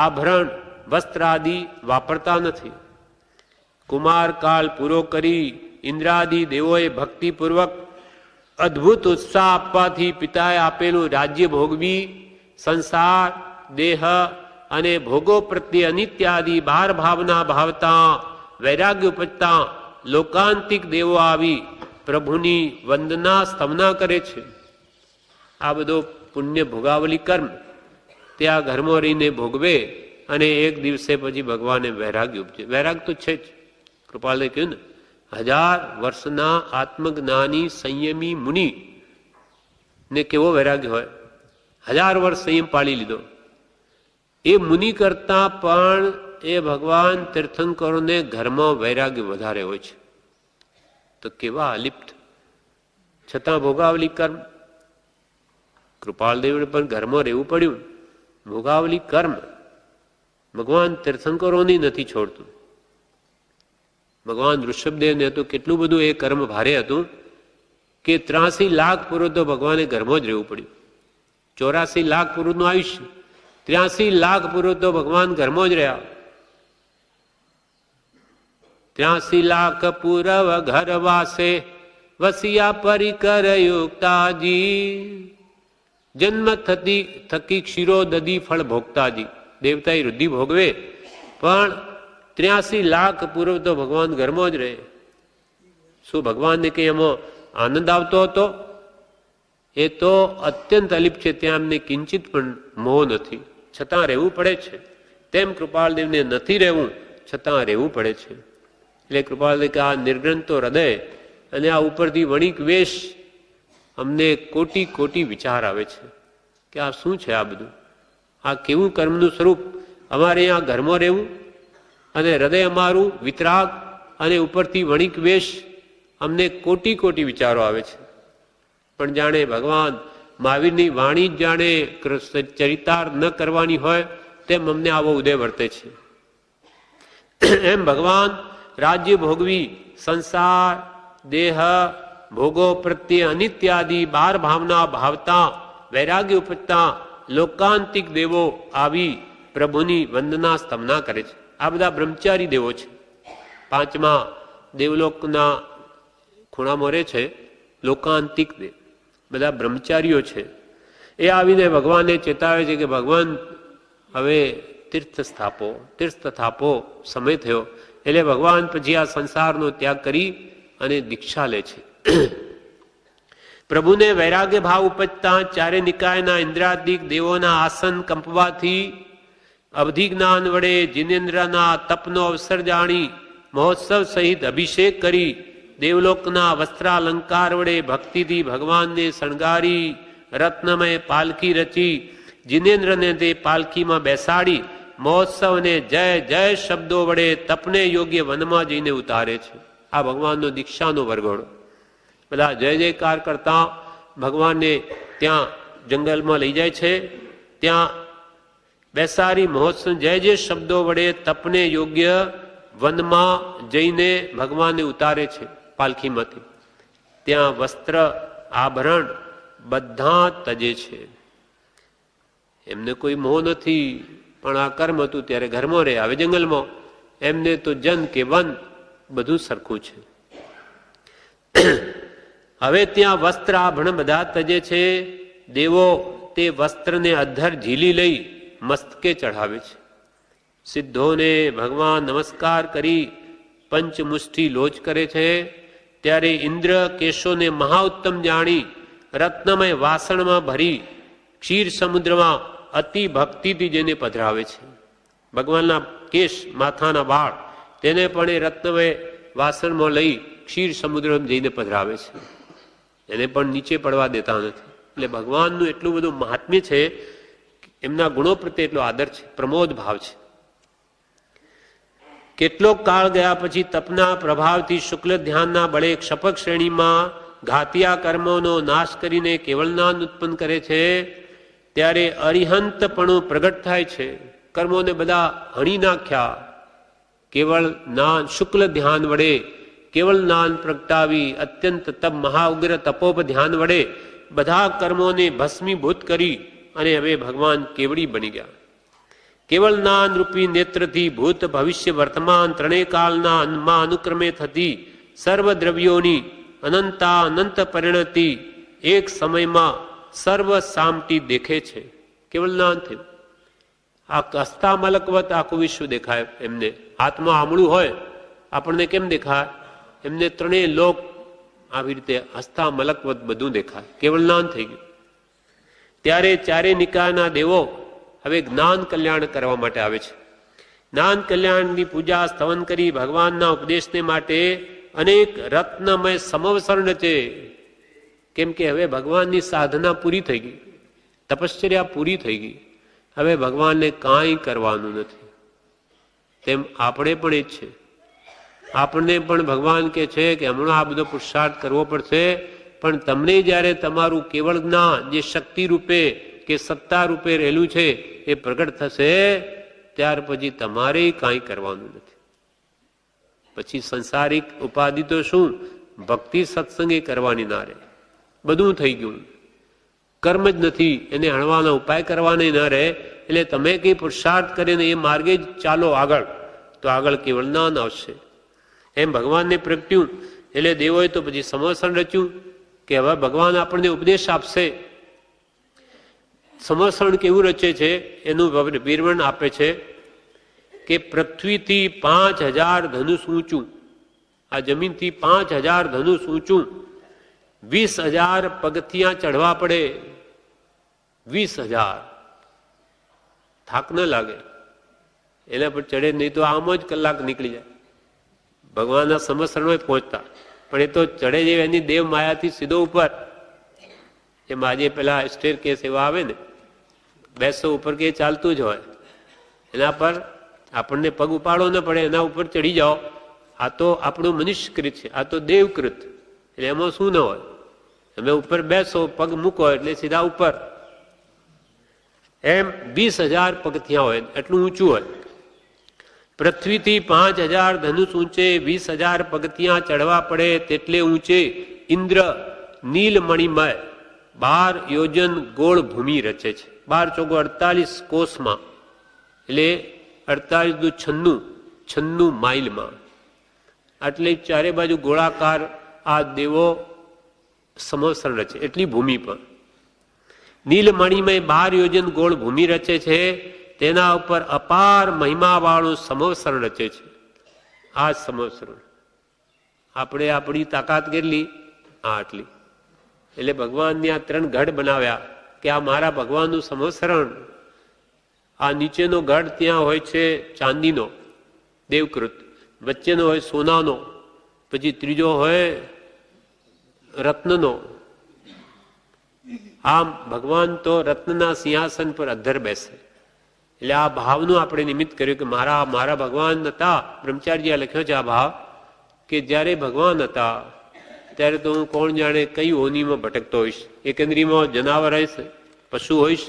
આભરણ, વસ્ત્ર આદિ વાપરતા નથી. કુમાર કાળ પૂરો કરી ઇન્દ્રાદિ દેવોએ ભક્તિપૂર્વક અદ્ભુત ઉત્સાહ આપવાથી પિતાએ આપેલું રાજ્ય ભોગવી સંસાર, દેહ અને ભોગો પ્રત્યે અનિત્યાદિ બાર ભાવના ભાવતા વૈરાગ્ય ઉપજતા લોકાંતિક દેવો આવી પ્રભુની વંદના સ્તવના કરે છે. આ બધો પુણ્ય ભોગાવલી કર્મ ત્યાં ઘરમાં રહીને ભોગવે અને એક દિવસે પછી ભગવાને વૈરાગ્ય ઉપજે. વૈરાગ તો છે જ. કૃપાલે કહ્યું ને, 1000 વર્ષના આત્મજ્ઞાની સંયમી મુનિ ને કેવો વૈરાગ્ય હોય. 1000 વર્ષ સંયમ પાળી લીધો. એ મુનિ કરતા પણ એ ભગવાન તીર્થંકરોને ઘરમાં વૈરાગ્ય વધારે હોય છે. તો કેવા અલિપ્ત, છતાં ભોગાવલી કર્મ. કૃપાલદેવને પણ ઘરમાં રહેવું પડ્યું. ભોગાવલી કર્મ ભગવાન તીર્થંકરોની નથી છોડતું. ભગવાન ઋષભદેવને તો કેટલું બધું એ કર્મ ભારે હતું કે 83 લાખ પુરુષ તો ભગવાને ઘરમાં જ રહેવું પડ્યું. 84 લાખ પુરુષનું આયુષ્ય, 83 લાખ પુરુષ તો ભગવાન ઘરમાં જ રહ્યા. 83 લાખ પૂરવ ઘર વાસે વસિયા પરિકર યુક્તાજી, જન્મ થકી ક્ષીરો દદી ફળ ભોગતાજી. દેવતાએ રુધિ ભોગવે પણ 83 લાખ પૂર્વ તો ભગવાન ઘરમાં જ રહે. શું ભગવાનને કઈ એમાં આનંદ આવતો હતો? એ તો અત્યંત અલિપ્ત છે, ત્યાં એમને કિંચિત પણ મોહ નથી, છતાં રહેવું પડે છે. તેમ કૃપાળદેવને નથી રહેવું, છતાં રહેવું પડે છે. એટલે કૃપાળદેવ કે આ નિર્ગ્રંથો હૃદય અને આ ઉપરથી વણિક વેશ, અમને કોટી કોટી વિચાર આવે છે કે આ શું છે, આ બધું, આ કેવું કર્મનું સ્વરૂપ. અમારે અહીંયા ઘરમાં રહેવું અને હૃદય અમારું વિતરાગ અને ઉપરથી વણિક વેશ, અમને કોટી કોટી વિચારો આવે છે. પણ જાણે ભગવાન મહાવીરની વાણી જ જાણે ચરિતાર્થ ન કરવાની હોય તેમ અમને આવો ઉદય વર્તે છે. એમ ભગવાન રાજ્ય ભોગવી, સંસાર, દેહ, ભોગો પ્રત્યે અનિત્યાદિ 12 ભાવના ભાવતા, વૈરાગ્ય ઉપજતા લોકાંતિક દેવો આવી પ્રભુની વંદના સ્તંભના કરે છે. આ બધા બ્રહ્મચારી દેવો છે. 5મા દેવલોકના ખૂણામાં રહે છે લોકાંતિક દેવ, બધા બ્રહ્મચારીઓ છે. એ આવીને ભગવાનને ચેતાવે છે કે ભગવાન હવે તીર્થ સ્થાપો, સમય થયો. એટલે ભગવાન પછી આ સંસારનો ત્યાગ કરી અને દીક્ષા લે છે. પ્રભુને વૈરાગ્ય ભાવ ઉપજતા ચારે નિકાયના ઇન્દ્રાદિક દેવોના આસન કંપવાથી, અવધિ જ્ઞાન વડે જીનેન્દ્રના તપનો અવસર જાણી મહોત્સવ સહિત અભિષેક કરી, દેવલોકના વસ્ત્રાલંકાર વડે ભક્તિથી ભગવાનને શણગારી, રત્નમય પાલખી રચી, જીનેન્દ્રને તે પાલખીમાં બેસાડી મહોત્સવને જય જય શબ્દો વડે તપને યોગ્ય વનમાં જઈને ઉતારે છે. આ ભગવાનનો દીક્ષાનો વરઘોડો. બધા જય જયકાર કરતા ભગવાનને ત્યાં જંગલમાં લઈ જાય છે. ત્યાં બેસાડી મહોત્સવ જય જય શબ્દો વડે તપને યોગ્ય વનમાં જઈને ભગવાનને ઉતારે છે પાલખીમાંથી. ત્યાં વસ્ત્ર આભરણ બધા તજે છે. એમને કોઈ મોહ નથી, પણ આ કર્મ હતું ત્યારે ઘરમાં રહે, આવે જંગલમાં. એમને તો જન કે વન બધું સરખું છે. હવે ત્યાં વસ્ત્ર આભરણ બધા તજે છે. દેવો તે વસ્ત્રને અધ્ધર ઝીલી લઈ મસ્તકે ચઢાવે છે. સિદ્ધોને ભગવાન નમસ્કાર કરી પંચમુષ્ટિ લોચ કરે છે. ત્યારે ઇન્દ્ર કેશોને મહાઉત્તમ જાણી રત્નમય વાસણમાં ભરી ક્ષીર સમુદ્રમાં અતિ ભક્તિથી જેને પધરાવે છે. ભગવાનના કેશ, માથાના વાળ, તેને પણ એ રત્નમય વાસણમાં લઈ ક્ષીર સમુદ્રમાં જઈને પધરાવે છે. એને પણ નીચે પડવા દેતા નથી. એટલે ભગવાનનું એટલું બધું મહાત્મ્ય છે, એમના ગુણો પ્રત્યે એટલો આદર છે, પ્રમોદ ભાવ છે. કેટલોક કાળ ગયા પછી તપના પ્રભાવથી શુક્લ ધ્યાનના બળે ક્ષપક શ્રેણીમાં ઘાતિયા કર્મોનો નાશ કરીને કેવળ જ્ઞાન ઉત્પન્ન કરે છે. ત્યારે અરિહંતપણું પ્રગટ થાય છે. કર્મોને બધા હણી નાખ્યા. કેવળ જ્ઞાન, શુક્લ ધ્યાન વડે કેવળ જ્ઞાન પ્રગટાવી અત્યંત તપ, મહાઉગ્ર તપોપ ધ્યાન વડે બધા કર્મોને ભસ્મીભૂત કરી અને હવે ભગવાન કેવડી બની ગયા. કેવળ જ્ઞાન રૂપી નેત્રથી ભૂત, ભવિષ્ય, વર્તમાન ત્રણેય કાળના માં અનુક્રમે થતી સર્વ દ્રવ્યોની અનંતા અનંત પરિણતિ એક સમયમાં સર્વ સામટી દેખે છે. કેવળ જ્ઞાન થયું. આ હસ્તા મલકવત આખું વિશ્વ દેખાય એમને. હાથમાં આમળું હોય આપણને કેમ દેખાય? એમને ત્રણેય લોક આવી રીતે હસ્તા મલકવત બધું દેખાય. કેવળ જ્ઞાન થઈ ગયું. ત્યારે ચારે નિકાયના દેવો હવે જ્ઞાન કલ્યાણ કરવા માટે આવે છે. જ્ઞાન કલ્યાણની પૂજા સ્તવન કરી ભગવાનના ઉપદેશને માટે અનેક રત્નમય સમવસરણ છે. કેમ કે હવે ભગવાનની સાધના પૂરી થઈ ગઈ, તપશ્ચર્યા પૂરી થઈ ગઈ. હવે ભગવાનને કાંઈ કરવાનું નથી. તેમ આપણે પણ એ જ છે. આપણને પણ ભગવાન કે છે કે હમણાં આ બધો પુરુષાર્થ કરવો પડશે, પણ તમને જ્યારે તમારું કેવળ જ્ઞાન જે શક્તિ રૂપે કે સત્તા રૂપે રહેલું છે એ પ્રગટ થશે, ત્યાર પછી તમારે કાંઈ કરવાનું નથી. પછી સંસારિક ઉપાધિ તો શું, ભક્તિ સત્સંગે કરવાની ના રહે, બધું થઈ ગયું. કર્મ જ નથી, એને હણવાના ઉપાય કરવાના ના રહે. એટલે તમે કંઈ પુરુષાર્થ કરીને એ માર્ગે જ ચાલો આગળ, તો આગળ કેવળ જ્ઞાન આવશે. એમ ભગવાનને પ્રગટ્યું. એટલે દેવોએ તો પછી સમર્સણ રચ્યું કે હવે ભગવાન આપણને ઉપદેશ આપશે. સમર્સણ કેવું રચે છે એનું વિવરણ આપે છે કે પૃથ્વીથી 5000 ધનુષ ઊંચું, આ જમીનથી 5000 ધનુષ ઊંચું, 20,000 પગથિયાં ચઢવા પડે. 20,000 થાક ન લાગે એના પર ચડે નહીં તો આમ જ કલાક નીકળી જાય ભગવાનના સમર્સણમાં પહોંચતા. પણ એ તો ચડે જેવી એની દેવ માયાથી સીધો ઉપર. એમ આજે પેલા સ્ટેર કેસ એવા આવે ને, બેસો ઉપર કે ચાલતું જ હોય, એના પર આપણને પગ ઉપાડો ન પડે, એના ઉપર ચડી જાઓ. આ તો આપણું મનુષ્યકૃત છે, આ તો દેવકૃત. એટલે એમાં શું ન હોય, તમે ઉપર બેસો, પગ મૂકો એટલે સીધા ઉપર. એમ 20,000 પગથિયાં હોય, એટલું ઊંચું હોય. પૃથ્વીથી 5000 ધનુષ ઊંચે, 20,000 પગથિયાં ચડવા પડે તેટલે ઊંચે ઇન્દ્ર નીલમણિમય 12 યોજન ગોળ ભૂમિ રચે છે. 12 ચોગો 48 કોષમાં, એટલે 48 દુ 96 માઇલમાં. એટલે ચારે બાજુ ગોળાકાર આ દેવો સમર્સણ રચે, એટલી ભૂમિ પર. નીલમણિમય 12 યોજન ગોળ ભૂમિ રચે છે. તેના ઉપર અપાર મહિમાવાળું સમર્સણ રચે છે. આ સમર્સણ આપણે આપણી તાકાત કેટલી, આટલી. એટલે ભગવાનની આ 3 ગઢ બનાવ્યા કે આ મારા ભગવાનનું સમર્સણ. આ નીચેનો ગઢ ત્યાં હોય છે ચાંદીનો દેવકૃત, વચ્ચેનો હોય સોનાનો, પછી ત્રીજો હોય રત્નનો. આમ ભગવાન તો રત્નના સિંહાસન પર અધ્ધર બેસે. એટલે આ ભાવનું આપણે નિમિત્ત કર્યું કે મારા ભગવાન હતા. બ્રહ્મચારીજીએ લખ્યો છે આ ભાવ કે જ્યારે ભગવાન હતા ત્યારે તો હું કોણ જાણે કઈ ઓનીમાં ભટકતો હોઈશ. એક ઇન્દ્રિયમાં જનાવર હોઈશ, પશુ હોઈશ,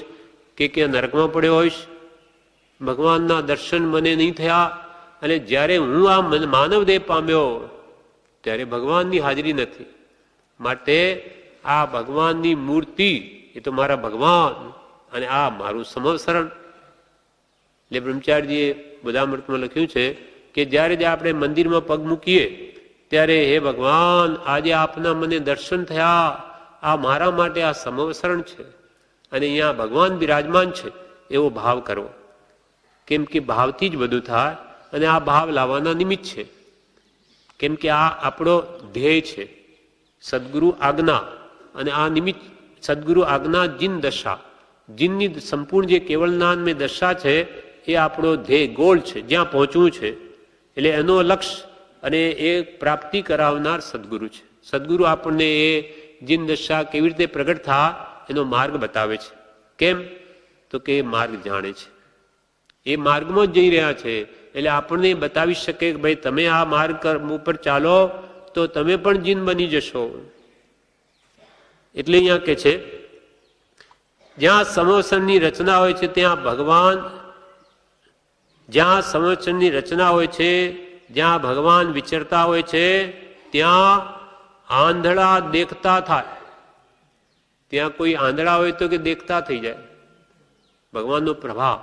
કે નરકમાં પડ્યો હોઈશ. ભગવાનના દર્શન મને નહીં થયા. અને જ્યારે હું આ માનવ દેહ પામ્યો ત્યારે ભગવાનની હાજરી નથી. માટે આ ભગવાનની મૂર્તિ એ તો મારા ભગવાન, અને આ મારું સમર્સણ. એટલે બ્રહ્મચારીજીએ બુધામૃતમાં લખ્યું છે કે જ્યારે આપણે મંદિરમાં પગ મૂકીએ ત્યારે હે ભગવાન, આજે આપના મને દર્શન થયા, આ મારા માટે આ સમર્સણ છે અને અહીંયા ભગવાન બિરાજમાન છે, એવો ભાવ કરવો. કેમ કે ભાવથી જ બધું થાય અને આ ભાવ લાવવાના નિમિત્ત છે. કેમ કે આ આપણો ધ્યેય છે, સદગુરુ આજ્ઞા. અને આ નિમિત્ત સદગુરુ આજ્ઞા જીન દશા, જીનની સંપૂર્ણ જે કેવળ જ્ઞાનમય દશા છે એ આપણો ધ્યેય ગોળ છે, જ્યાં પહોંચવું છે. એટલે એનો લક્ષ્ય અને એ પ્રાપ્તિ કરાવનાર સદગુરુ છે. સદગુરુ આપણને એ જીન દશા કેવી રીતે પ્રગટ થાય એનો માર્ગ બતાવે છે. કેમ તો કે એ માર્ગ જાણે છે, એ માર્ગમાં જ જઈ રહ્યા છે. એટલે આપણને બતાવી શકે કે ભાઈ તમે આ માર્ગ ઉપર ચાલો તો તમે પણ જીન બની જશો. એટલે અહીંયા કે છે જ્યાં સમર્સણની રચના હોય છે ત્યાં ભગવાન, જ્યાં સમર્સણની રચના હોય છે, જ્યાં ભગવાન વિચરતા હોય છે ત્યાં આંધળા દેખતા થાય. ત્યાં કોઈ આંધળા હોય તો કે દેખતા થઈ જાય, ભગવાનનો પ્રભાવ.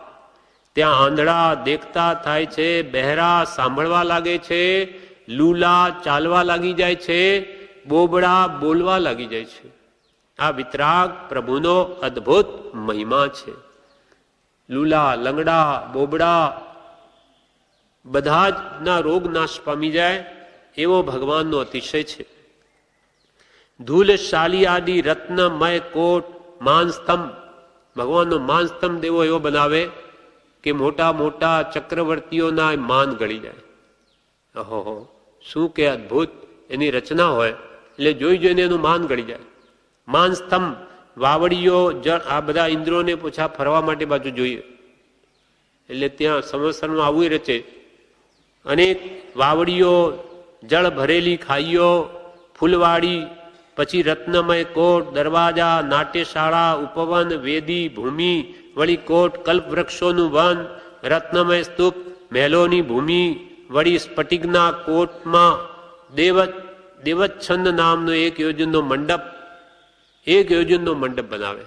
ત્યાં આંધળા દેખતા થાય છે, બહેરા સાંભળવા લાગે છે, લૂલા ચાલવા લાગી જાય છે, બોબડા બોલવા લાગી જાય છે. આ વિતરાગ પ્રભુનો અદ્ભુત મહિમા છે. લૂલા, લંગડા, બોબડા બધા જ ના રોગ નાશ પામી જાય એવો ભગવાનનો અતિશય છે. ધૂલ શાલી આદિ રત્નમય કોટ માનસ્તંભ, ભગવાનનો માનસ્તંભ દેવો એવો બનાવે કે મોટા મોટા ચક્રવર્તીઓના માન ગળી જાય. ઓહો, શું કે અદ્ભુત એની રચના હોય. એટલે જોઈ જોઈને એનું માન ગળી જાય. માનસ્તંભ, વાવડીઓ, જળ, આ બધા ઇન્દ્રોને પોછા ફરવા માટે બાજુ જોઈએ. એટલે ત્યાં સમર્સણમાં આવું રચે. અનેક વાવડીઓ, જળ ભરેલી ખાઈઓ, ફૂલવાડી, પછી રત્નમય કોટ, દરવાજા, નાટ્યશાળા, ઉપવન, વેદી, ભૂમિ, વળી કોટ, કલ્પવૃક્ષોનું વન, રત્નમય સ્તૂપ, મહેલોની ભૂમિ, વળી સ્ફટિકના કોટમાં દેવચ્છંદ નામનો 1 યોજનનો મંડપ, 1 યોજનનો મંડપ બનાવે,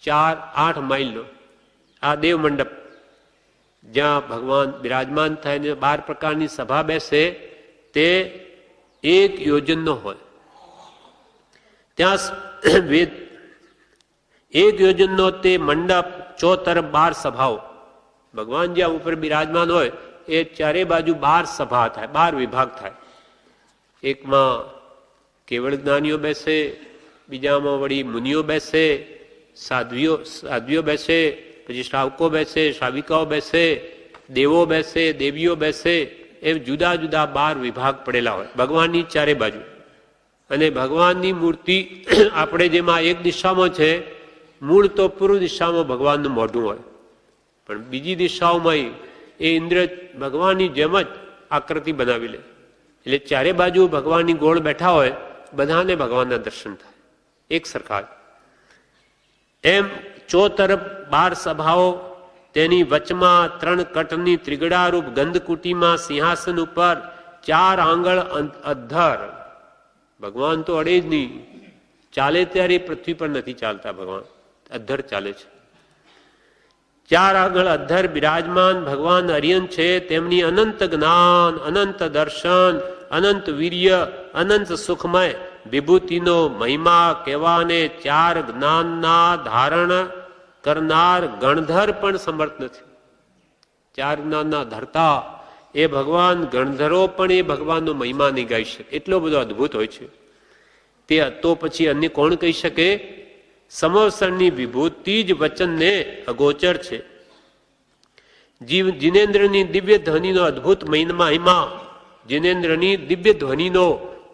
4-8 માઇલનો આ દેવ મંડપ, જ્યાં ભગવાન બિરાજમાન થાય ને 12 પ્રકારની સભા બેસે, તે 1 યોજનનો હોય. ત્યાં 1 યોજનનો તે મંડપ, ચોતરફ 12 સભાઓ. ભગવાન જ્યાં ઉપર બિરાજમાન હોય એ ચારે બાજુ 12 સભા થાય, 12 વિભાગ થાય. એકમાં કેવળ જ્ઞાનીઓ બેસે, બીજામાં વળી મુનિઓ બેસે, સાધ્વીઓ બેસે, પછી શ્રાવકો બેસે, શ્રાવિકાઓ બેસે, દેવો બેસે, દેવીઓ બેસે, એમ જુદા જુદા 12 વિભાગ પડેલા હોય ભગવાનની ચારે બાજુ. અને ભગવાનની મૂર્તિ આપણે જેમાં એક દિશામાં છે, મૂળ તો પૂર્વ દિશામાં ભગવાનનું મોઢું હોય, પણ બીજી દિશાઓમાં એ ઇન્દ્ર ભગવાનની જેમ જ આકૃતિ બનાવી લે. એટલે ચારે બાજુ ભગવાનની ગોળ બેઠા હોય, બધાને ભગવાનના દર્શન થાય એક સરખા. એમ ચોતરફ 12 સભાઓ, તેની વચમાં 3 કટની ત્રિગડારૂપ ગંધકુટીમાં સિંહાસન ઉપર 4 આંગળ અધ્ધર. ભગવાન તો અડે જ નહીં, ચાલે ત્યારે પૃથ્વી પર નથી ચાલતા, ભગવાન અધ્ધર ચાલે છે. 4 આંગળ અધ્ધર બિરાજમાન ભગવાન અરિયન છે. તેમની અનંત જ્ઞાન, અનંત દર્શન, અનંત વીર્ય, અનંત સુખમય વિભૂતિનો મહિમા કહેવાને 4 જ્ઞાનના ધારણ કરનાર ગણધર પણ સમર્થ નથી. 4 જ્ઞાનના ધરતા એ ભગવાન, ગણધરો પણ એ ભગવાનનો મહિમા નહીં ગાઈ શકે, એટલો બધો અદભુત હોય છે તે. તો પછી અન્ય કોણ કહી શકે? સમવસરની વિભૂતિ જ વચનને અગોચર છે. જીનેન્દ્રની દિવ્ય ધ્વનિનો અદભુત મહિમા, જીનેન્દ્રની દિવ્ય ધ્વનિનો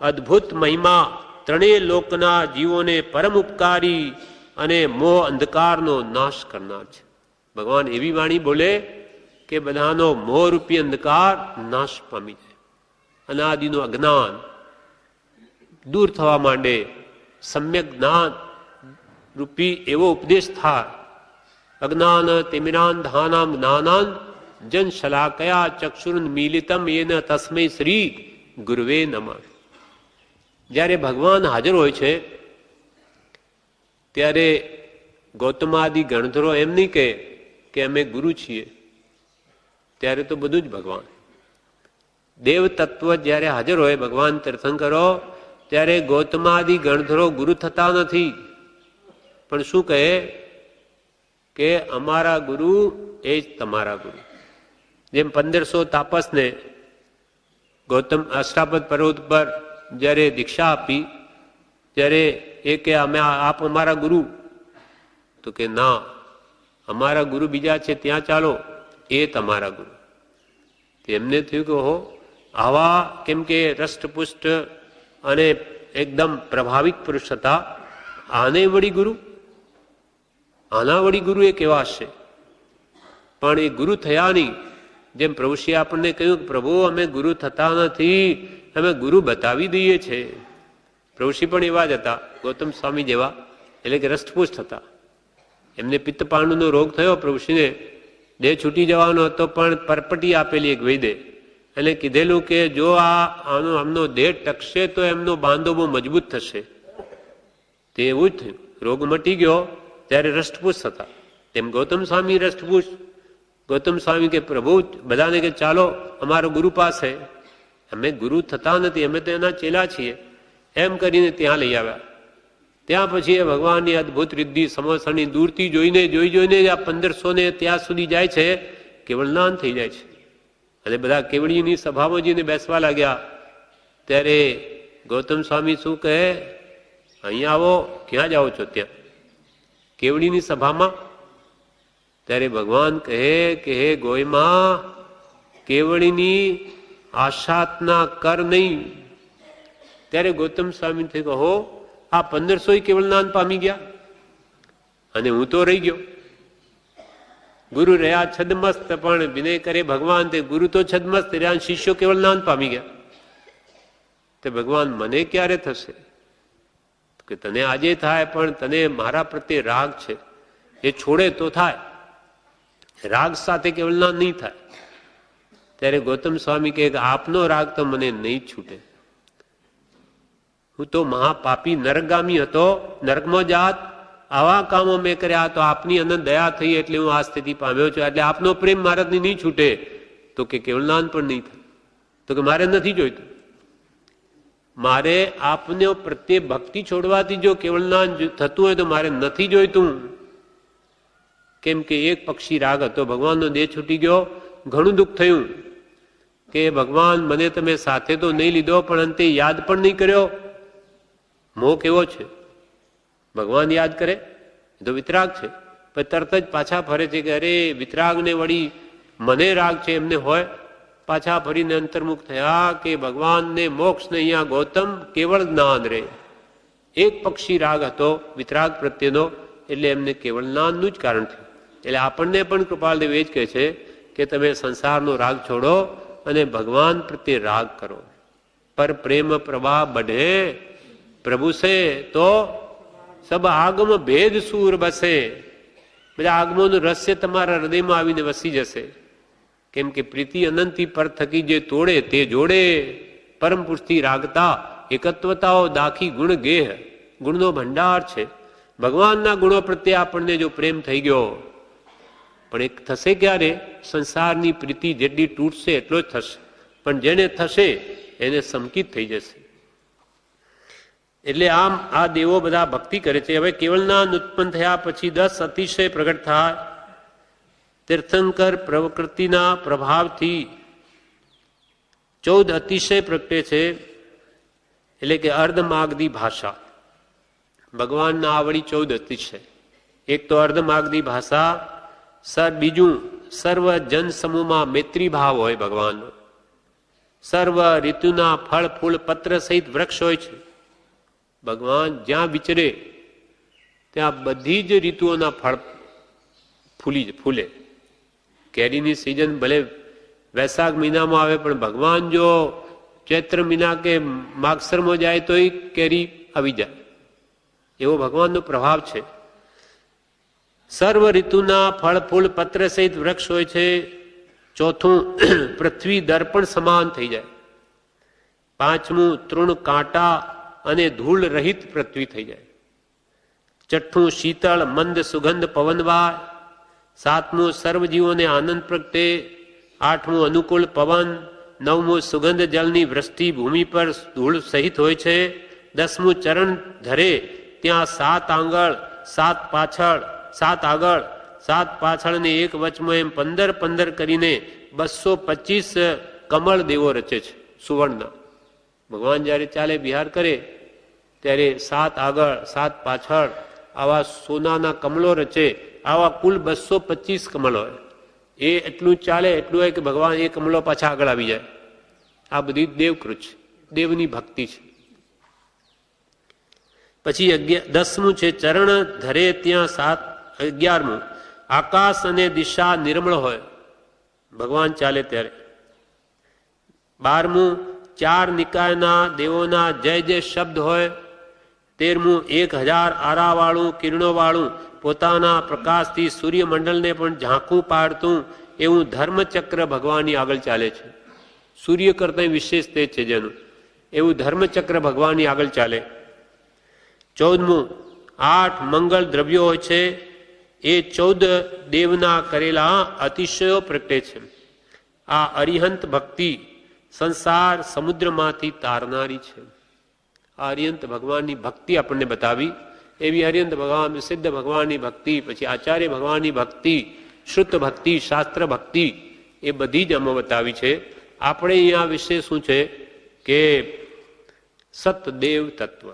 અદભુત મહિમા 3 લોકના જીવોને પરમ ઉપકારી અને મોહ અંધકારનો નાશ કરનાર છે. ભગવાન એવી વાણી બોલે કે બધાનો મોહરૂપી અંધકાર નાશ પામી જાય, અનાદિનું અજ્ઞાન દૂર થવા માંડે, સમ્યક જ્ઞાન રૂપી એવો ઉપદેશ થાય. અજ્ઞાન તિમિરાંધાનામ જ્ઞાનાન જન શલાકયા ચક્ષુરન મીલિતમ એન તસ્મૈ શ્રી ગુરુવે નમઃ. જ્યારે ભગવાન હાજર હોય છે ત્યારે ગૌતમાદિ ગણધરો એમ નહીં કે અમે ગુરુ છીએ, ત્યારે તો બધું જ ભગવાન. દેવ તત્વ જ્યારે હાજર હોય, ભગવાન તીર્થંકરો, ત્યારે ગૌતમાદિ ગણધરો ગુરુ થતા નથી, પણ શું કહે કે અમારા ગુરુ એ જ તમારા ગુરુ. જેમ 1500 તાપસને ગૌતમ અષ્ટાપદ પર્વત પર જ્યારે દીક્ષા આપી, ત્યારે એ કે અમે આપ અમારા ગુરુ, તો કે ના, અમારા ગુરુ બીજા છે, ત્યાં ચાલો, એ તમારા ગુરુ. એમને થયું કે હો, આવા કેમ કે રષ્ટપુષ્ટ અને એકદમ પ્રભાવિક પુરુષ હતા, આને વળી ગુરુ, આના વળી ગુરુ એ કેવા હશે? પણ એ ગુરુ થયા નહીં. જેમ પ્રભુશ્રીએ આપણને કહ્યું કે પ્રભુ અમે ગુરુ થતા નથી, અમે ગુરુ બતાવી દઈએ છીએ. પ્રભુશ્રી પણ એવા જ હતા, ગૌતમ સ્વામી જેવા, એટલે કે રષ્ટપુષ્ટ હતા. એમને પિત્તપાંડુનો રોગ થયો, પ્રભુશ્રીને દેહ છૂટી જવાનો હતો, પણ પરપટી આપેલી એક વૈદે, એટલે કીધેલું કે જો આમનો દેહ ટકશે તો એમનો બાંધો બહુ મજબૂત થશે. તે એવું જ થયું, રોગ મટી ગયો ત્યારે રષ્ટપુષ્ટ હતા. તેમ ગૌતમ સ્વામી રષ્ટપુષ્ટ. ગૌતમ સ્વામી કે પ્રભુ બધાને કે ચાલો અમારો ગુરુ પાસે, અમે ગુરુ થતા નથી, અમે તો એના ચેલા છીએ, એમ કરીને ત્યાં લઈ આવ્યા. ત્યાં પછી એ ભગવાનની અદભુત રિદ્ધિ સમવસરની દૂરથી જોઈને આ 1500 ને ત્યાં સુધી જાય છે, કેવળનાન થઈ જાય છે. અને બધા કેવળીની સભામાં જઈને બેસવા લાગ્યા. ત્યારે ગૌતમ સ્વામી શું કહે, અહીંયા આવો, ક્યાં જાઓ છો? ત્યાં કેવળીની સભામાં. ત્યારે ભગવાન કહે કે હે ગોયમાં, કેવળીની આશાતના કર નહીં. ત્યારે ગૌતમ સ્વામી કહે હો, આ 1500 કેવળનાન પામી ગયા અને હું તો રહી ગયો. ગુરુ રહ્યા છદમસ્ત, પણ વિનય કરે ભગવાન, તે ગુરુ તો છદમસ્ત રહ્યા, શિષ્યો કેવળનાન પામી ગયા. તે ભગવાન મને ક્યારે થશે? કે તને આજે થાય, પણ તને મારા પ્રત્યે રાગ છે, એ છોડે તો થાય. રાગ સાથે કેવળનાન નહીં થાય. ત્યારે ગૌતમ સ્વામી કહે કે આપનો રાગ તો મને નહીં છૂટે. હું તો મહાપાપી નરકગામી હતો, નરકમાં જાત, આવા કામો મેં કર્યા, તો આપની અનંત દયા થઈ એટલે હું આ સ્થિતિ પામ્યો છું, એટલે આપનો પ્રેમ મારાથી નહીં છૂટે. તો કે કેવળનાન પણ નહીં થાય. તો કે મારે નથી જોઈતું. મારે આપને પ્રત્યે ભક્તિ છોડવાથી જો કેવળનાન થતું હોય તો મારે નથી જોઈતું. કેમ કે એક પક્ષી રાગ હતો, ભગવાનનો દેહ છૂટી ગયો, ઘણું દુઃખ થયું કે ભગવાન મને તમે સાથે તો નહીં લીધો, પણ અંતે યાદ પણ નહીં કર્યો. મોહ કેવો છે, ભગવાન યાદ કરે એ તો વિતરાગ છે, પણ તરત જ પાછા ફરે છે કે અરે વિતરાગને વળી મને રાગ છે એમને હોય. પાછા ફરીને અંતર્મુખ થયા કે ભગવાનને મોક્ષને અહીંયા ગૌતમ કેવળ જ્ઞાન રે. એક પક્ષી રાગ હતો વિતરાગ પ્રત્યેનો, એટલે એમને કેવળ જ્ઞાનનું જ કારણ થયું. એટલે આપણને પણ કૃપાલદેવ એ જ કહે છે કે તમે સંસારનો રાગ છોડો અને ભગવાન પ્રત્યે રાગ કરો. પર પ્રેમ પ્રવાહ બઢે પ્રભુ સે તો સબ આગમ ભેદ સૂર બસે. બધા આગમોનું રહસ્ય તમારા હૃદયમાં આવીને વસી જશે. કેમ કે પ્રીતિ અનંતી પર થકી જે તોડે તે જોડે, પરમ પુરુષથી રાગતા એકત્વતાઓ દાખી ગુણ ગેહ. ગુણનો ભંડાર છે. ભગવાનના ગુણો પ્રત્યે આપણને જો પ્રેમ થઈ ગયો, પણ એક થશે ક્યારે? સંસારની પ્રીતિ જેટલી તૂટશે એટલો જ થશે, પણ જેને થશે એને સંકિત થઈ જશે. એટલે આમ આ દેવો બધા ભક્તિ કરે છે. હવે કેવળનાન ઉત્પન્ન થયા પછી 10 અતિશય પ્રગટ થાય. તીર્થંકર પ્રકૃતિના પ્રભાવથી 14 અતિશય પ્રગટે છે, એટલે કે અર્ધમાગધી ભાષા. ભગવાનના આવડી 14 અતિશય. એક તો અર્ધમાગધી ભાષા, બીજું સર્વ જન સમૂહમાં મૈત્રી ભાવ હોય ભગવાનનો. સર્વ ઋતુના ફળ ફૂલ પત્ર સહિત વૃક્ષ હોય છે. ભગવાન જ્યાં વિચરે ત્યાં બધી જ ઋતુઓના ફળ ફૂલે. કેરીની સિઝન ભલે વૈશાખ મહિનામાં આવે, પણ ભગવાન જો ચૈત્ર મહિના કે માગસરમાં જાય તો કેરી આવી જાય. એવો ભગવાનનો પ્રભાવ છે. સર્વ ઋતુના ફળ ફૂલ પત્ર સહિત વૃક્ષ હોય છે. ચોથું, પૃથ્વી દર્પણ સમાન થઈ જાય. પાંચમું, તૃણ કાંટા અને ધૂળ રહિત પૃથ્વી થઈ જાય. છઠ્ઠું, શીતળ મંદ સુગંધ પવનવાય. સાતમું, સર્વજીવોને આનંદ પ્રગટે. આઠમું, અનુકૂળ પવન. નવમું, સુગંધ જળની વૃષ્ટિ ભૂમિ પર ધૂળ સહિત હોય છે. દસમું, ચરણ ધરે ત્યાં 7 આંગળ, 7 પાછળ, 7 આગળ, 7 પાછળ ને 1 વચમાં, એમ 15 કરીને 225 કમળ દેવો રચે છે સુવર્ણના. ભગવાન જ્યારે ચાલે વિહાર કરે ત્યારે 7 આગળ 7 પાછળ આવા સોનાના કમળો રચે. આવા કુલ 225 કમળ હોય. એ એટલું ચાલે, એટલું હોય કે ભગવાન એ કમળો પાછા આગળ આવી જાય. આ બધી દેવકૃત છે, દેવની ભક્તિ છે. પછી 10મું છે ચરણ ધરે ત્યાં 11મું, આકાશ અને દિશા નિર્મળ હોય ભગવાન ચાલે ત્યારે. 12મું, 4 નિકાયના દેવોના જય જય શબ્દ હોય. 13મું, 1000 આરાવાળું કિરણોવાળું પોતાના પ્રકાશથી સૂર્યમંડળને પણ ઝાંખું પાડતું એવું ધર્મચક્ર ભગવાનની આગળ ચાલે છે. સૂર્ય કરતાં વિશેષ તેજ છે જેનું, એવું ધર્મચક્ર ભગવાનની આગળ ચાલે. 14મું, 8 મંગળ દ્રવ્યો હોય છે. એ 14 દેવના કરેલા અતિશયો પ્રગટે છે. આ અરિહંત ભક્તિ સંસાર સમુદ્રમાંથી તારનારી છે. આ અરિહંત ભગવાનની ભક્તિ આપણને બતાવી. એવી અરિહંત ભગવાન, સિદ્ધ ભગવાનની ભક્તિ, પછી આચાર્ય ભગવાનની ભક્તિ, શુદ્ધ ભક્તિ, શાસ્ત્ર ભક્તિ, એ બધી જ આમાં બતાવી છે. આપણે અહીંયા વિશે શું છે કે સતદેવ તત્વ,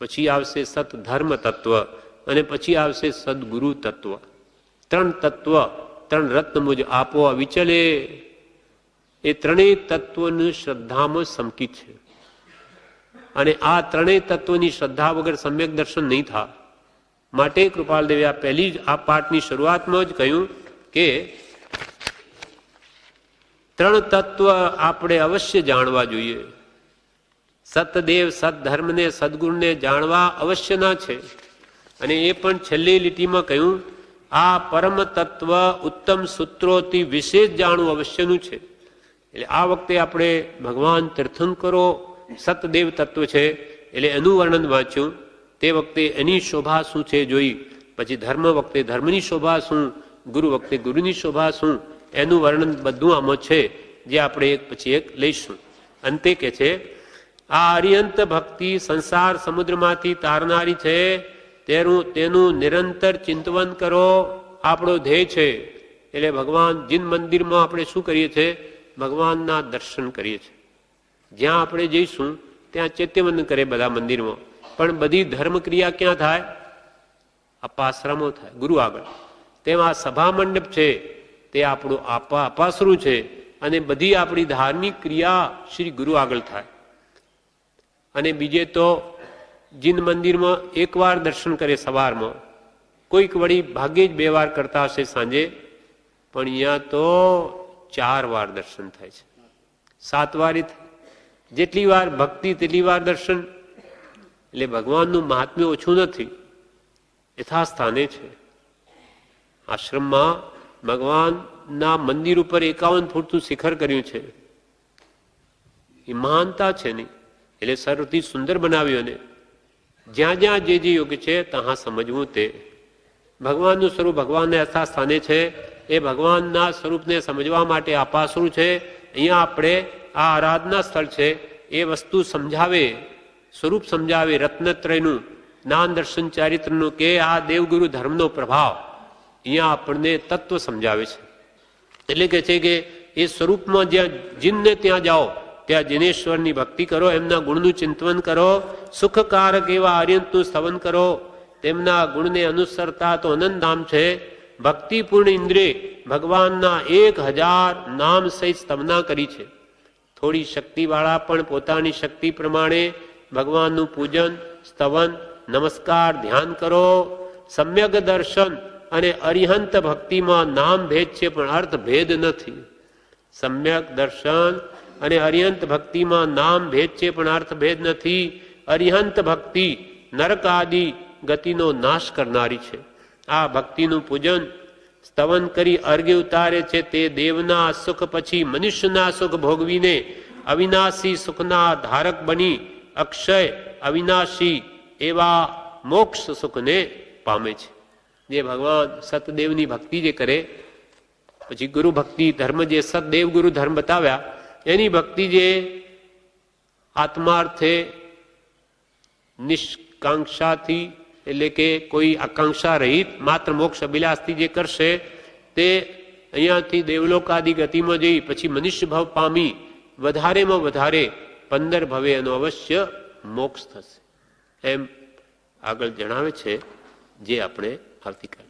પછી આવશે સત ધર્મ તત્વ, અને પછી આવશે સદગુરુ તત્વ. 3 તત્વ, 3 રત્ન મુજ આપો વિચલે. એ 3 તત્વની શ્રદ્ધામાં સમકિત છે. અને આ 3 તત્વની શ્રદ્ધા વગર સમ્યક દર્શન નહીં થાય. માટે કૃપાલદેવે આ પહેલી જ આ પાઠની શરૂઆતમાં જ કહ્યું કે 3 તત્વ આપણે અવશ્ય જાણવા જોઈએ. સતદેવ સદધર્મને સદગુરુને જાણવા અવશ્યના છે. અને એ પણ છેલ્લી લીટીમાં કહ્યું આ પરમ તત્વ ઉત્તમ સૂત્રોથી વિશેષ જાણવું અવશ્યનું છે. એટલે આ વખતે આપણે ભગવાન તીર્થંકરો સતદેવ તત્વ છે એટલે એનું વર્ણન વાંચ્યું. તે વખતે એની શોભા શું છે જોઈ. પછી ધર્મ વખતે ધર્મની શોભા શું, ગુરુ વખતે ગુરુની શોભા શું, એનું વર્ણન બધું આમાં છે, જે આપણે એક પછી એક લઈશું. અંતે કે છે આ અરિયંત ભક્તિ સંસાર સમુદ્રમાંથી તારનારી છે, તેનું નિરંતર ચિંતવન કરો. આપણો ધ્યેય છે એટલે ભગવાન જીન મંદિરમાં આપણે શું કરીએ છીએ? ભગવાનના દર્શન કરીએ છીએ. જ્યાં આપણે જઈશું ત્યાં ચૈત્યવંદન કરે બધા મંદિરમાં, પણ બધી ધર્મ ક્રિયા ક્યાં થાય? અપાશ્રમો થાય, ગુરુ આગળ. તેમાં સભા મંડપ છે તે આપણું અપાસરું છે, અને બધી આપણી ધાર્મિક ક્રિયા શ્રી ગુરુ આગળ થાય. અને બીજે તો જીન મંદિરમાં એકવાર દર્શન કરે સવારમાં, કોઈક વળી ભાગ્યે જ 2 વાર કરતા હશે સાંજે, પણ અહીંયા તો 4 વાર દર્શન થાય છે, 7 વાર. જેટલી વાર ભક્તિ તેટલી વાર દર્શન. એટલે ભગવાનનું મહાત્મ્ય ઓછું નથી, યથાસ્થાને છે. આશ્રમમાં ભગવાનના મંદિર ઉપર 51 ફૂટનું શિખર કર્યું છે. એ મહાનતા છે નહીં, એટલે સર્વથી સુંદર બનાવ્યું. ને જ્યાં જ્યાં જે યોગ્ય છે ત્યાં સમજવું. તે ભગવાનનું સ્વરૂપ ભગવાનના યથાસ્થાને છે. એ ભગવાનના સ્વરૂપને સમજવા માટે અપાસરું છે. અહીંયા આપણે આ આરાધના સ્થળ છે, એ વસ્તુ સમજાવે, સ્વરૂપ સમજાવે, રત્નત્રયનું, જ્ઞાન દર્શન ચારિત્રનું, કે આ દેવગુરુ ધર્મનો પ્રભાવ અહીંયા આપણને તત્વ સમજાવે છે. એટલે કે છે કે એ સ્વરૂપમાં જ્યાં જીનને ત્યાં જાઓ, ત્યાં જીનેશ્વરની ભક્તિ કરો, એમના ગુણનું ચિંતન કરો, સુખકારક એવા આર્યંતનું સ્તવન કરો, તેમના ગુણને અનુસરતા તો અનંતધામ છે. ભક્તિપૂર્ણ ઇન્દ્રિય ભગવાનના 1000 નામ સહિત સ્તવના કરી છે. થોડી શક્તિવાળા પણ પોતાની શક્તિ પ્રમાણે ભગવાનનું પૂજન, સ્તવન, નમસ્કાર, ધ્યાન કરો. સમ્યક દર્શન અને અરિહંત ભક્તિમાં નામ ભેદ છે પણ અર્થ ભેદ નથી. સમ્યક દર્શન અને અરિહંત ભક્તિમાં નામ ભેદ છે પણ અર્થ ભેદ નથી. અરિહંત ભક્તિ નરક આદિ ગતિનો નાશ કરનારી છે. આ ભક્તિનું પૂજન સ્તવન કરી અર્ઘ્ય ઉતારે છે તે દેવના સુખ પછી મનુષ્યના સુખ ભોગવીને અવિનાશી સુખના ધારક બની અક્ષય અવિનાશી એવા મોક્ષ સુખને પામે છે. જે ભગવાન સતદેવની ભક્તિ જે કરે, પછી ગુરુ ભક્તિ ધર્મ, જે સતદેવ ગુરુ ધર્મ બતાવ્યા, એની ભક્તિ જે આત્માર્થે નિષ્કાંક્ષાથી, એટલે કે કોઈ આકાંક્ષા રહિત માત્ર મોક્ષ અભિલાષથી જે કરશે, તે અહીંયાથી દેવલોકાદિ ગતિમાં જઈ પછી મનુષ્ય ભાવ પામી વધારેમાં વધારે 15 ભવે એનો અવશ્ય મોક્ષ થશે. એમ આગળ જણાવે છે, જે આપણે આવતીકાલે